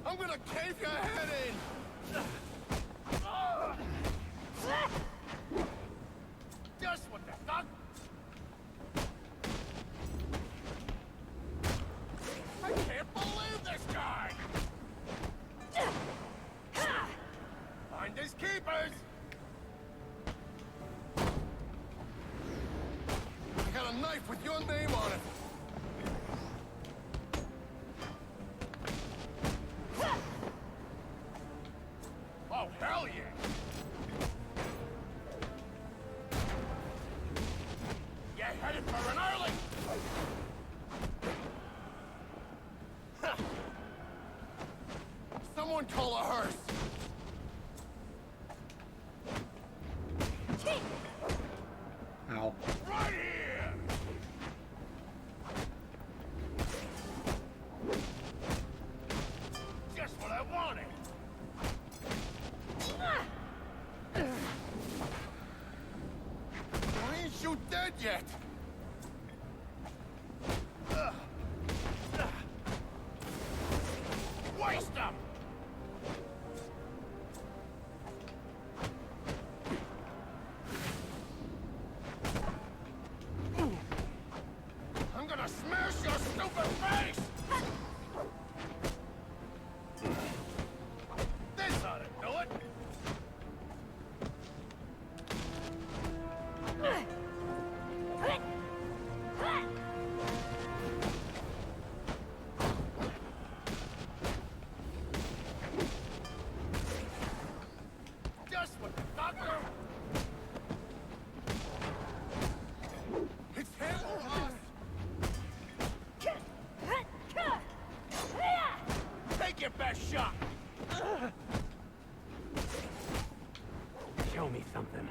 I'm gonna cave your head in. Just what the fuck? I can't believe this guy. Find his keepers. I got a knife with your name on it. Oh, hell yeah! You headed for an early? Someone call a hearse. Ow. Right here! Just what I wanted. Why ain't you dead yet? Waste them! I'm gonna smash your stupid face! something.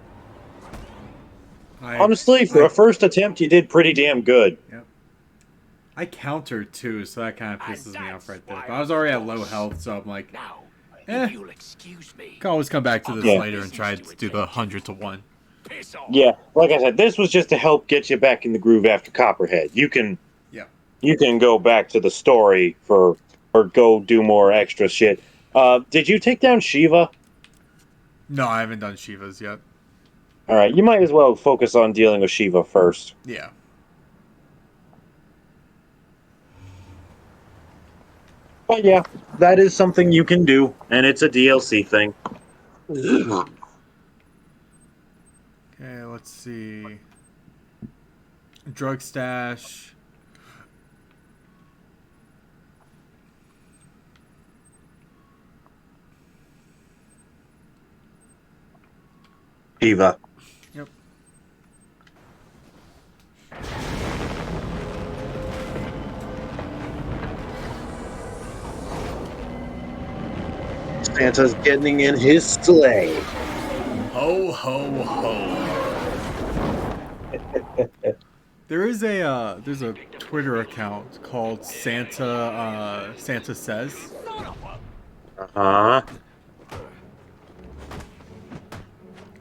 Honestly, for a first attempt, you did pretty damn good. Yep. I countered too, so that kind of pisses me off right there. But I was already at low health, so I'm like, You'll excuse me. can always come back to this later and try to do the 100 to 1. Yeah, like I said, this was just to help get you back in the groove after Copperhead. You can go back to the story or go do more extra shit. Did you take down Shiva? No, I haven't done Shiva's yet. All right, you might as well focus on dealing with Shiva first. Yeah. But yeah, that is something you can do, and it's a DLC thing. Okay, let's see. Drug stash. Shiva. Yep. Santa's getting in his sleigh. Ho, ho, ho. There's a Twitter account called Santa Says. Uh-huh.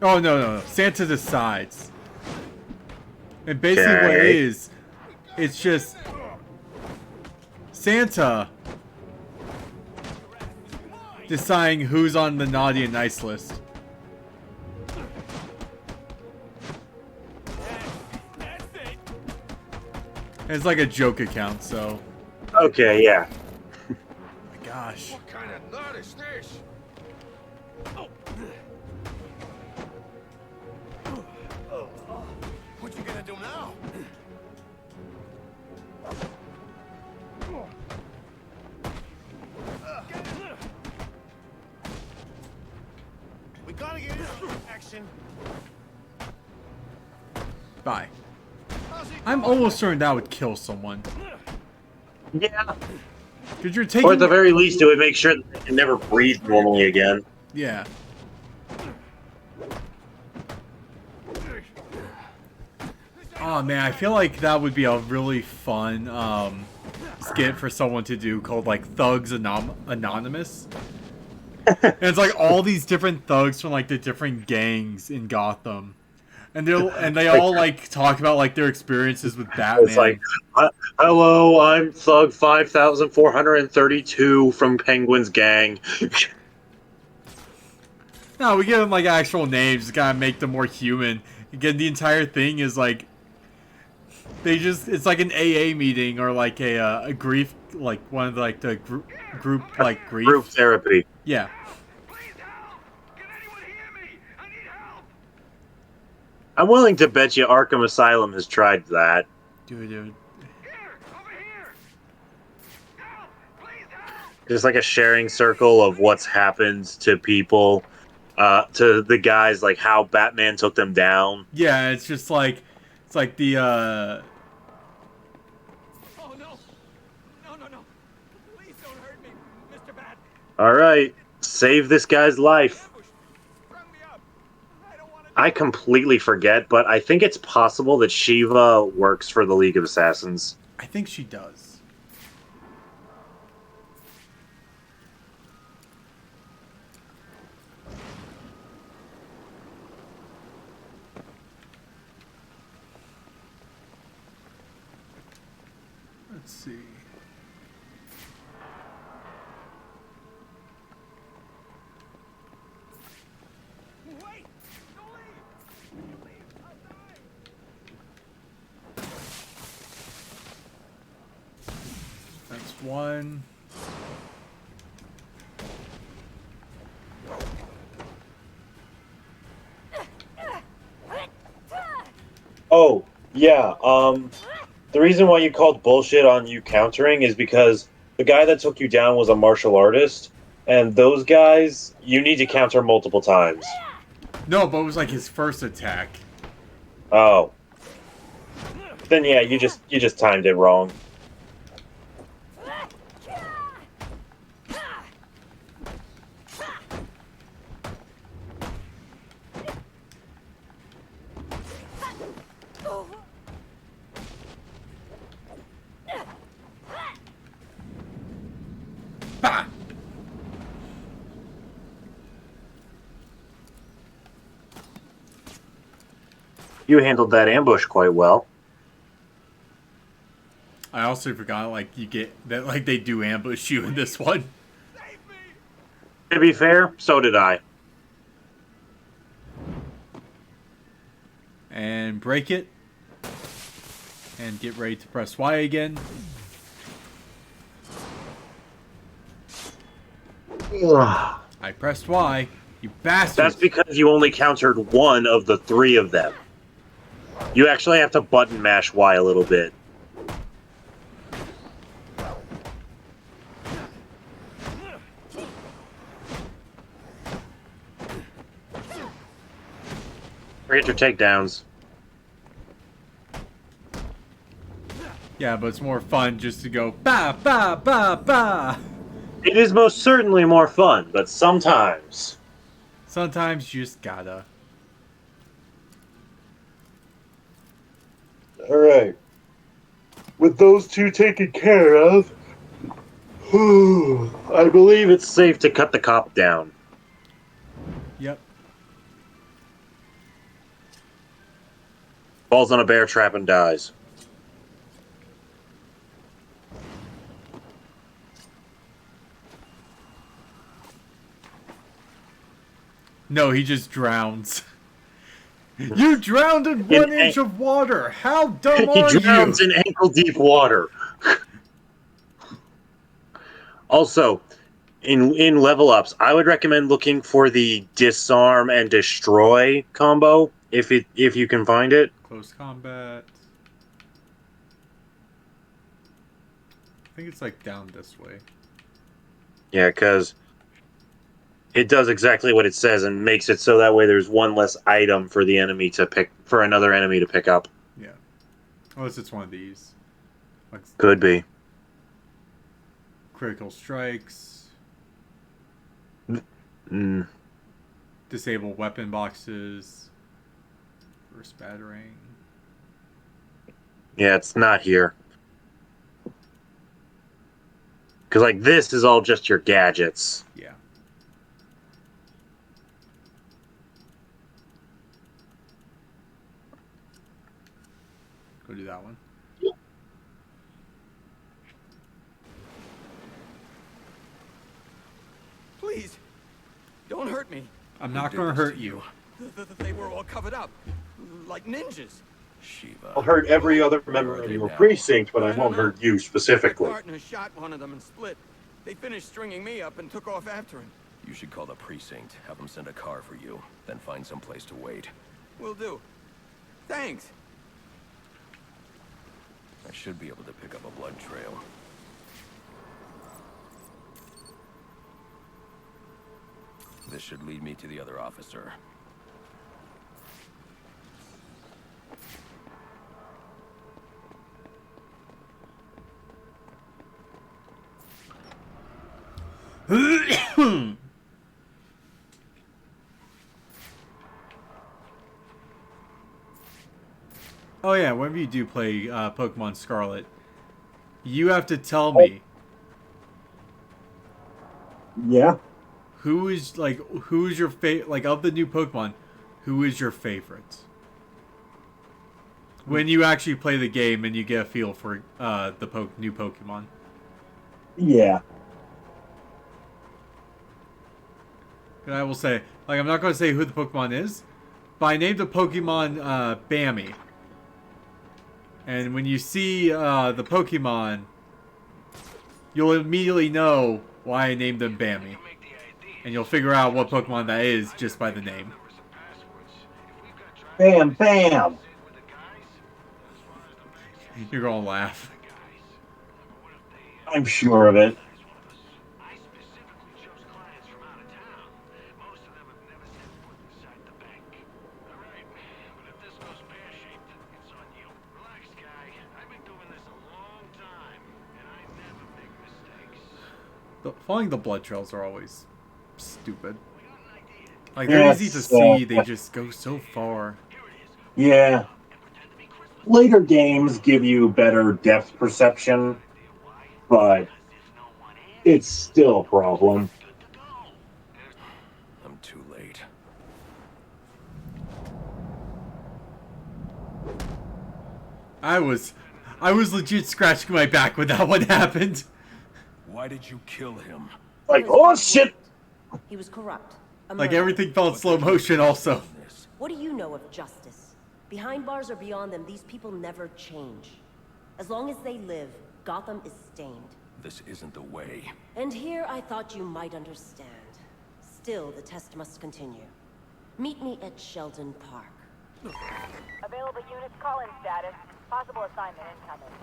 Oh no, Santa Decides. And basically what it is, it's just Santa deciding who's on the naughty and nice list. And it's like a joke account, so. Okay, yeah. Oh my gosh. What kind of nut is this? What you gonna do now? We gotta get into action. Bye. I'm almost certain that would kill someone. Yeah. Because you're taking. Or at the very least, it would make sure that they can never breathe normally again. Yeah. Oh man, I feel like that would be a really fun skit for someone to do called like Thugs Anonymous. And it's like all these different thugs from like the different gangs in Gotham. And they all like talk about like their experiences with Batman. It's like, hello, I'm Thug 5432 from Penguin's gang. No, we give them like actual names. Just gotta make them more human. Again, the entire thing is like it's like an AA meeting or like a grief, like one of the, like the group like grief. Group therapy. Yeah. I'm willing to bet you Arkham Asylum has tried that. Dude. There's like a sharing circle of what's happened to people, to the guys, like how Batman took them down. Yeah, it's just like, it's like the, Oh no. No. Please don't hurt me, Mr. Bat. Alright, save this guy's life. I completely forget, but I think it's possible that Shiva works for the League of Assassins. I think she does. Let's see. That's one. Oh, yeah, the reason why you called bullshit on you countering is because the guy that took you down was a martial artist, and those guys, you need to counter multiple times. No, but it was like his first attack. Oh. Then yeah, you just timed it wrong. You handled that ambush quite well. I also forgot, like, you get that, like, they do ambush you in this one. To be fair, so did I. And break it. And get ready to press Y again. Ugh. I pressed Y. You bastard. That's because you only countered one of the 3 of them. You actually have to button mash Y a little bit. Forget your takedowns. Yeah, but it's more fun just to go ba ba ba ba. It is most certainly more fun, but sometimes you just gotta. Alright. With those 2 taken care of, I believe it's safe to cut the cop down. Yep. Falls on a bear trap and dies. No, he just drowns. You drowned in 1 inch of water! How dumb are you? He drowns in ankle-deep water. Also, in level ups, I would recommend looking for the disarm and destroy combo if you can find it. Close combat. I think it's like down this way. Yeah, because it does exactly what it says and makes it so that way there's one less item for the enemy to pick for another enemy to pick up. Yeah. Unless it's one of these. Like Could be. Critical strikes. Mm. Disable weapon boxes. First battering. Yeah, it's not here. Because, like, this is all just your gadgets. Yeah. Go do that one. Please, don't hurt me. I'm not going to hurt you. They were all covered up, like ninjas. Shiva. I'll hurt every other member of your precinct, but I won't hurt you My specifically. partner shot one of them and split. They finished stringing me up and took off after him. You should call the precinct, have them send a car for you, then find some place to wait. Will do. Thanks. I should be able to pick up a blood trail. This should lead me to the other officer. Oh yeah, whenever you do play Pokemon Scarlet, you have to tell me. Yeah. Who's your favorite? Like, of the new Pokemon, who is your favorite? When you actually play the game and you get a feel for the new Pokemon. Yeah. And I will say, like, I'm not going to say who the Pokemon is, but I named the Pokemon Bammy. And when you see the Pokemon, you'll immediately know why I named them Bammy. And you'll figure out what Pokemon that is just by the name. Bam, bam! You're gonna laugh. I'm sure of it. Following the blood trails are always stupid. Like, they're easy to see, they just go so far. Yeah. Later games give you better depth perception, but it's still a problem. I'm too late. I was legit scratching my back when that one happened. Why did you kill him? Like, oh shit! He was corrupt. A Like murderer. everything felt slow motion also. What do you know of justice? Behind bars or beyond them, these people never change. As long as they live, Gotham is stained. This isn't the way. And here I thought you might understand. Still, the test must continue. Meet me at Sheldon Park. Available units, call-in status. Possible assignment incoming.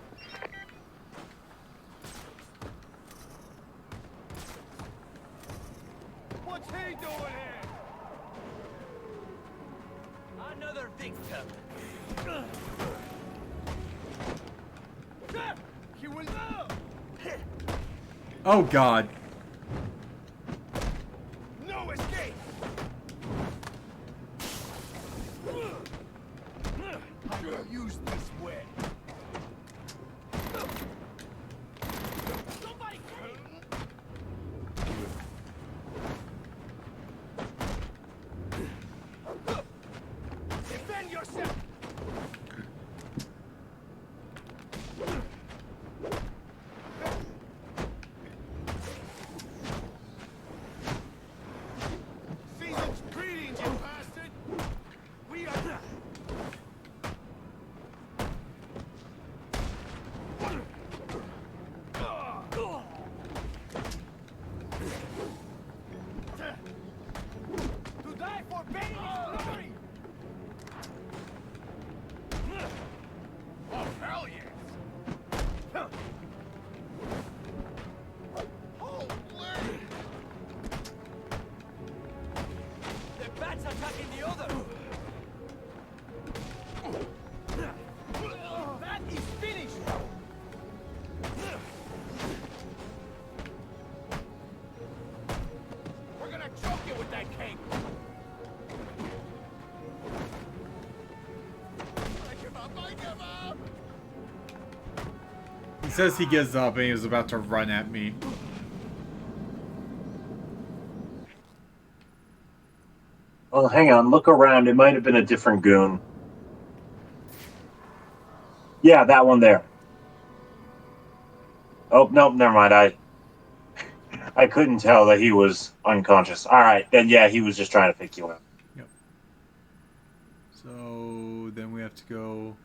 What's he doing here? Another victim. You will know. Oh God. No escape. You're used this way. Somebody defend yourself. Season's greetings, you bastard. We are. To die for Benny's glory! Oh, hell yes! The bats attacking the other! That is finished! We're gonna choke you with that cape! I give up! I give up! He says he gives up and he was about to run at me. Well, hang on. Look around. It might have been a different goon. Yeah, that one there. Oh, nope, never mind. I couldn't tell that he was unconscious. All right, then yeah, he was just trying to pick you up. Yep. So then we have to go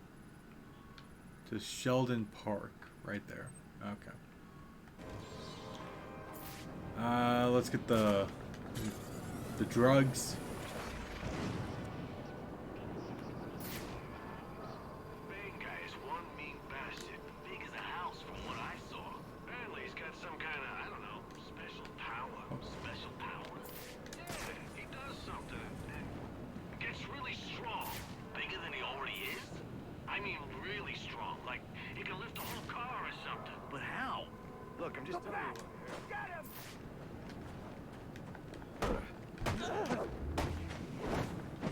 to Sheldon Park, right there. Okay. Let's get the drugs. Bane guy is one mean bastard. Big as a house from what I saw. Apparently he's got some kind of, I don't know, special power. Special power? Yeah, he does something. It gets really strong. Bigger than he already is? I mean really strong. Like he can lift a whole car or something. But how? Look, I'm just telling you. Got him!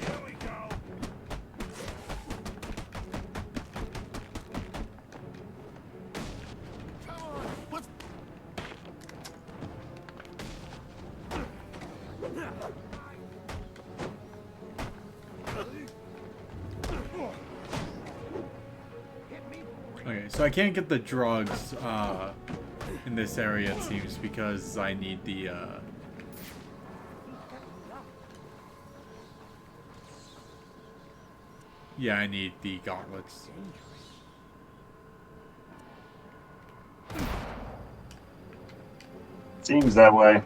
Here we go. Come on, let's. Okay, so I can't get the drugs in this area, it seems, because I need the yeah, I need the gauntlets. Seems that way.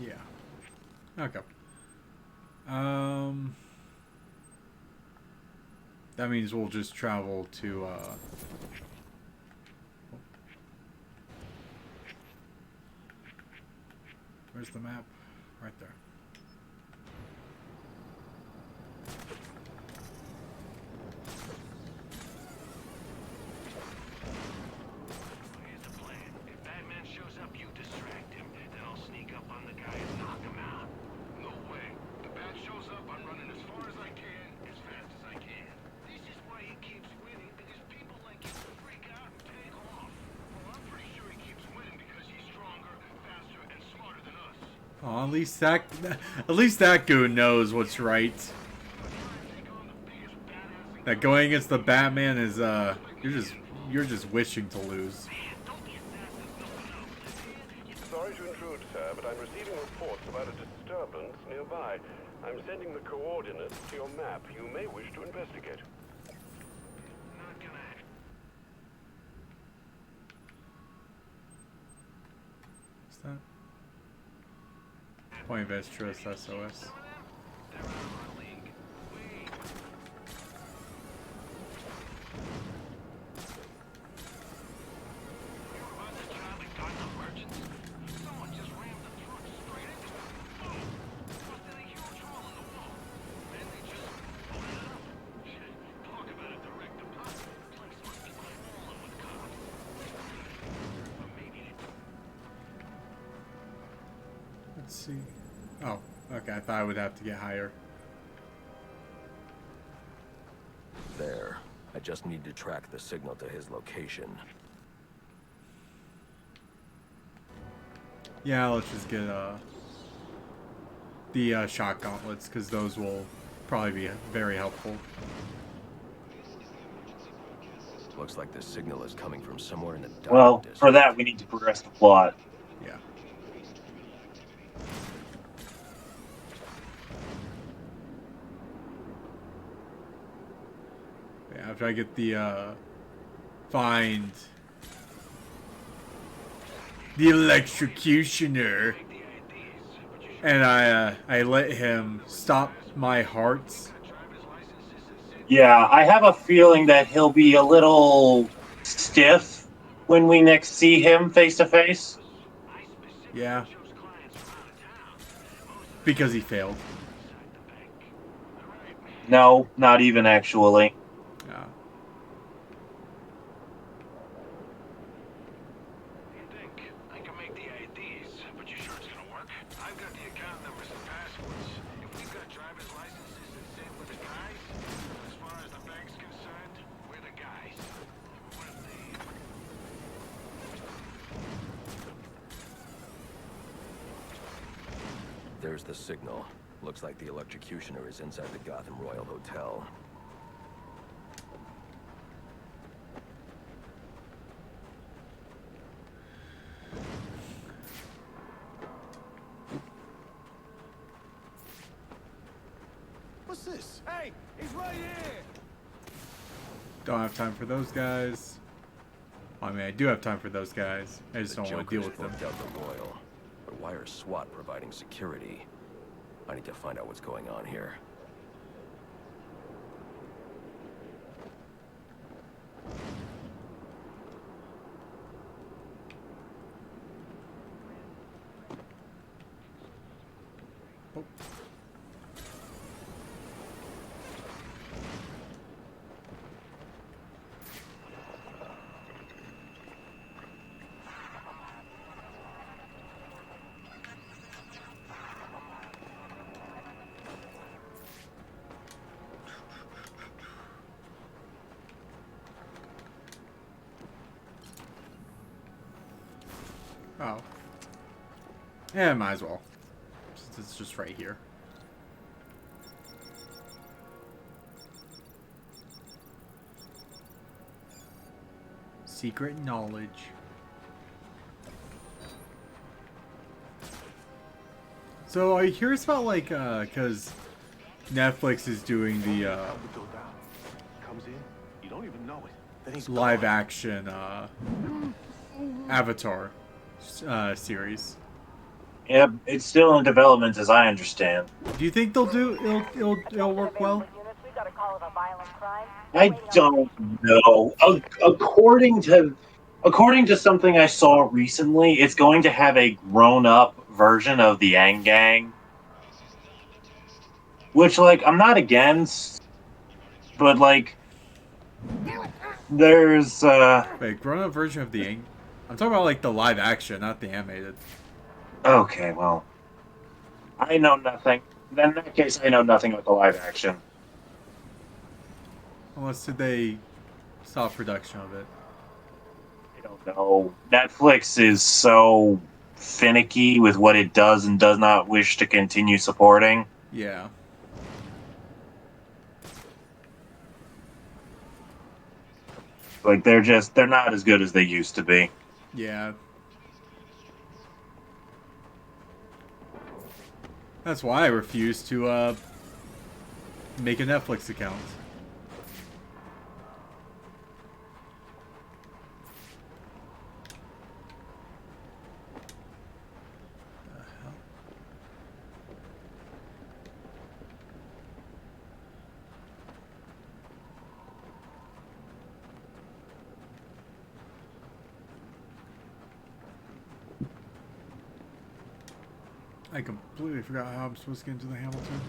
Yeah. Okay. That means we'll just travel to where's the map? Right there. Here's the plan. If Batman shows up, you distract him. Then I'll sneak up on the guy and knock him out. No way. The Oh, at least that goon knows what's right. That going against the Batman is you're just wishing to lose. Sorry to intrude, sir, but I'm receiving reports about a disturbance nearby. I'm sending the coordinates to your map. You may wish to investigate. What's that? Point of interest, SOS. Let's see. Oh, okay. I thought I would have to get higher. There. I just need to track the signal to his location. Yeah, let's just get the shock gauntlets, because those will probably be very helpful. Looks like the signal is coming from somewhere in the dark. Well, for that we need to progress the plot. Yeah. Yeah, after I get the find the electrocutioner, and I let him stop my hearts. Yeah, I have a feeling that he'll be a little stiff when we next see him face to face. Yeah. Because he failed. No, not even actually. Yeah. I can make the IDs, but you sure it's gonna work? I've got the account numbers and passwords. If we've got driver's licenses and same with the guys, as far as the bank's concerned, we're the guys. What if they... There's the signal. Looks like the electrocutioner is inside the Gotham Royal Hotel. What's this? Hey, he's right here. Don't have time for those guys. I mean, I do have time for those guys. I just don't want to deal with them. Out the Royal. But why are SWAT providing security? I need to find out what's going on here. Oh. Oh. Yeah, might as well. Since it's just right here. Secret knowledge. So are you curious about, like, cause Netflix is doing the Comes in, you don't even know it. Then he's live action Avatar series. Yep, it's still in development as I understand. Do you think they'll do it'll work well? We've got a call of a violent crime. I don't know. According to something I saw recently, it's going to have a grown-up version of the Yang Gang. Which, like, I'm not against, but, like, there's, Wait, grown-up version of the I'm talking about, like, the live action, not the animated. Okay, well, I know nothing. Then in that case, I know nothing about the live action. Unless did they stop production of it? I don't know. Netflix is so finicky with what it does and does not wish to continue supporting. Yeah. Like they're not as good as they used to be. Yeah. That's why I refuse to make a Netflix account. I completely forgot how I'm supposed to get into the Hamilton.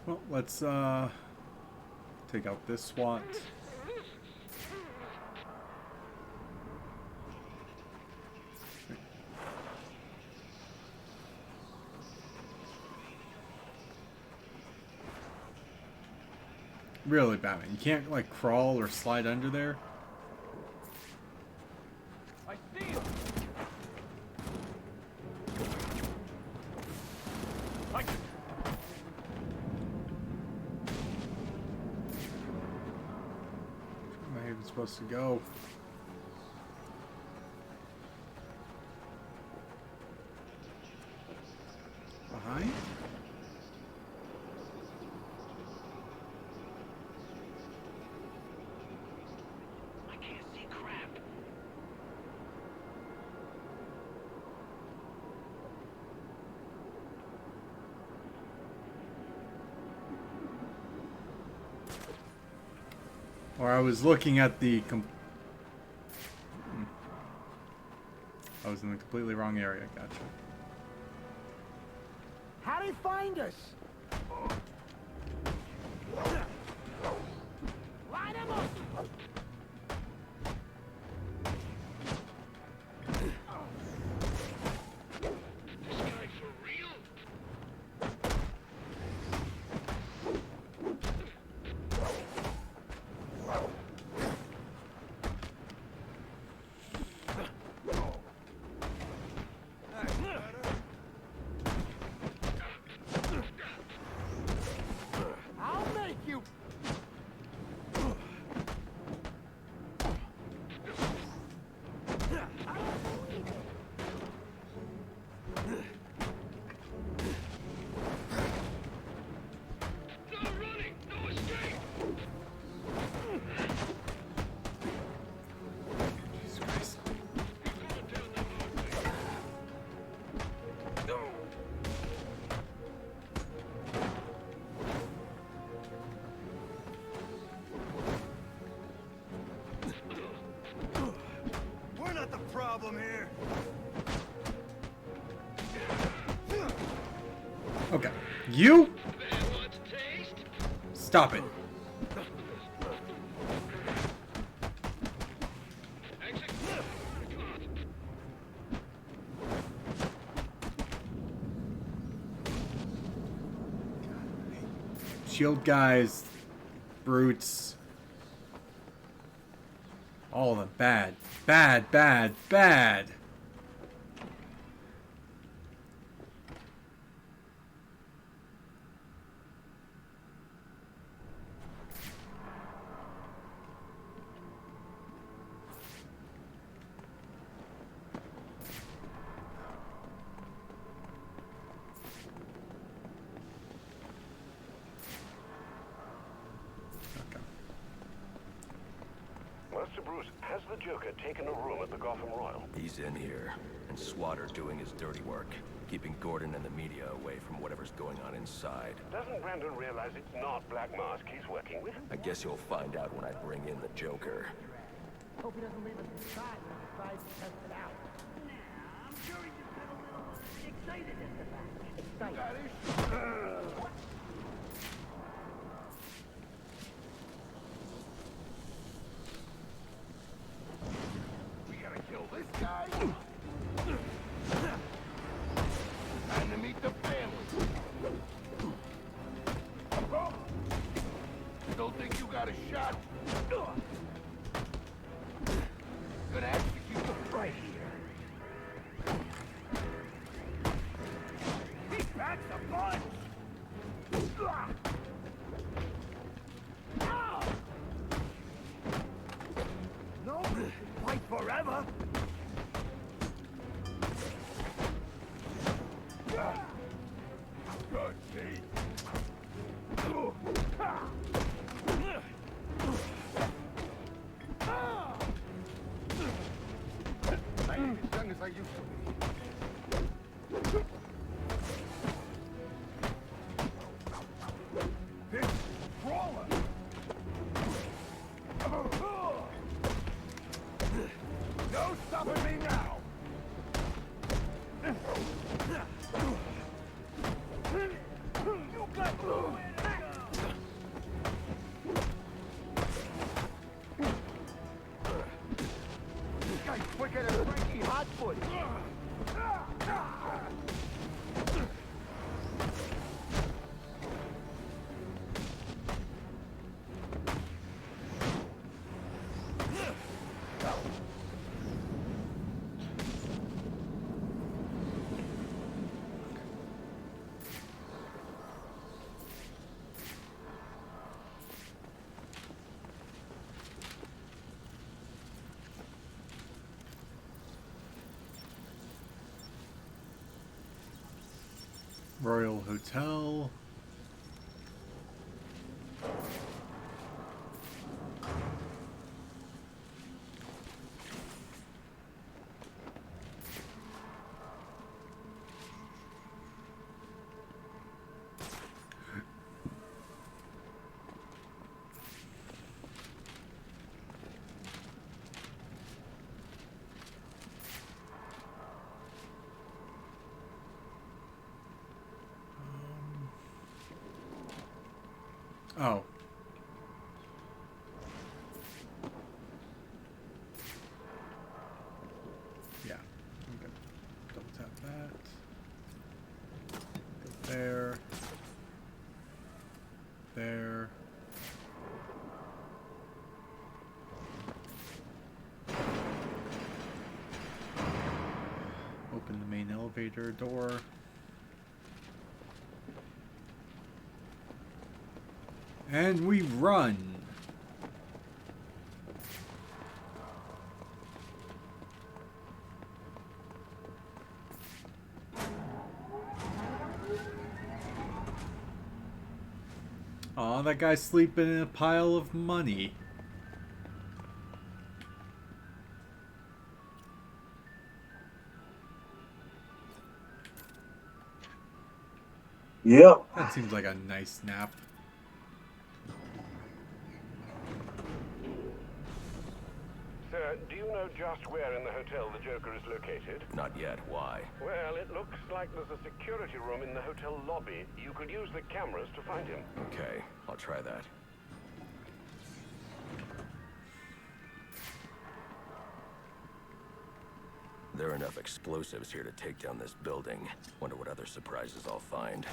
Well, let's take out this SWAT. Really, Batman, you can't like crawl or slide under there? I see him. Where am I even supposed to go? Behind? Or I was looking at the I was in the completely wrong area. Gotcha. How'd he find us? Line him up! This guy for real? I'll make you. No running! No escape! Jesus Christ. We're not the problem here. Okay. You? Stop it. Shield guys, brutes. All of them bad. Bad, bad, bad. Master Bruce, has the Joker taken a room at the Gotham Royal? He's in here, and SWAT are doing his dirty work, keeping Gordon and the media away from whatever's going on inside. Doesn't Brandon realize it's not Black Mask he's working with? I guess you'll find out when I bring in the Joker. Hope he doesn't leave us inside when he decides to test it out. I'm sure he's just a little excited at the fact. Excited. We gotta kill this guy. Time to meet the family. That's a bunch! No, fight forever! Good, see? I ain't as young as I used to be. This brawler! No stopping me now! You got nowhere to go! This guy's quicker than Frankie Hotfoot! Royal Hotel. Oh. Yeah. I'm gonna double tap that. Go there. There. Open the main elevator door. And we run. Aw, that guy's sleeping in a pile of money. Yep. That seems like a nice nap. Sir, do you know just where in the hotel the Joker is located? Not yet. Why? Well, it looks like there's a security room in the hotel lobby. You could use the cameras to find him. Okay, I'll try that. There are enough explosives here to take down this building. Wonder what other surprises I'll find.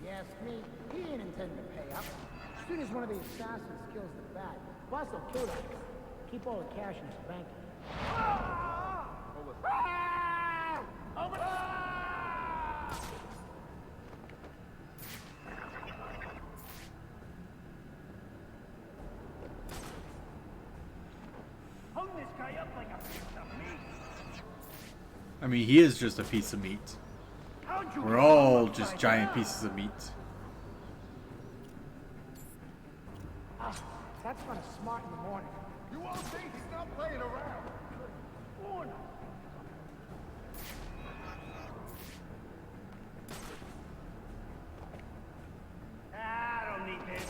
Yes, me. He ain't intending to pay up. As soon as one of the assassins kills the bat, boss will kill that guy. Keep all the cash in his bank. Hung this guy up like a piece of meat. I mean, he is just a piece of meat. We're all just giant pieces of meat. That's kind of smart in the morning. You all think he's not playing around? Uno. I don't need this.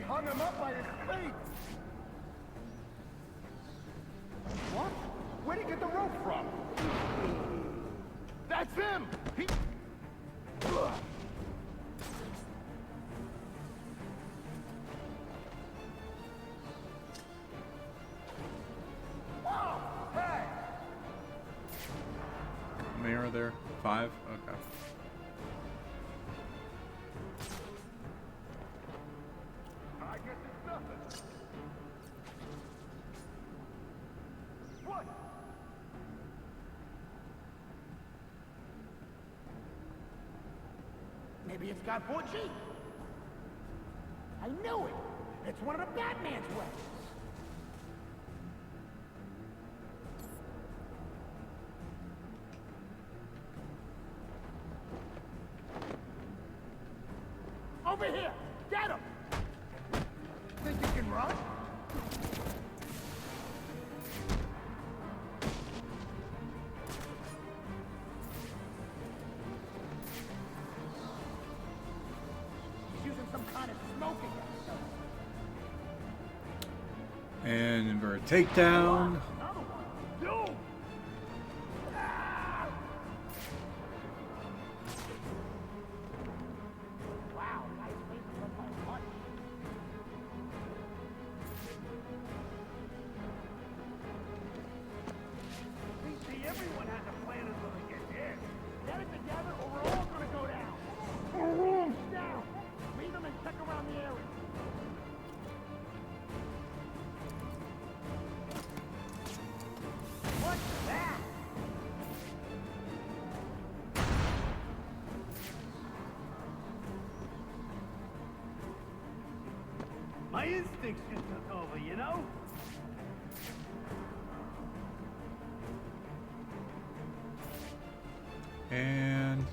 hung him up by his feet. What? Where'd he get the rope from? That's him! He... Ugh. Whoa! Hey! How many are there? 5? Okay. I guess it's nothing. What? Maybe it's got 4G. I knew it. It's one of the Batman's weapons. Over here! Get him! Think you can run? He's using some kind of smoking gun. And invert takedown. Another one. You! Ah! Wow, nice faces on my punch. See, everyone has a plan until they get there. Get it together or we're all gonna go down. Down. Leave them and check around the area. What's that? My instincts just took over, you know? And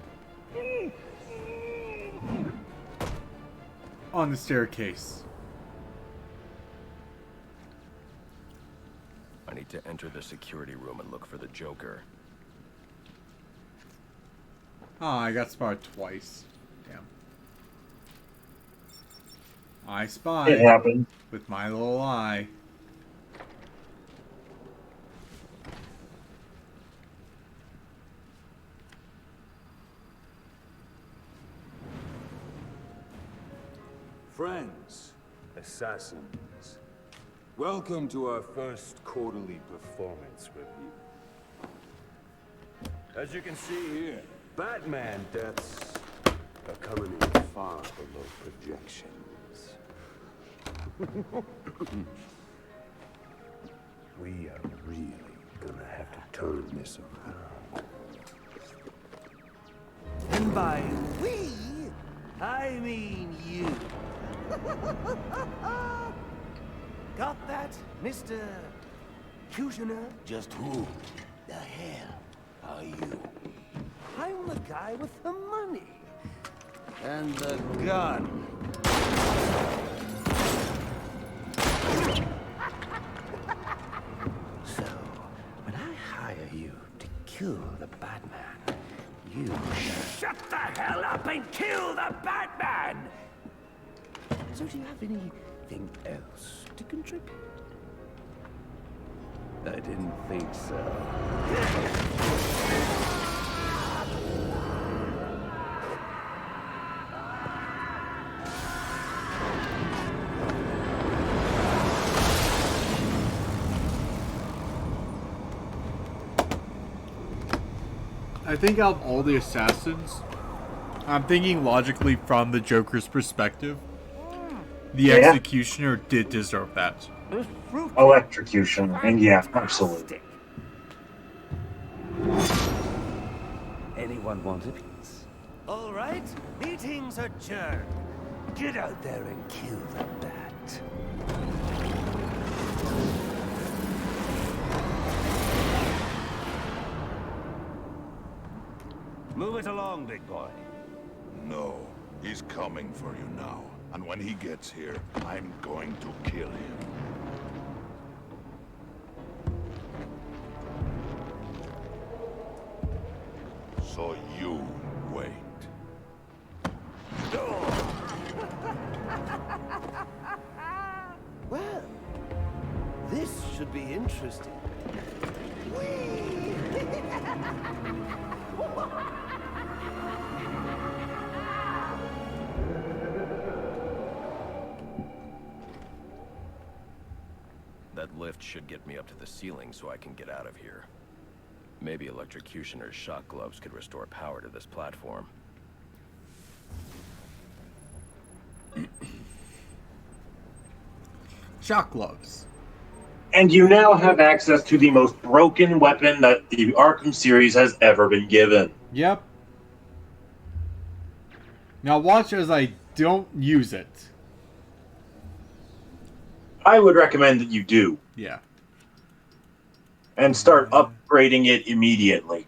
on the staircase. I need to enter the security room and look for the Joker. Oh, I got spotted twice. Damn. I spied. It happened. With my little eye. Friends, assassins, welcome to our first quarterly performance review. As you can see here, Batman deaths are coming in far below projections. We are really gonna have to turn this around. And by we, I mean you. Got that, Mr. Kushner? Just who the hell are you? I'm the guy with the money. And the gun. So, when I hire you to kill the Batman, you shut the hell up and kill the Batman! So do you have anything else to contribute? I didn't think so. I think out of all the assassins, I'm thinking logically from the Joker's perspective. The executioner did deserve that. Electrocution, and yeah, absolutely. Anyone want a piece? All right, meeting's adjourned. Get out there and kill the bat. Move it along, big boy. No, he's coming for you now. And when he gets here, I'm going to kill him. So you wait. would be interesting. That lift should get me up to the ceiling so I can get out of here. Maybe electrocutioner's shock gloves could restore power to this platform. Shock gloves. And you now have access to the most broken weapon that the Arkham series has ever been given. Yep. Now watch as I don't use it. I would recommend that you do. Yeah. And start upgrading it immediately.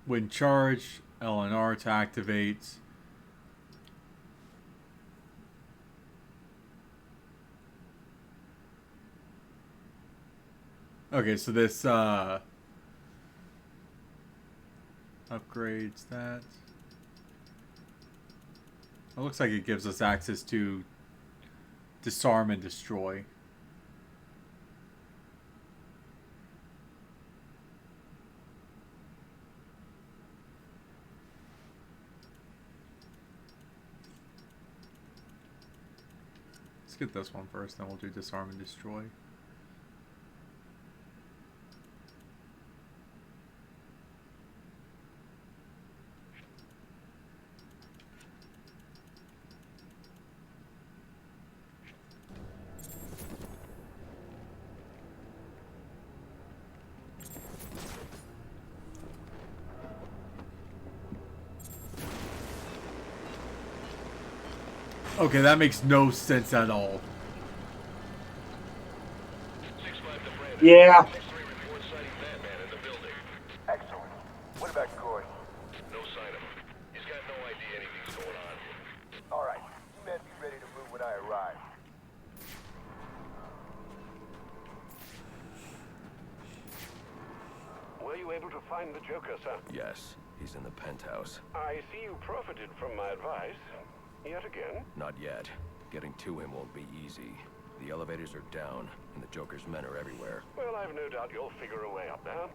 When charged, LNR to activate. Okay, so this upgrades that. It looks like it gives us access to disarm and destroy. Let's get this one first, then we'll do disarm and destroy. Okay, that makes no sense at all. Yeah. Excellent. What about Gordon? No sign of him. He's got no idea anything's going on. All right. You men be ready to move when I arrive. Were you able to find the Joker, sir? Yes, he's in the penthouse. I see you profited from my advice. Yet again? Not yet. Getting to him won't be easy. The elevators are down, and the Joker's men are everywhere. Well, I've no doubt you'll figure a way up there.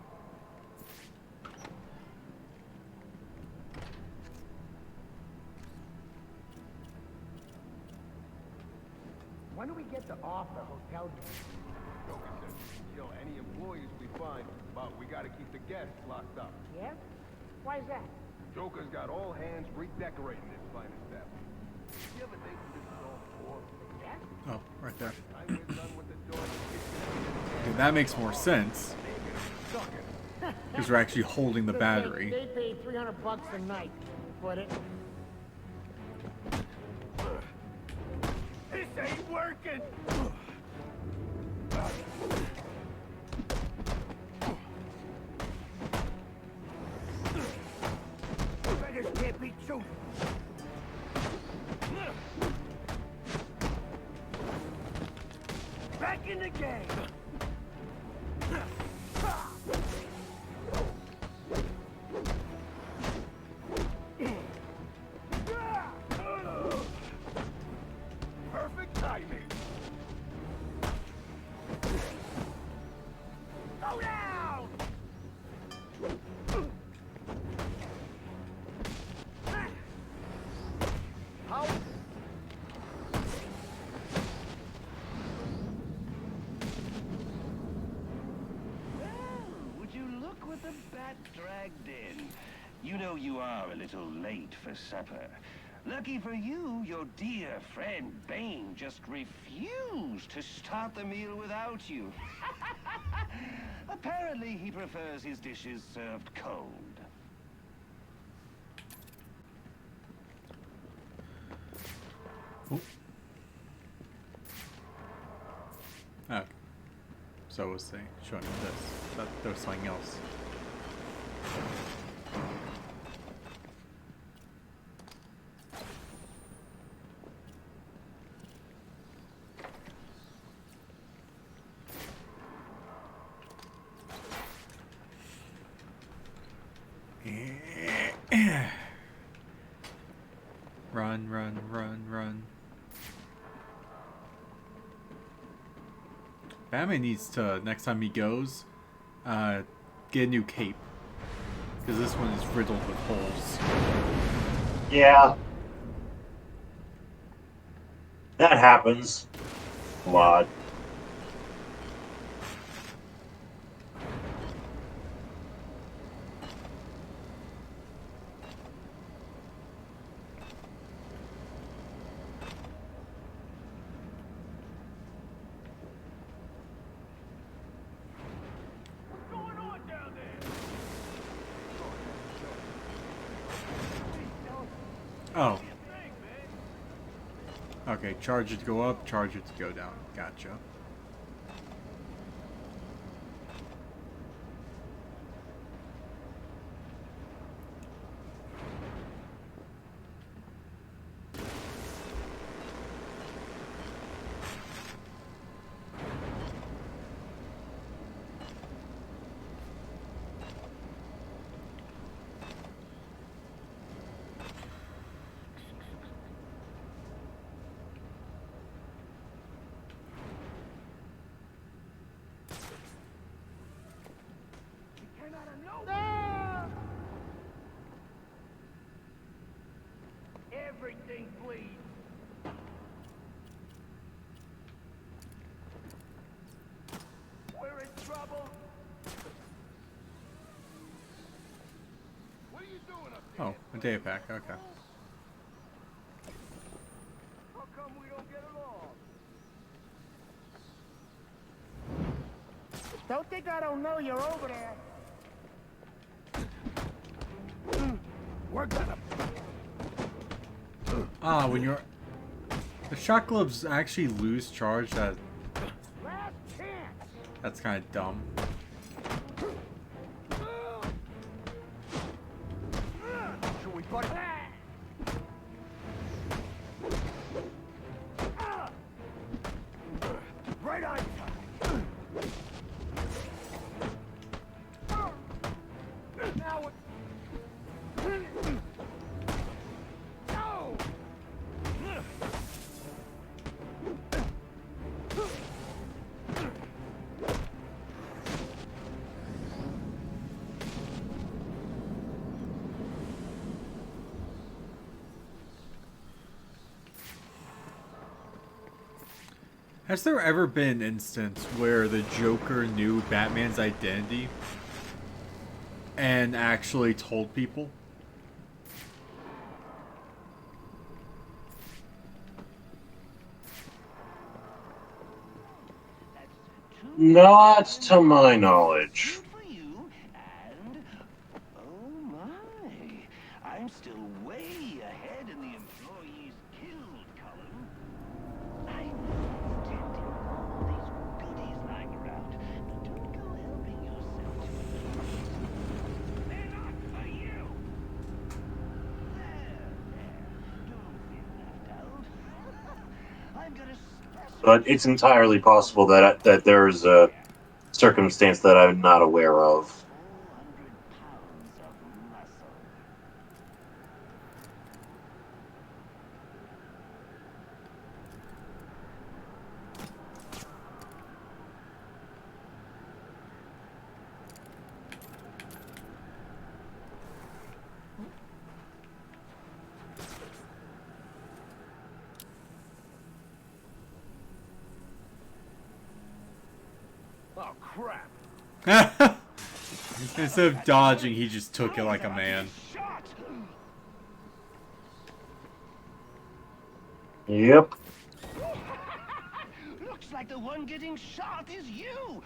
When do we get to off the hotel? Joker said, any employees we find, but we gotta keep the guests locked up. Yeah? Why is that? Joker's got all hands redecorating this fine establishment. You ever think this is all for? Yeah? Oh, right there. Time we're done with the door, Okay, that makes more sense. Because we're actually holding the battery. They paid $300 a night. Put it. This ain't working! Beggars can't be choosers. Back in the game! Perfect timing! Go down! How? Would you look what the bat dragged in? You know you are a little late for supper. Lucky for you, your dear friend Bane just refused to start the meal without you. Apparently, he prefers his dishes served cold. Oh. So was they showing me this? That there was something else. Run, run, run, run. Batman needs to, next time he goes, get a new cape. Because this one is riddled with holes. Yeah. That happens a lot. Oh. Okay, charge it to go up, charge it to go down. Gotcha. Everything bleeds. We're in trouble. What are you doing up there? Oh, a day pack, okay. How come we don't get along? Don't think I don't know you're over there. We're gonna... Ah, when you're... The shot gloves actually lose charge. That's kind of dumb. Should we put right on time. Now what? No! Has there ever been an instance where the Joker knew Batman's identity and actually told people? Not to my knowledge. Oh my, I'm still way ahead in the employees guild column. I know detecting all these goodies lying around, but don't go helping yourself to it. They're not for you. There, don't feel left out. I'm gonna But it's entirely possible that there's a circumstance that I'm not aware of. Oh crap! Instead of dodging, he just took it like a man. Yep. Looks like the one getting shot is you!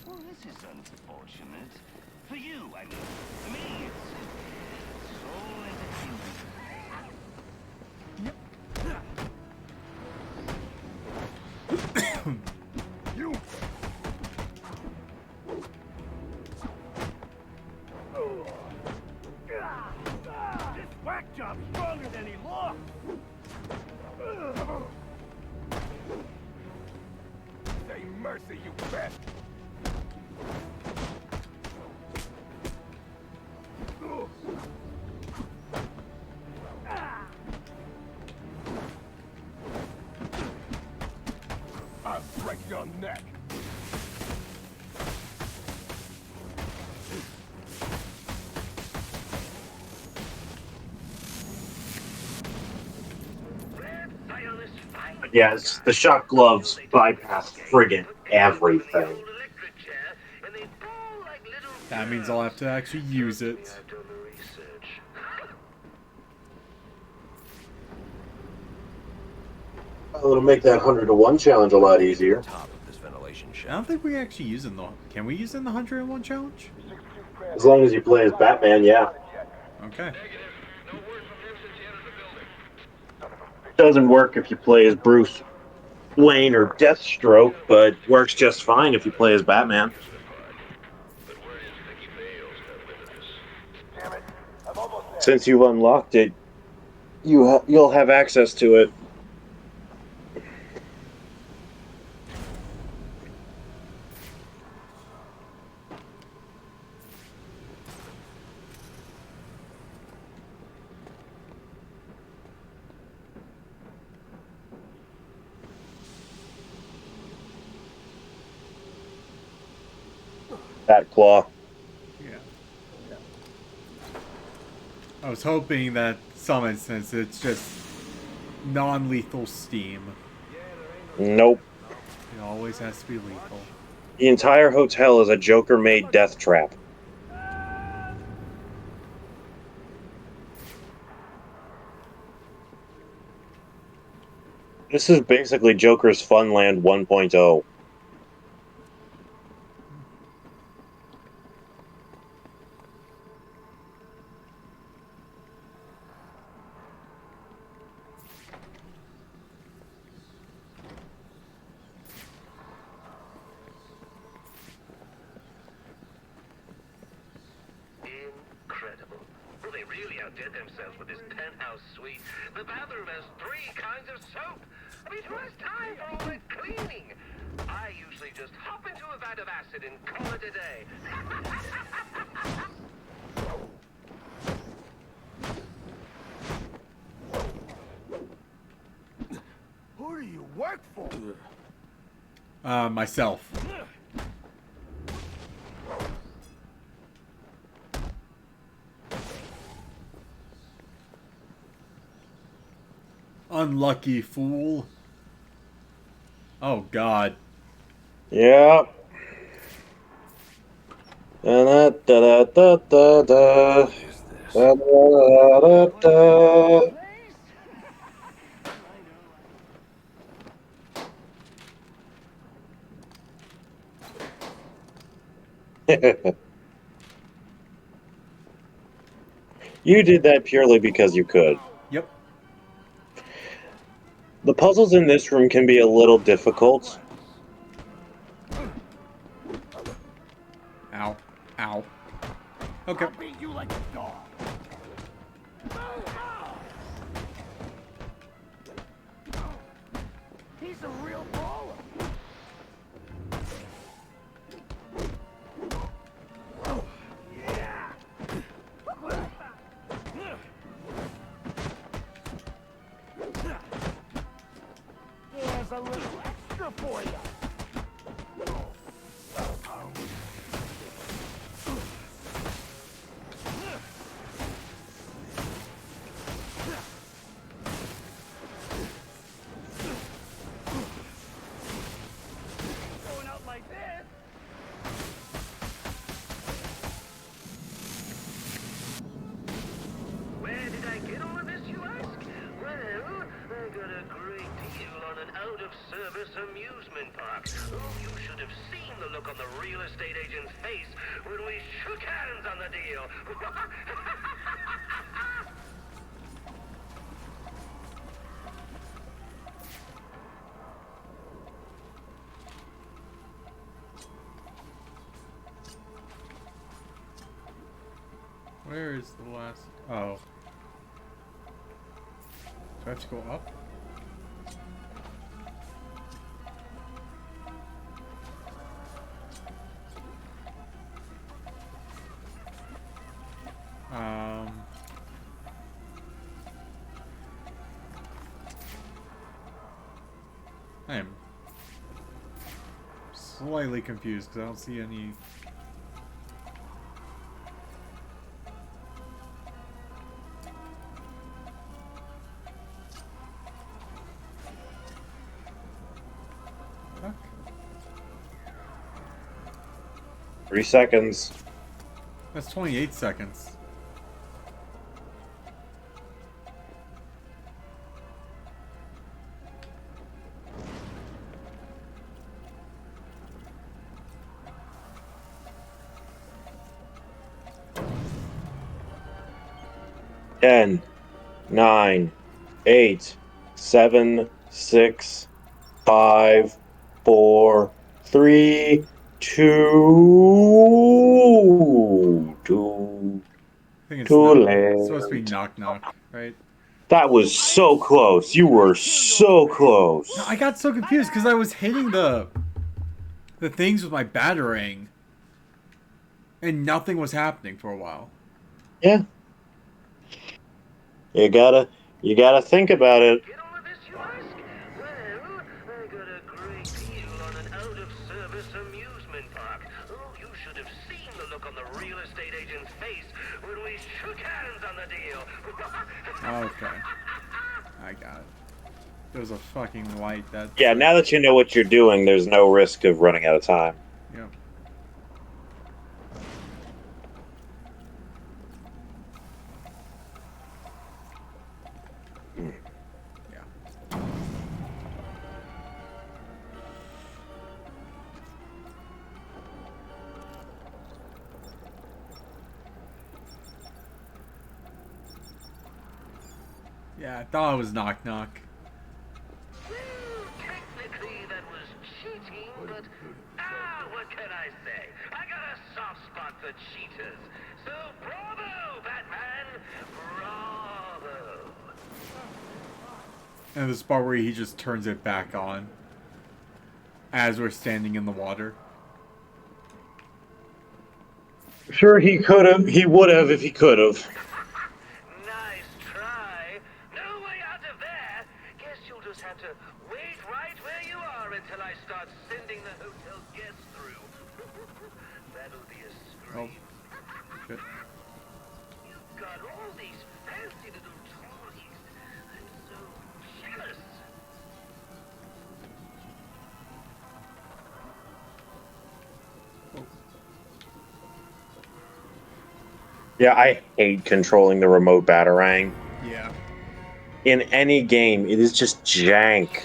Well, this is unfortunate. For you, I mean. For me, it's all entertainment. You! This whack job's stronger than he looks! Say mercy, you bet! your neck. Yes, the shock gloves bypass friggin' everything. That means I'll have to actually use it. Well, it'll make that 100 to 1 challenge a lot easier. I don't think we actually use it in the... Can we use it in the 101 challenge? As long as you play as Batman, yeah. Okay. Doesn't work if you play as Bruce Wayne or Deathstroke, but works just fine if you play as Batman. Since you've unlocked it, you'll have access to it. Bat Claw. Yeah. I was hoping that some instance it's just non-lethal steam. Nope. It always has to be lethal. The entire hotel is a Joker-made death trap. This is basically Joker's Funland 1.0. Incredible. Well, they really outdid themselves with this penthouse suite. The bathroom has 3 kinds of soap. I mean, who has time for all that cleaning? I usually just hop into a vat of acid and call it a day. Who do you work for? Myself. Unlucky fool. Oh, God. Yeah. Da da da da da da. Da da da da. You did that purely because you could. Yep. The puzzles in this room can be a little difficult. Ow. Ow. Okay. I'll beat you like a dog. He's a real baller. Yeah. Here's a little extra for you. Going out like this. Where did I get all of this, you ask? Well, I got a great deal on an out-of-service amusement park. Oh, you should have seen the look on the real estate agent's face when we shook hands on the deal. Where is the last... Oh. Do I have to go up? I am slightly confused because I don't see any. Fuck. 3 seconds. That's 28 seconds. Ten, 9, 8, 7, 6, 5, 4, 3, 2, I think it's too it's supposed to be late. knock knock, right? That was so close. You were so close. No, I got so confused because I was hitting the things with my batarang, and nothing was happening for a while. Yeah. You gotta think about it. Out-of-service amusement park. Oh, you should have seen the look on the real estate agent's face when we shook hands on the deal. Okay. I got it. There's a fucking light that... Yeah, now that you know what you're doing, there's no risk of running out of time. Yep. Yeah, I thought it was knock knock. Technically, that was cheating, but what can I say? I got a soft spot for cheaters. So bravo, Batman! Bravo! And this part where he just turns it back on as we're standing in the water. Sure, he could have. He would have if he could have. Nice try. No way out of there. Guess you'll just have to wait right where you are until I start sending the hotel guests through. That'll be a scream. Oh. Shit. You've got all these fancy little toys. I'm so jealous. Yeah, I hate controlling the remote batarang. Yeah. In any game, it is just jank.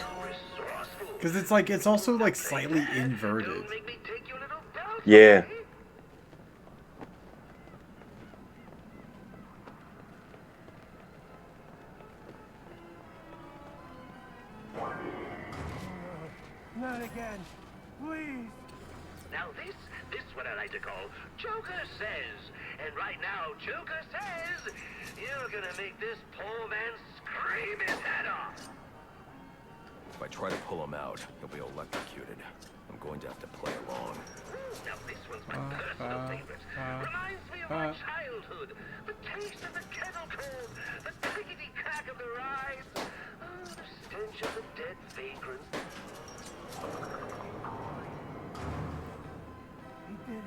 Because it's like, it's also like slightly inverted. Yeah. Not again. Please. Now this what I like to call Joker Says. And right now, Joker says, you're gonna make this poor man scream his head off. If I try to pull him out, he'll be electrocuted. I'm going to have to play along. Now this one's my personal favorite. Reminds me of our childhood. The taste of the kettle corn, the clickety-clack of the rides, the stench of the dead vagrants. He did it.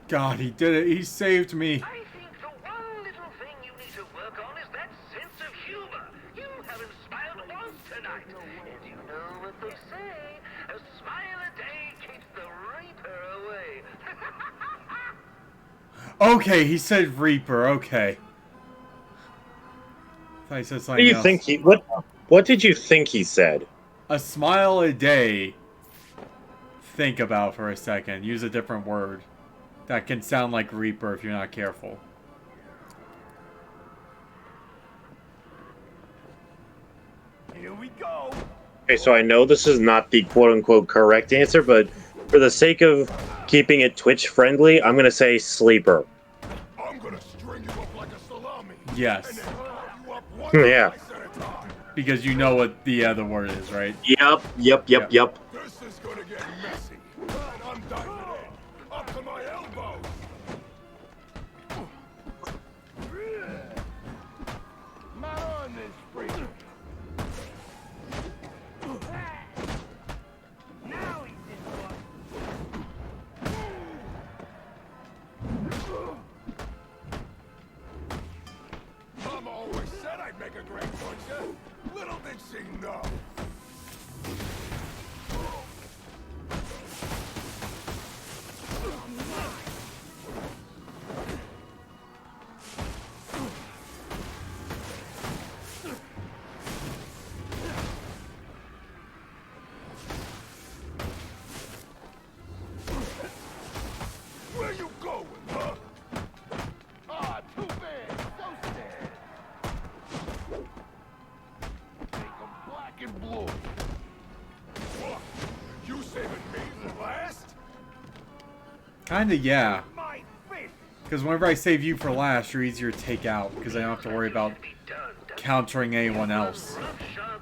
God, he did it. He saved me. I think the one little thing you need to work on is that sense of humor. You haven't smiled once tonight. And you know what they say, a smile a day keeps the reaper away. Okay, he said Reaper. Okay. I thought he said What do something you else. think he? What did you think he said? A smile a day. Think about for a second. Use a different word. That can sound like Reaper if you're not careful. Here we go. Okay, so I know this is not the quote-unquote correct answer, but for the sake of keeping it Twitch-friendly, I'm gonna say sleeper. I'm gonna string you up like a salami. Yes. Yeah. Because you know what the other word is, right? Yep. This is gonna get messy. And I'm diving in. Up to my elbows. Not on this freak. It's enough. Where you going, huh? Ah, too bad. So sad. Make 'em black and blue. What? You saving me last? Kinda, yeah. My fist. Because whenever I save you for last, you're easier to take out. Because I don't have to worry about countering anyone else.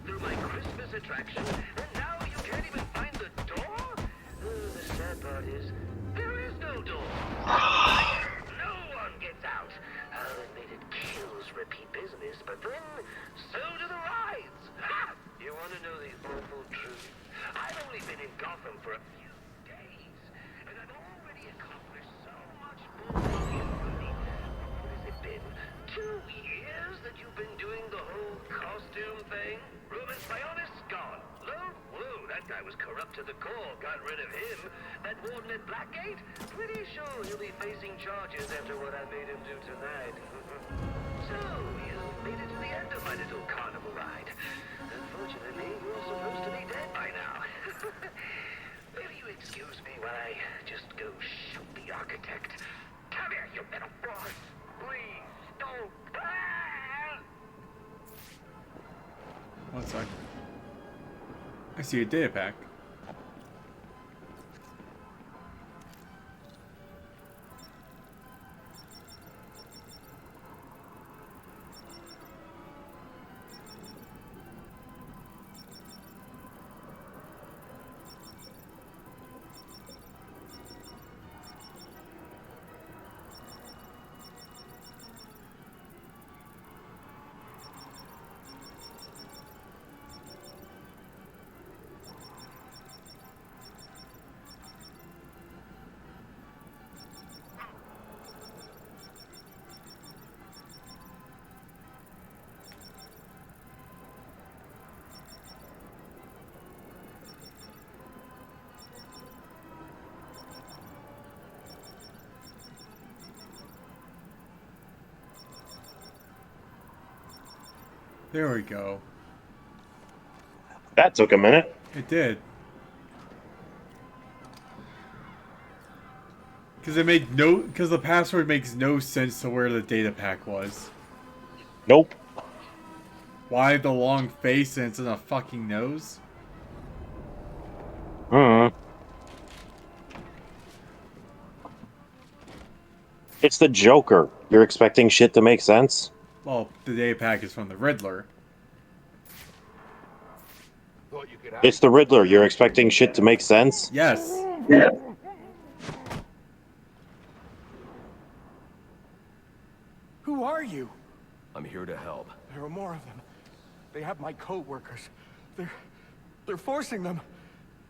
Through my Christmas attraction, and now you can't even find the door? The sad part is, there is no door. No one gets out. I'll admit it kills repeat business, but then, so do the rides. Ha! You want to know the awful truth? I've only been in Gotham for a few days, and I've already accomplished so much more than you. What has it been? 2 years that you've been doing the whole costume thing? Ruben Sionis gone. Whoa, that guy was corrupt to the core. Got rid of him. That warden at Blackgate? Pretty sure he'll be facing charges after what I made him do tonight. So, you made it to the end of my little carnival ride. Unfortunately, you're supposed to be dead by now. Will you excuse me while I just go shoot the architect? Come here, you little boss. Please, don't. Ah! One sec. I see a data pack. There we go. That took a minute. It did. Because the password makes no sense to where the data pack was. Nope. Why the long face and it's in a fucking nose? It's the Joker. You're expecting shit to make sense? Well, the data pack is from the Riddler. It's the Riddler. You're expecting shit to make sense? Yes. Yeah. Who are you? I'm here to help. There are more of them. They have my co-workers. They're forcing them.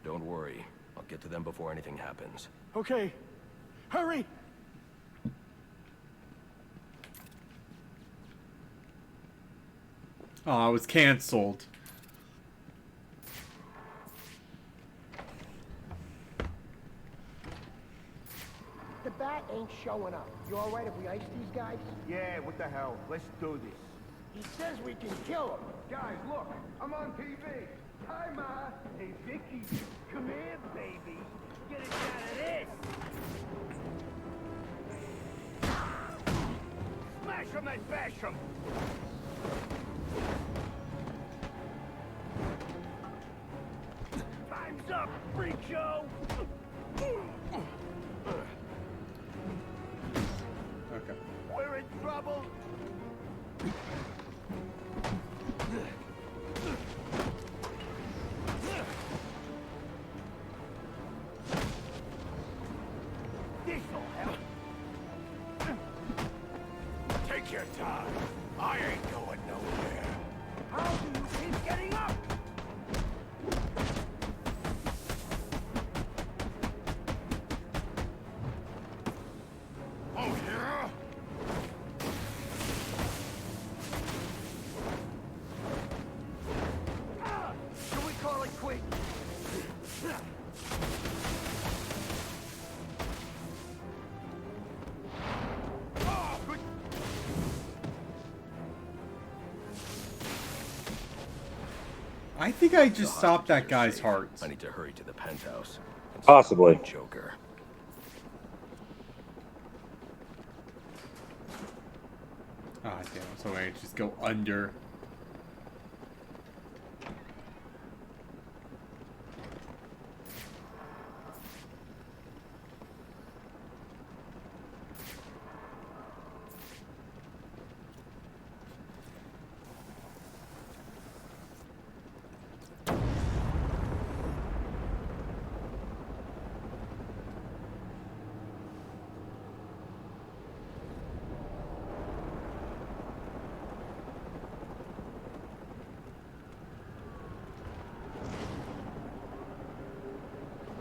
Don't worry. I'll get to them before anything happens. Okay. Hurry! Oh, it was canceled. The bat ain't showing up. You all right if we ice these guys? Yeah, what the hell? Let's do this. He says we can kill him. Guys, look, I'm on TV. Hi, Ma. Hey, Vicky, come here, baby. Get us out of this. Smash him and bash him. Time's up, freak show. Okay. We're in trouble. This'll help. Take your time. I ain't going nowhere. How do you keep getting up? Oh, yeah? I think I just stopped that guy's heart. I need to hurry to the penthouse. And Possibly. stop Joker. Ah, damn. So I just go under.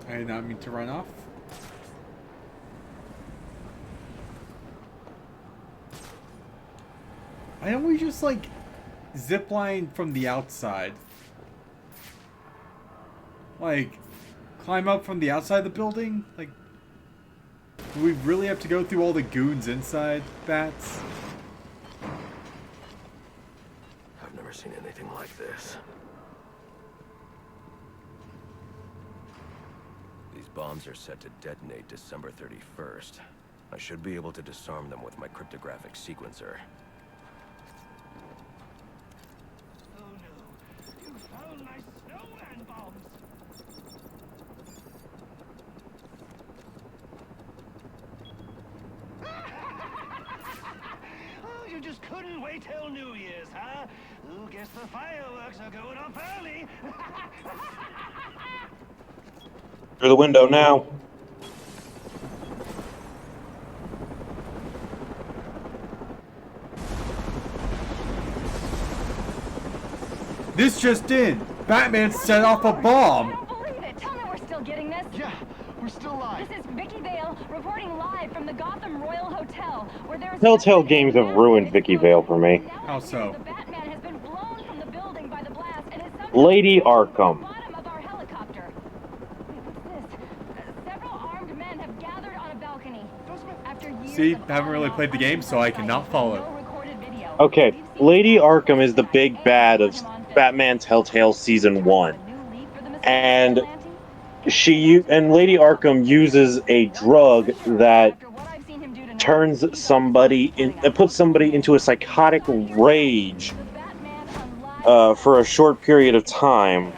I did not mean to run off. Why don't we just, like, zipline from the outside? Like, climb up from the outside of the building? Like, do we really have to go through all the goons inside, Bats? I've never seen anything like this. These bombs are set to detonate December 31st. I should be able to disarm them with my cryptographic sequencer. Oh no, you found my snowman bombs! Oh, you just couldn't wait till New Year's, huh? Oh, guess the fireworks are going off early! Through the window now. This just in! Batman set off a bomb! I don't believe it! Tell me we're still getting this! Yeah, we're still live. This is Vicky Vale reporting live from the Gotham Royal Hotel, where there's Telltale Games have ruined Vicky Vale for me. How so? the Batman has been blown from the building by the blast and is somehow Lady Arkham. bottom of our helicopter. Wait, what's this? Several armed men have gathered on a balcony. After years See, of haven't really played the game, so I cannot follow. Okay, Lady Arkham is the big bad of Batman Telltale Season 1. And Lady Arkham uses a drug that turns somebody puts somebody into a psychotic rage for a short period of time.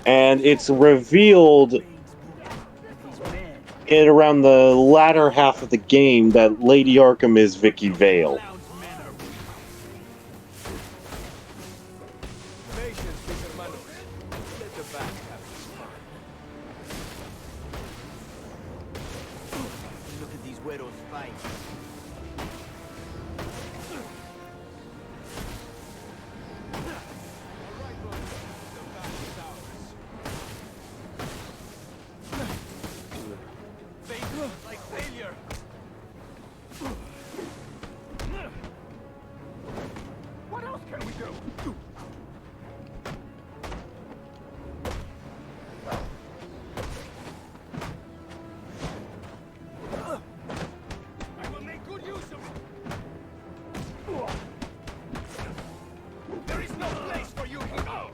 And it's revealed around the latter half of the game that Lady Arkham is Vicky Vale. Look at these güeros fight. Like failure. What else can we do? I will make good use of it. There is no place for you here.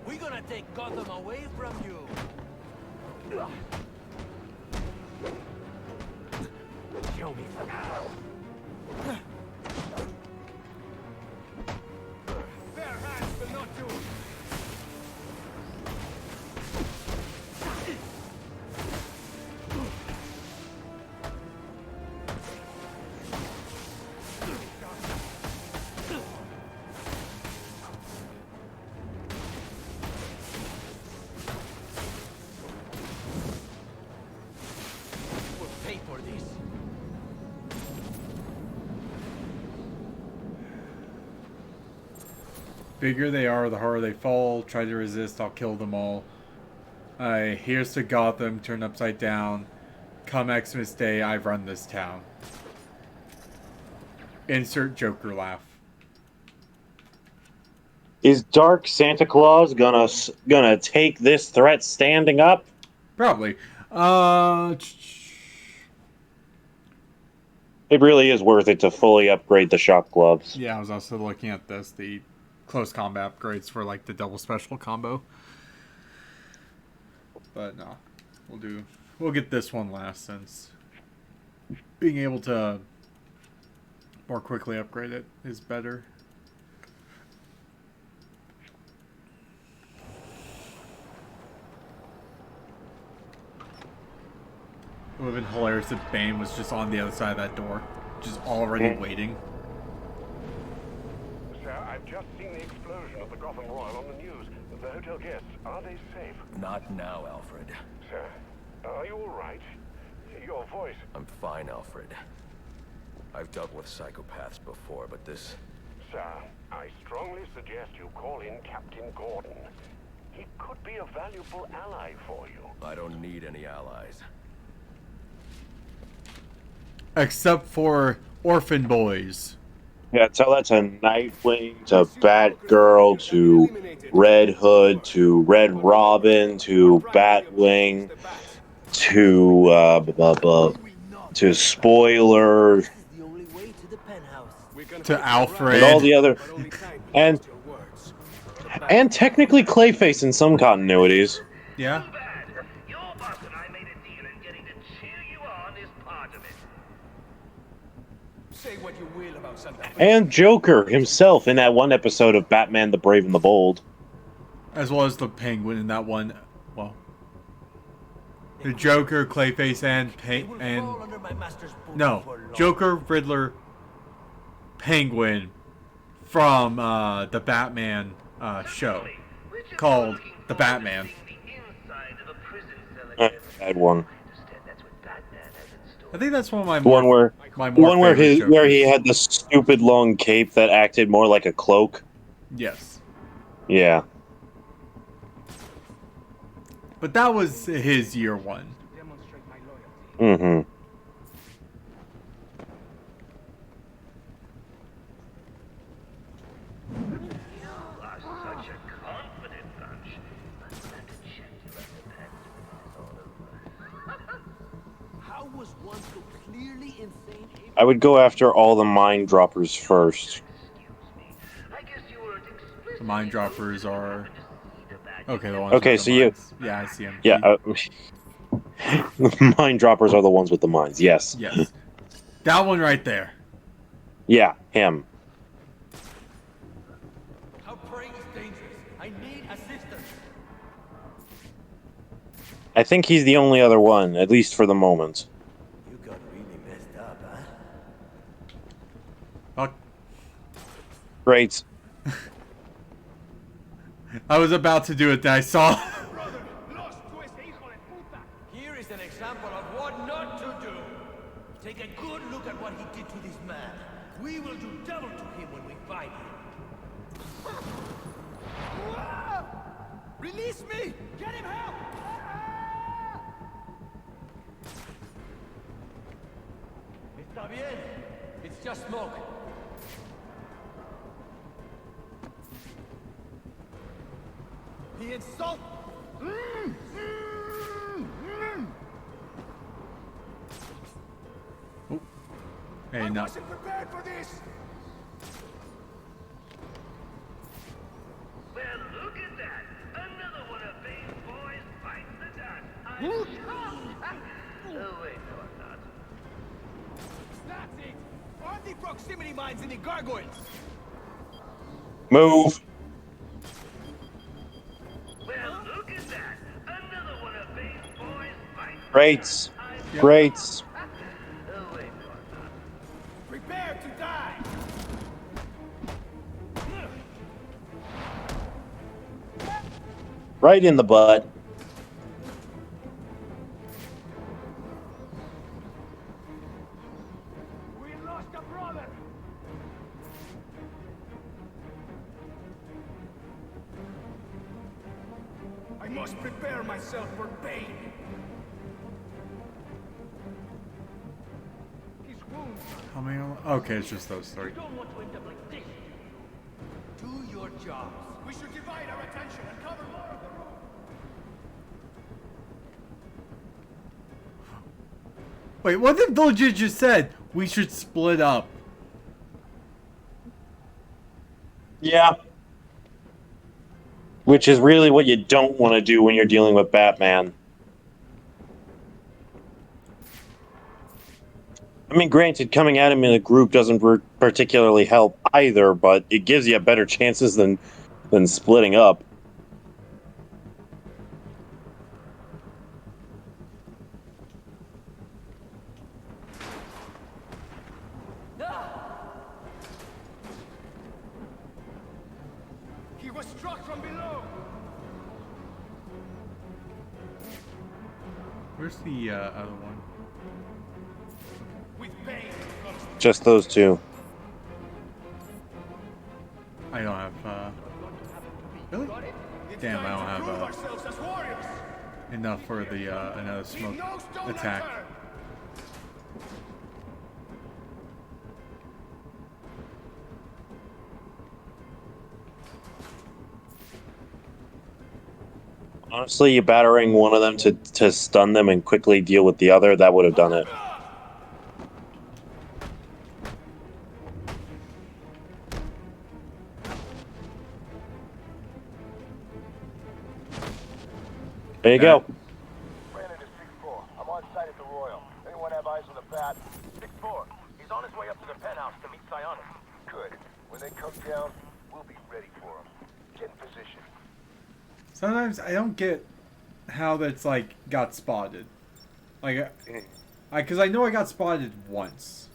We're gonna take Gotham away from you. Kill me for now. Bare hands will not do it. We'll pay for this. Bigger they are, the harder they fall. Try to resist, I'll kill them all. Here's to Gotham, turned upside down. Come Xmas Day, I've run this town. Insert Joker laugh. Is Dark Santa Claus gonna take this threat standing up? It really is worth it to fully upgrade the shock gloves. Yeah, I was also looking at this, the close combat upgrades for like the double special combo. But no, we'll get this one last, since being able to more quickly upgrade it is better. It would have been hilarious if Bane was just on the other side of that door, just already waiting. Sir, I've just seen the explosion of the Gotham Royal on the news. The hotel guests, are they safe? Not now, Alfred. Sir, are you all right? Your voice... I'm fine, Alfred. I've dealt with psychopaths before, but this... Sir, I strongly suggest you call in Captain Gordon. He could be a valuable ally for you. I don't need any allies. Except for orphan boys. Yeah, tell that to Nightwing, to Batgirl, to Red Hood, to Red Robin, to Batwing, to Spoiler, to Alfred, and all the other, and technically Clayface in some continuities. Yeah. Say what you will about Santa Fe. And Joker himself in that one episode of Batman the Brave and the Bold. As well as the Penguin in that one. Well, the Joker, Clayface, and Joker, Riddler, Penguin from the Batman show called The Batman. Bad one. I think that's one of my one where favorite where he had the stupid long cape that acted more like a cloak. Yes. Yeah. But that was his year one. Mm-hmm. I would go after all the mind droppers first. The mind droppers are okay. The ones Okay, with so the you. minds. Yeah, I see them. Yeah. The mind droppers are the ones with the minds. Yes. Yes. That one right there. Yeah, him. Outbreak is dangerous. I need assistance. I think he's the only other one, at least for the moment. You got really messed up, huh? Great. I was about to do it, then I saw. Here is an example of what not to do. Take a good look at what he did to this man. We will do double to him when we find him. Release me! Get him help! Está bien. It's just smoke. He insult. Hey, no. wasn't prepared for this. Well, look at that. Another one of Bane's boys bites the dust. Oh, wait, no, I'm not. That's it. Arm the proximity mines in the gargoyles. Move. Well, look at that. Another one of Bane's boys bites the Great. dust. Great. Oh, wait, no, I'm not. Prepare to die. Right in the butt. We lost a brother. I must prepare myself for Bane. His wounds. How many? Okay, it's just those three. Don't want to end up like this. Do your jobs. We should divide our attention and cover more of the room. Wait, what the villagers just said? We should split up. Yeah. Which is really what you don't want to do when you're dealing with Batman. I mean, granted, coming at him in a group doesn't particularly help either, but it gives you better chances than splitting up. He was struck from below. Where's the other one? Just those two. I don't have, really? Damn, I don't have, enough for the, another smoke attack. Honestly, you battering one of them to stun them and quickly deal with the other, that would have done it. There you go. Brandon to 6-4. I'm on site at the Royal. Anyone have eyes on the bat? 6-4. He's on his way up to the penthouse to meet Sionis. Good. When they come down, we'll be ready for him. Get in position. Sometimes I don't get how that's, like, got spotted. Like, because I know I got spotted once.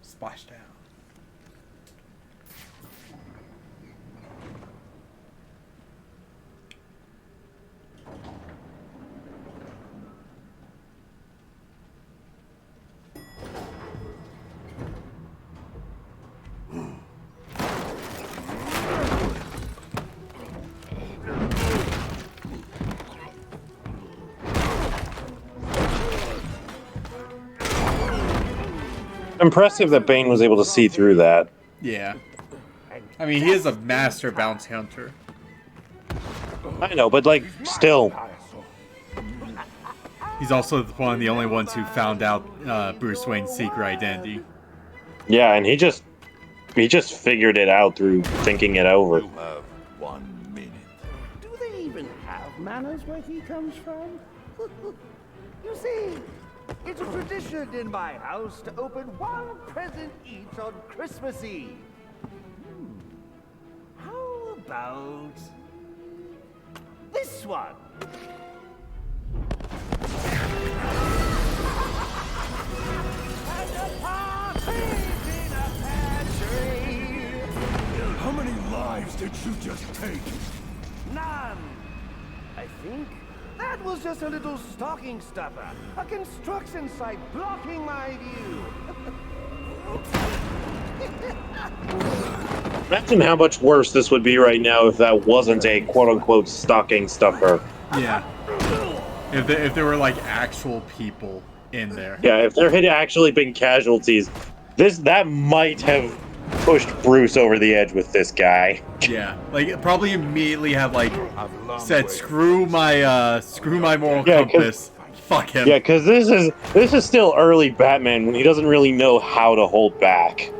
Splashdown. Impressive that Bane was able to see through that. Yeah. I mean, he is a master bounty hunter. I know, but, like, still. He's also one of the only ones who found out Bruce Wayne's secret identity. Yeah, and he just figured it out through thinking it over. You have 1 minute. Do they even have manners where he comes from? You see, it's a tradition in my house to open one present each on Christmas Eve. How about this one? How many lives did you just take? None. I think that was just a little stocking stuffer. A construction site blocking my view. Imagine how much worse this would be right now if that wasn't a quote-unquote stocking stuffer. Yeah. If there were, like, actual people in there. Yeah, if there had actually been casualties, that might have pushed Bruce over the edge with this guy. Yeah, like probably immediately have like said screw my moral compass. Fuck him. Yeah, because this is still early Batman when he doesn't really know how to hold back.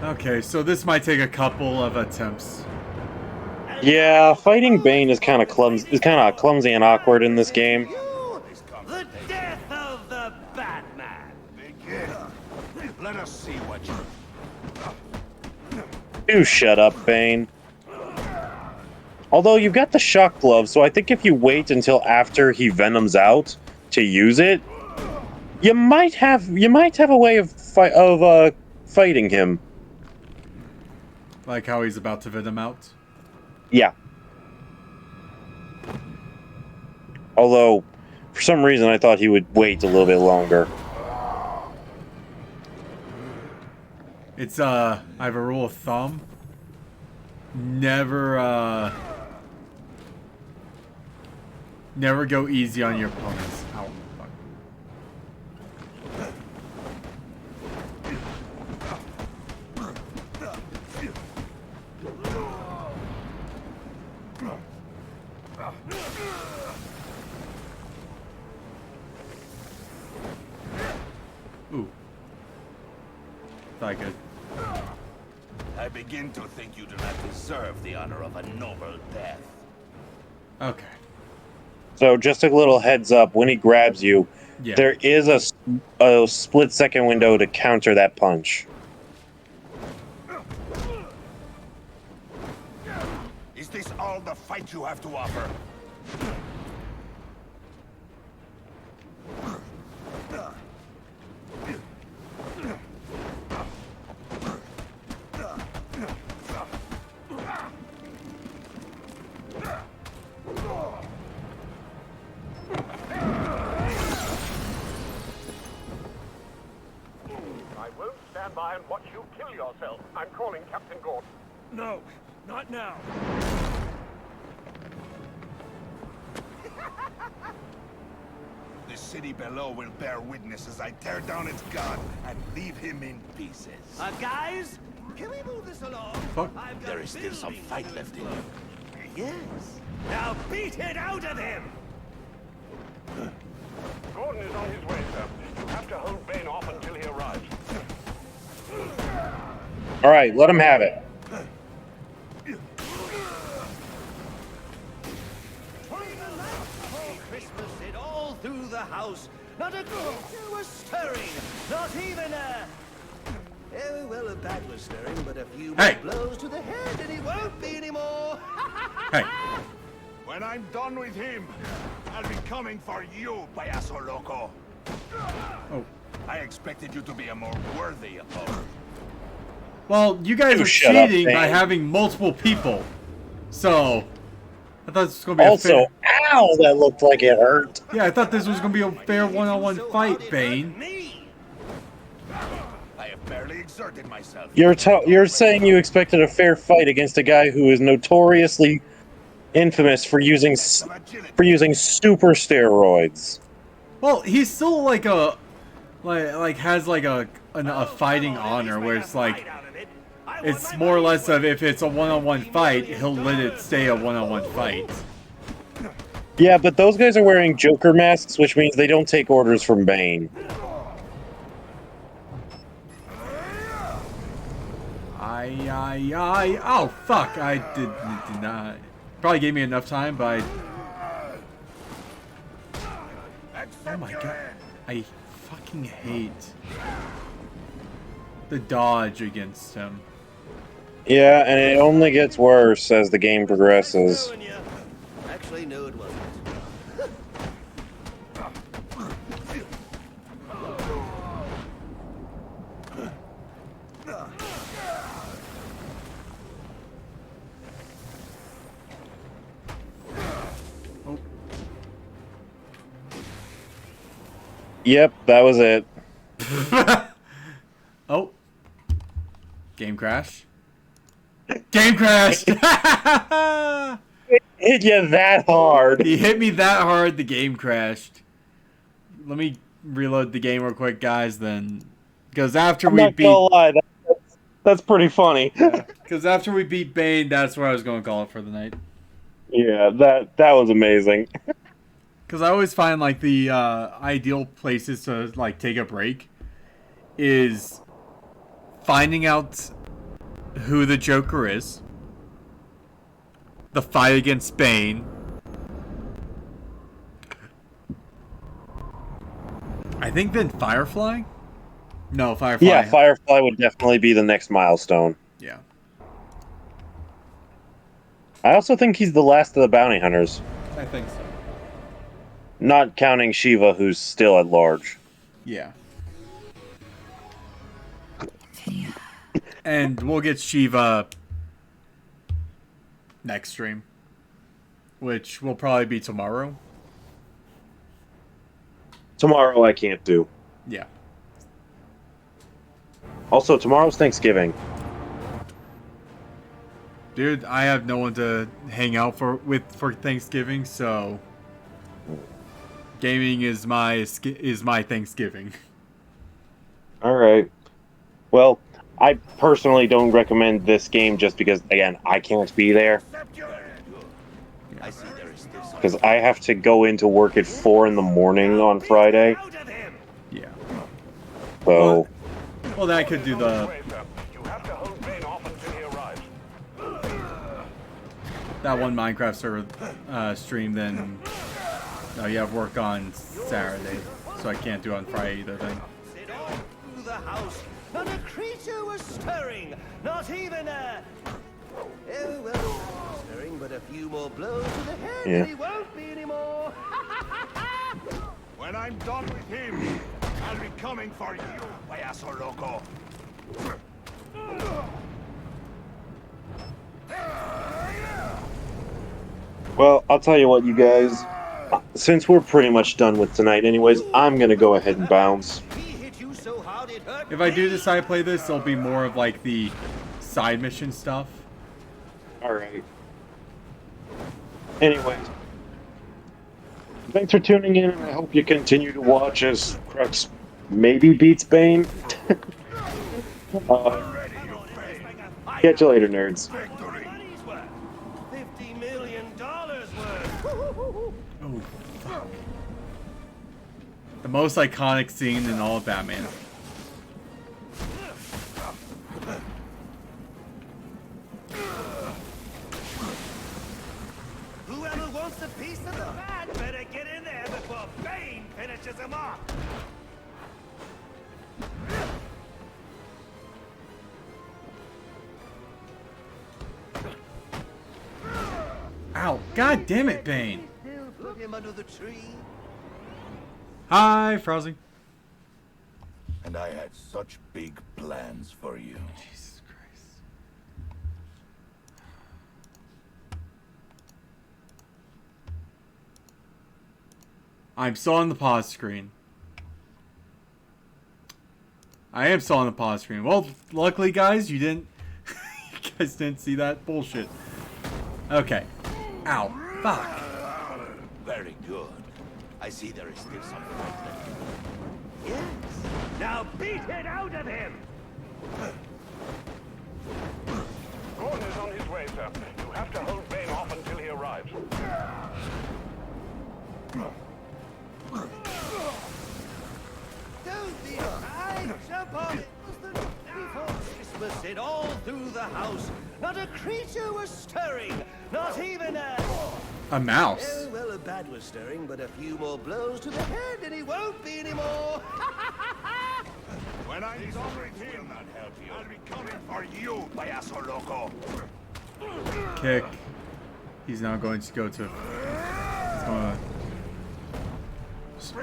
Okay, so this might take a couple of attempts. Yeah, fighting Bane is kind of clumsy and awkward in this game. The death of the Batman. Let us see what you... Do shut up, Bane. Although you've got the shock glove, so I think if you wait until after he venoms out to use it, you might have a way of fighting him. Like how he's about to venom out. Yeah. Although, for some reason, I thought he would wait a little bit longer. It's, I have a rule of thumb. Never go easy on your opponents. Ow. Fuck. Ooh. Thought I could. I begin to think you do not deserve the honor of a noble death. Okay. So just a little heads up, when he grabs you, Yeah. there is a split-second window to counter that punch. Is this all the fight you have to offer? I won't stand by and watch you kill yourself. I'm calling Captain Gordon. No, not now. The city below will bear witness as I tear down its god and leave him in pieces. Guys, can we move this along? There is still some fight left in you. Yes. Now beat it out of him! Gordon is on his way, sir. You have to hold Bane off until he arrives. All right, let him have it. Christmas it all through the house. Not a creature was stirring. Not even a... Oh, well, a bat was stirring, but a few more blows to the head and he won't be anymore. Hey. When I'm done with him, I'll be coming for you, payaso loco. Oh. I expected you to be a more worthy opponent. Well, you guys are shut up, cheating by Bane. having multiple people. So, I thought this was going to be Also, a fair... ow, that looked like it hurt. Yeah, I thought this was going to be a fair one-on-one fight, Bane. I have barely exerted myself. You're saying you expected a fair fight against a guy who is notoriously infamous for using super steroids. Well, he's still like a... Like has like a fighting honor where it's like... It's more or less of if it's a one-on-one fight, he'll let it stay a one-on-one fight. Yeah, but those guys are wearing Joker masks, which means they don't take orders from Bane. Oh, fuck. I did not. Probably gave me enough time, but oh my god. I fucking hate the dodge against him. Yeah, and it only gets worse as the game progresses. Actually, no, it wasn't. Yep, that was it. Oh. Game crash. Game crashed! It hit you that hard. He hit me that hard, the game crashed. Let me reload the game real quick, guys, then. Because after I'm we not beat... gonna lie, that's pretty funny. Because after we beat Bane, that's where I was going to call it for the night. Yeah, that was amazing. Because I always find, like, the ideal places to, like, take a break is finding out who the Joker is, the fight against Bane, I think then Firefly? No, Firefly. Yeah, Firefly would definitely be the next milestone. Yeah. I also think he's the last of the bounty hunters. I think so. Not counting Shiva, who's still at large. Yeah. And we'll get Shiva next stream, which will probably be tomorrow. Tomorrow I can't do. Yeah. Also, tomorrow's Thanksgiving. Dude, I have no one to hang out for Thanksgiving, so gaming is my Thanksgiving. All right. Well, I personally don't recommend this game just because, again, I can't be there. I see there is still because I have to go into work at 4 in the morning on Friday. Yeah. So. Well, then I could do the. That one Minecraft server stream, then. No, you have work on Saturday, so I can't do it on Friday either. Then. Through the house, not a creature was stirring, not even a. Oh well, stirring, but a few more blows to the head, and he won't be anymore. When I'm done with him, I'll be coming for you, payaso loco. Well, I'll tell you what, you guys. Since we're pretty much done with tonight anyways, I'm gonna go ahead and bounce. If I do decide to play this, it'll be more of like the side mission stuff. Alright. Anyways. Thanks for tuning in, and I hope you continue to watch as Crux maybe beats Bane. Catch you later, nerds. $50 million worth. Oh, fuck. The most iconic scene in all of Batman. Whoever wants a piece of the bat better get in there before Bane finishes him off. Ow. God damn it, Bane. Put him under the tree. Hi, Frowsy. And I had such big plans for you. Jesus Christ. I'm still on the pause screen. I am still on the pause screen. Well, luckily, guys, you didn't... you guys didn't see that bullshit. Okay. Ow. Fuck. Very good. I see there is still something like that. Yes. Now beat it out of him. Gordon is on his way, sir. You have to hold Bane off until he arrives. Don't be shy. Jump on it. Before Christmas, it all through the house. Not a creature was stirring. Not even a mouse. Oh, well, a bat was stirring, but a few more blows to the head, and he won't be anymore. When I'm done with him, I'll be coming for you, payaso loco. Kick. He's now going to go to... He's going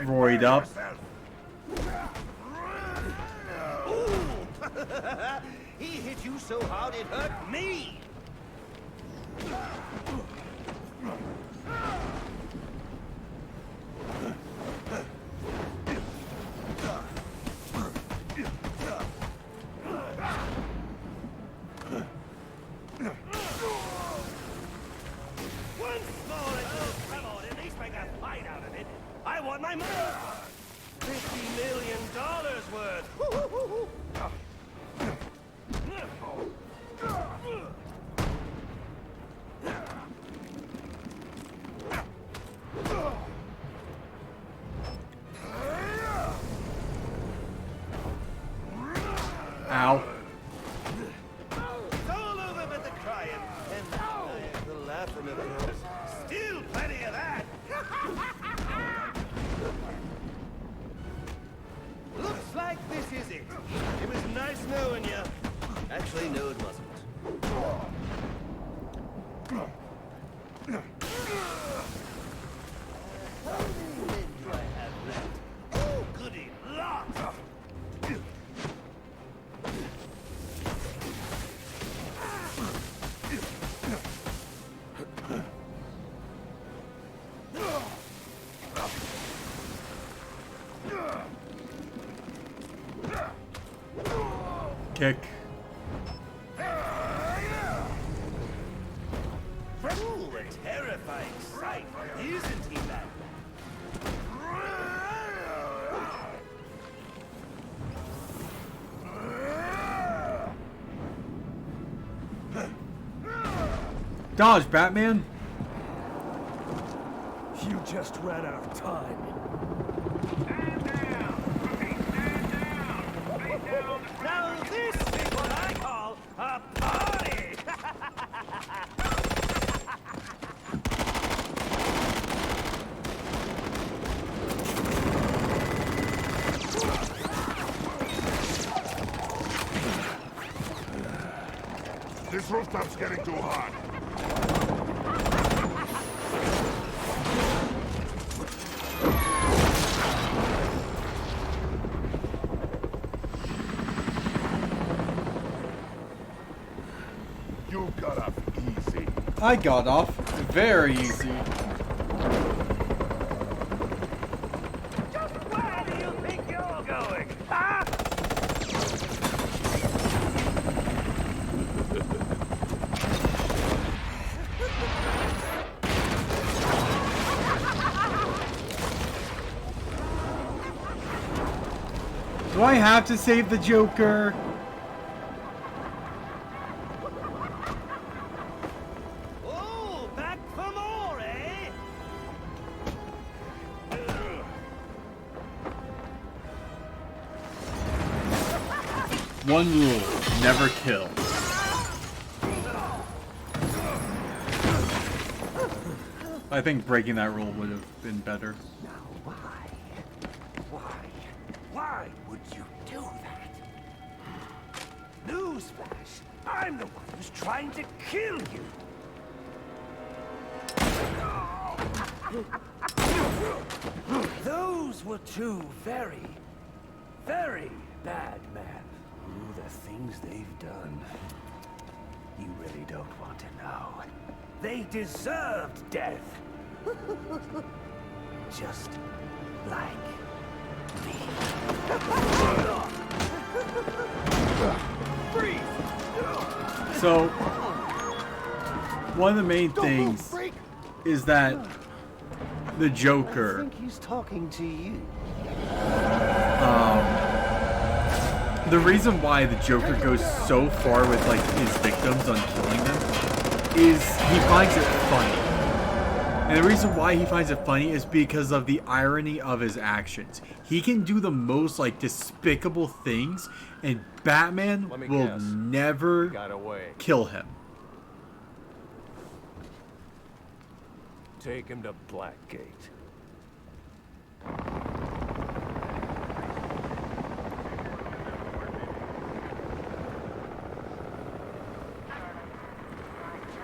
to... roid up. He hit you so hard it hurt me. One small come on, at least make a fight out of it. I want my money. $50 million worth. Ow. It's all over but the crying. And the laughing, of course. Still plenty of that. Looks like this is it. It was nice knowing you. Actually, no, it wasn't. How many men do I have left? Oh, goody, lots. Kick. Ooh, a terrifying sight, isn't he, that? Dodge, Batman. You just ran out of time. Now this is what I call a party! This rooftop's getting too hot. You got off easy. I got off very easy. Just where do you think you're going, huh? Do I have to save the Joker? Oh, back for more, eh? One rule, never kill. I think breaking that rule would have been better. Why would you do that? Newsflash! I'm the one who's trying to kill you! Those were two very, very bad men. The things they've done. You really don't want to know. They deserved death. Just like me. So, one of the main things is that the Joker, I think he's talking to you. the reason why the Joker goes so far with like his victims on killing them is he finds it funny. And the reason why he finds it funny is because of the irony of his actions. He can do the most like despicable things, and Batman will never kill him. Take him to Blackgate.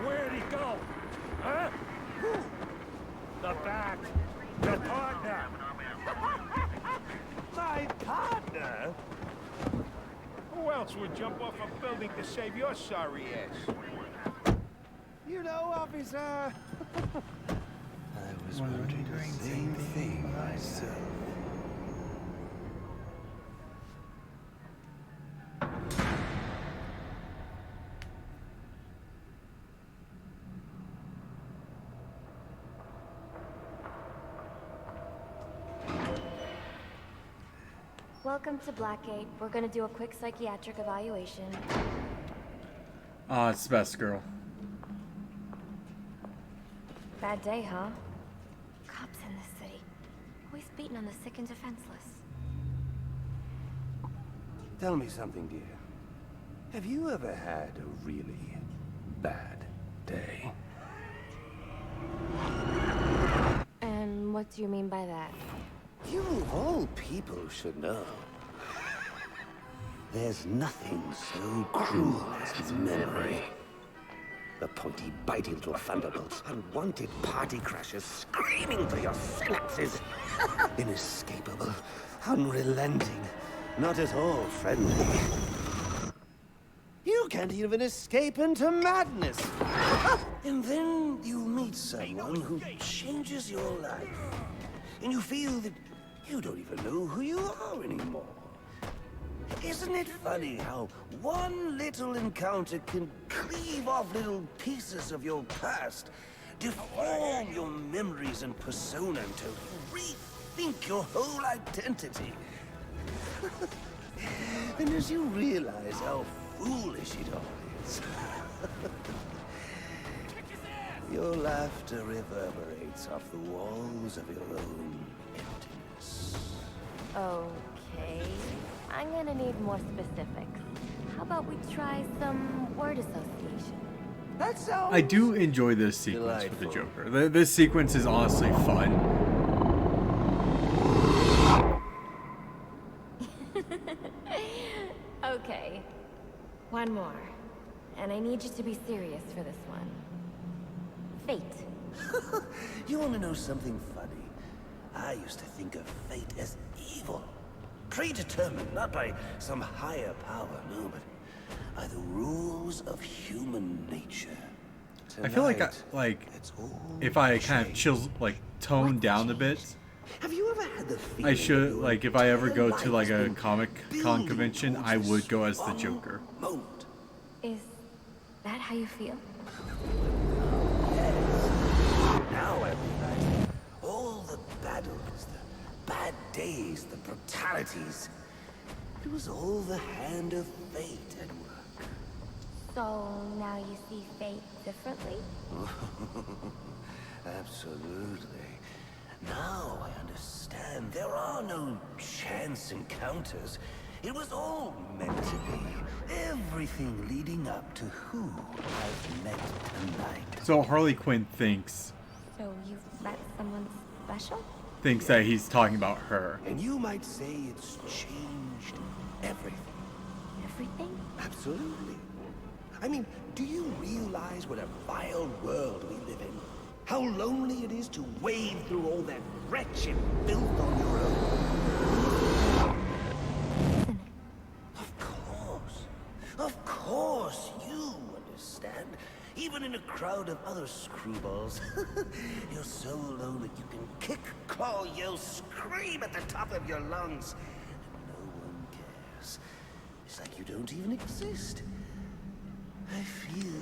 Where'd he go? Huh? The Bat. Your partner. My partner? Who else would jump off a building to save your sorry ass? You know, officer. I was wondering the same thing myself. Welcome to Blackgate. We're gonna do a quick psychiatric evaluation. It's the best girl. Bad day, huh? Cops in this city. Always beating on the sick and defenseless. Tell me something, dear. Have you ever had a really bad day? And what do you mean by that? You of all people should know. There's nothing so cruel as memory. The pointy, biting little thunderbolts, unwanted party crashers screaming for your synapses. Inescapable, unrelenting, not at all friendly. You can't even escape into madness. And then you meet someone who changes your life. And you feel that you don't even know who you are anymore. Isn't it funny how one little encounter can cleave off little pieces of your past, deform your memories and persona until you rethink your whole identity? And as you realize how foolish it all is, Your laughter reverberates off the walls of your own emptiness. Okay. I'm gonna need more specifics. How about we try some word association? That sounds I do enjoy this sequence with the Joker. This sequence is honestly fun. Okay. One more. And I need you to be serious for this one. Fate. You want to know something funny? I used to think of fate as evil. Predetermined, not by some higher power, no, but by the rules of human nature. I feel like Tonight, if I kind of tone down a bit, have you ever had the feeling I should that like if I ever go to like a Comic Con convention, I would go as the Joker. Is that how you feel? Now I realize all the battles, the bad days, the brutalities, it was all the hand of fate at work. So now you see fate differently? Absolutely. Now I understand. There are no chance encounters. It was all meant to be. Everything leading up to who I've met tonight. So Harley Quinn thinks So you've met someone special? that he's talking about her. And you might say it's changed everything. Everything? Absolutely. I mean, do you realize what a vile world we live in? How lonely it is to wade through all that wretched filth on your own? Of course, you understand. Even in a crowd of other screwballs, you're so alone that you can kick, claw, yell, scream at the top of your lungs. And no one cares. It's like you don't even exist. I feel...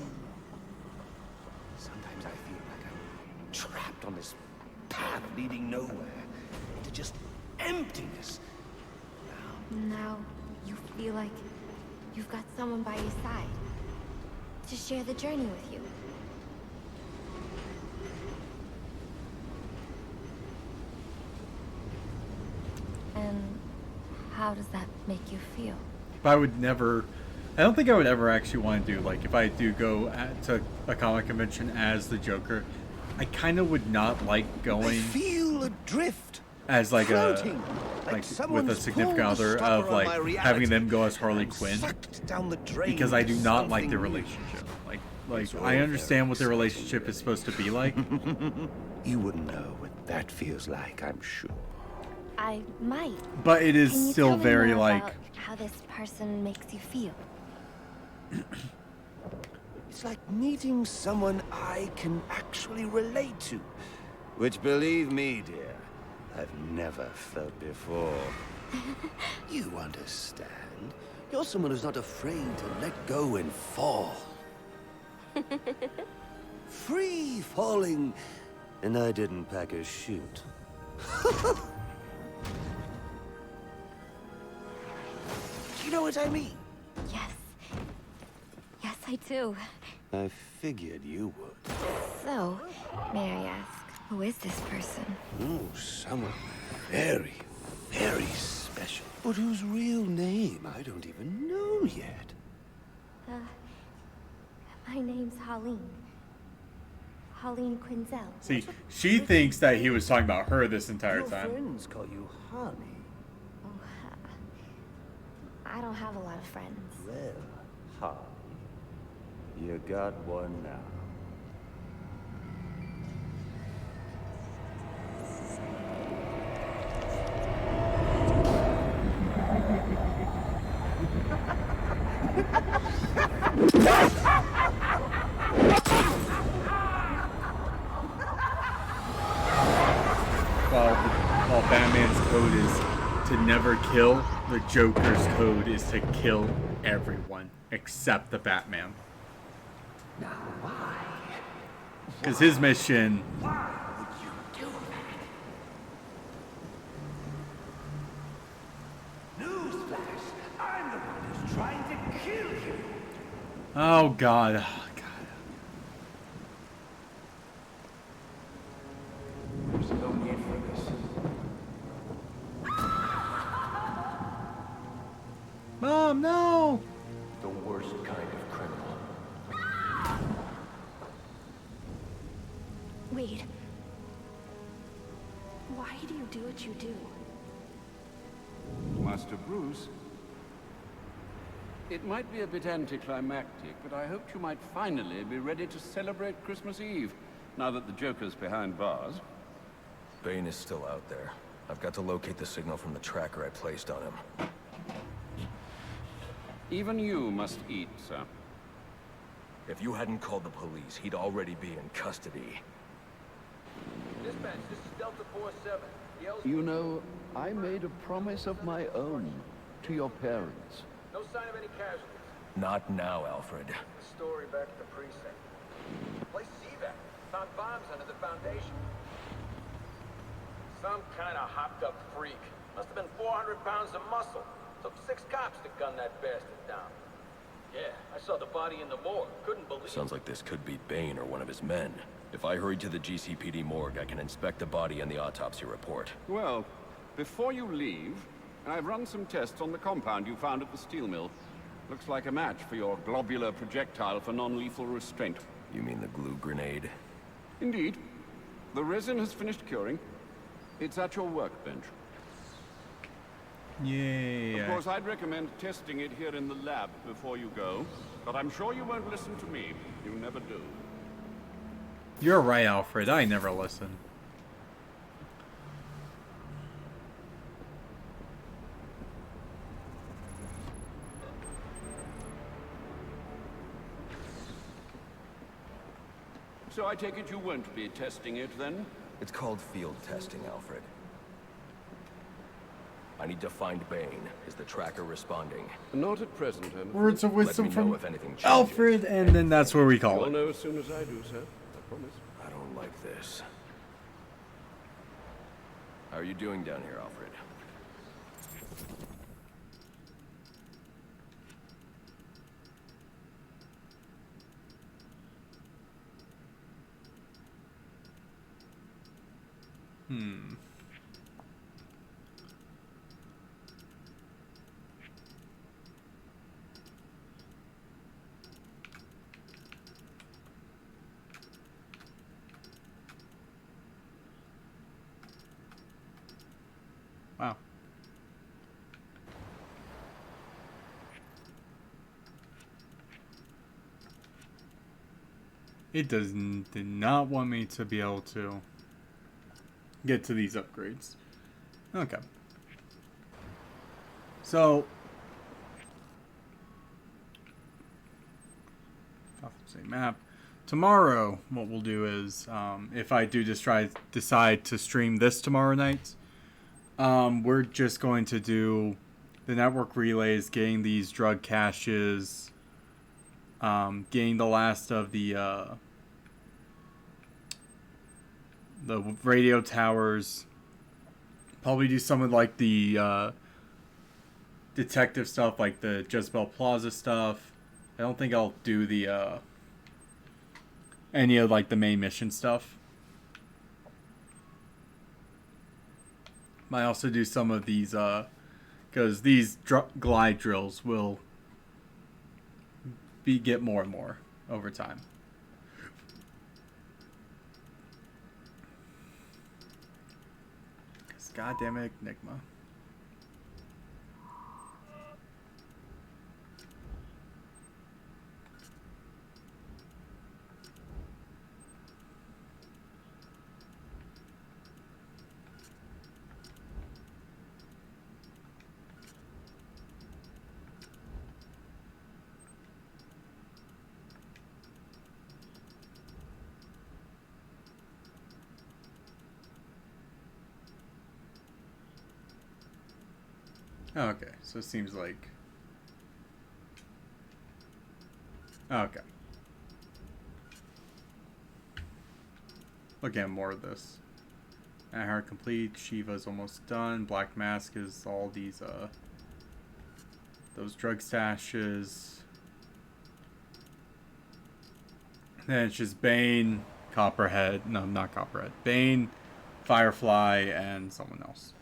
Sometimes I feel like I'm trapped on this path leading nowhere. Into just emptiness. Now you feel like you've got someone by your side to share the journey with you. And how does that make you feel? But I don't think I would ever actually want to do, like, if I do go to a comic convention as the Joker, I kind of would not like going feel adrift, as like floating, with a significant other of like having them go as Harley Quinn, down the drain because I do not like the relationship. Like I understand what the relationship is supposed to be like. You wouldn't know what that feels like, I'm sure. I might. But it is Can you still tell me very more like about how this person makes you feel. It's like meeting someone I can actually relate to. Which, believe me, dear, I've never felt before. You understand. You're someone who's not afraid to let go and fall. Free falling, and I didn't pack a chute. You know what I mean? Yes. Yes, I do. I figured you would. So, may I ask, who is this person? Oh, someone very, very special. But whose real name I don't even know yet. My name's Holleen. Holleen Quinzel. See, she thinks that he was talking about her this entire Your time. friends call you Honey. I don't have a lot of friends. Well, Holly, you got one now. While Batman's code is to never kill, the Joker's code is to kill everyone except the Batman. Now why? Because his mission... Why would you do that? Newsflash! I'm the one who's trying to kill you. Oh, God. paid for this. Mom, no! The worst kind of criminal. Wade. Why do you do what you do? Master Bruce, it might be a bit anticlimactic, but I hoped you might finally be ready to celebrate Christmas Eve, now that the Joker's behind bars. Bane is still out there. I've got to locate the signal from the tracker I placed on him. Even you must eat, sir. If you hadn't called the police, he'd already be in custody. Dispatch, this is Delta 47. You know, I made a promise of my own to your parents. No sign of any casualties. Not now, Alfred. The story back at the precinct. Place evac. Found bombs under the foundation. Some kind of hopped-up freak. Must have been 400 pounds of muscle. Took 6 cops to gun that bastard down. Yeah, I saw the body in the morgue. Couldn't believe it. Sounds like this could be Bane or one of his men. If I hurry to the GCPD morgue, I can inspect the body and the autopsy report. Well, before you leave, I've run some tests on the compound you found at the steel mill. Looks like a match for your globular projectile for non-lethal restraint. You mean the glue grenade? Indeed. The resin has finished curing. It's at your workbench. Yeah. Of course, I'd recommend testing it here in the lab before you go, but I'm sure you won't listen to me. You never do. You're right, Alfred. I never listen. So I take it you won't be testing it, then? It's called field testing, Alfred. I need to find Bane. Is the tracker responding? Not at present, I'm afraid. Words of wisdom Let me know from if anything changes. Alfred, and then that's where we call You'll it. know as soon as I do, sir. I promise. I don't like this. How are you doing down here, Alfred? Wow. It did not want me to be able to get to these upgrades. Okay. So, say map. Tomorrow, what we'll do is, if I do just decide to stream this tomorrow night, we're just going to do the network relays, getting these drug caches, getting the last of the radio towers. Probably do some of like the detective stuff, like the Jezebel Plaza stuff. I don't think I'll do the any of like the main mission stuff. Might also do some of these because these glide drills will get more and more over time. Goddamn it, Enigma. Okay, so it seems like... Okay. Again, more of this. Heart complete, Shiva's almost done, Black Mask is all these, those drug stashes. Then it's just Bane, Copperhead, no, not Copperhead, Bane, Firefly, and someone else.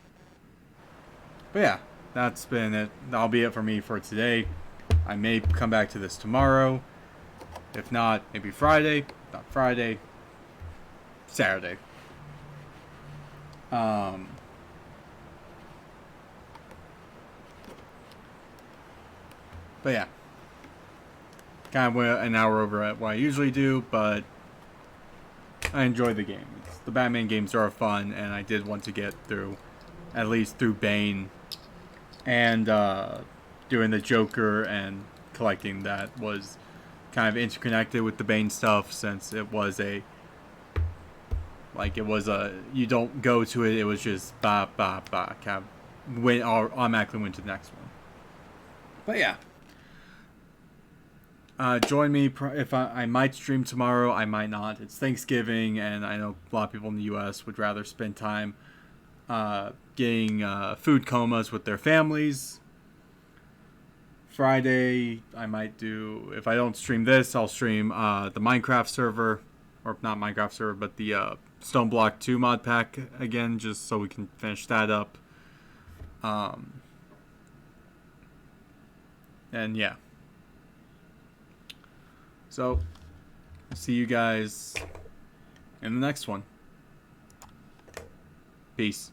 But yeah, that's been it. That'll be it for me for today. I may come back to this tomorrow. If not, maybe Friday. If not Friday, Saturday. But yeah. Kind of went an hour over at what I usually do, but I enjoy the game. The Batman games are fun, and I did want to get through, at least through Bane, and doing the Joker and collecting that was kind of interconnected with the Bane stuff, since it was a, like, it was a, you don't go to it, it was just kind of automatically went to the next one. But yeah. Join me if I might stream tomorrow. I might not. It's Thanksgiving, and I know a lot of people in the U.S. would rather spend time getting food comas with their families. Friday, I might do, if I don't stream this, I'll stream the Minecraft server, or not Minecraft server, but the Stone Block 2 mod pack again, just so we can finish that up. And yeah. So, see you guys in the next one. Peace.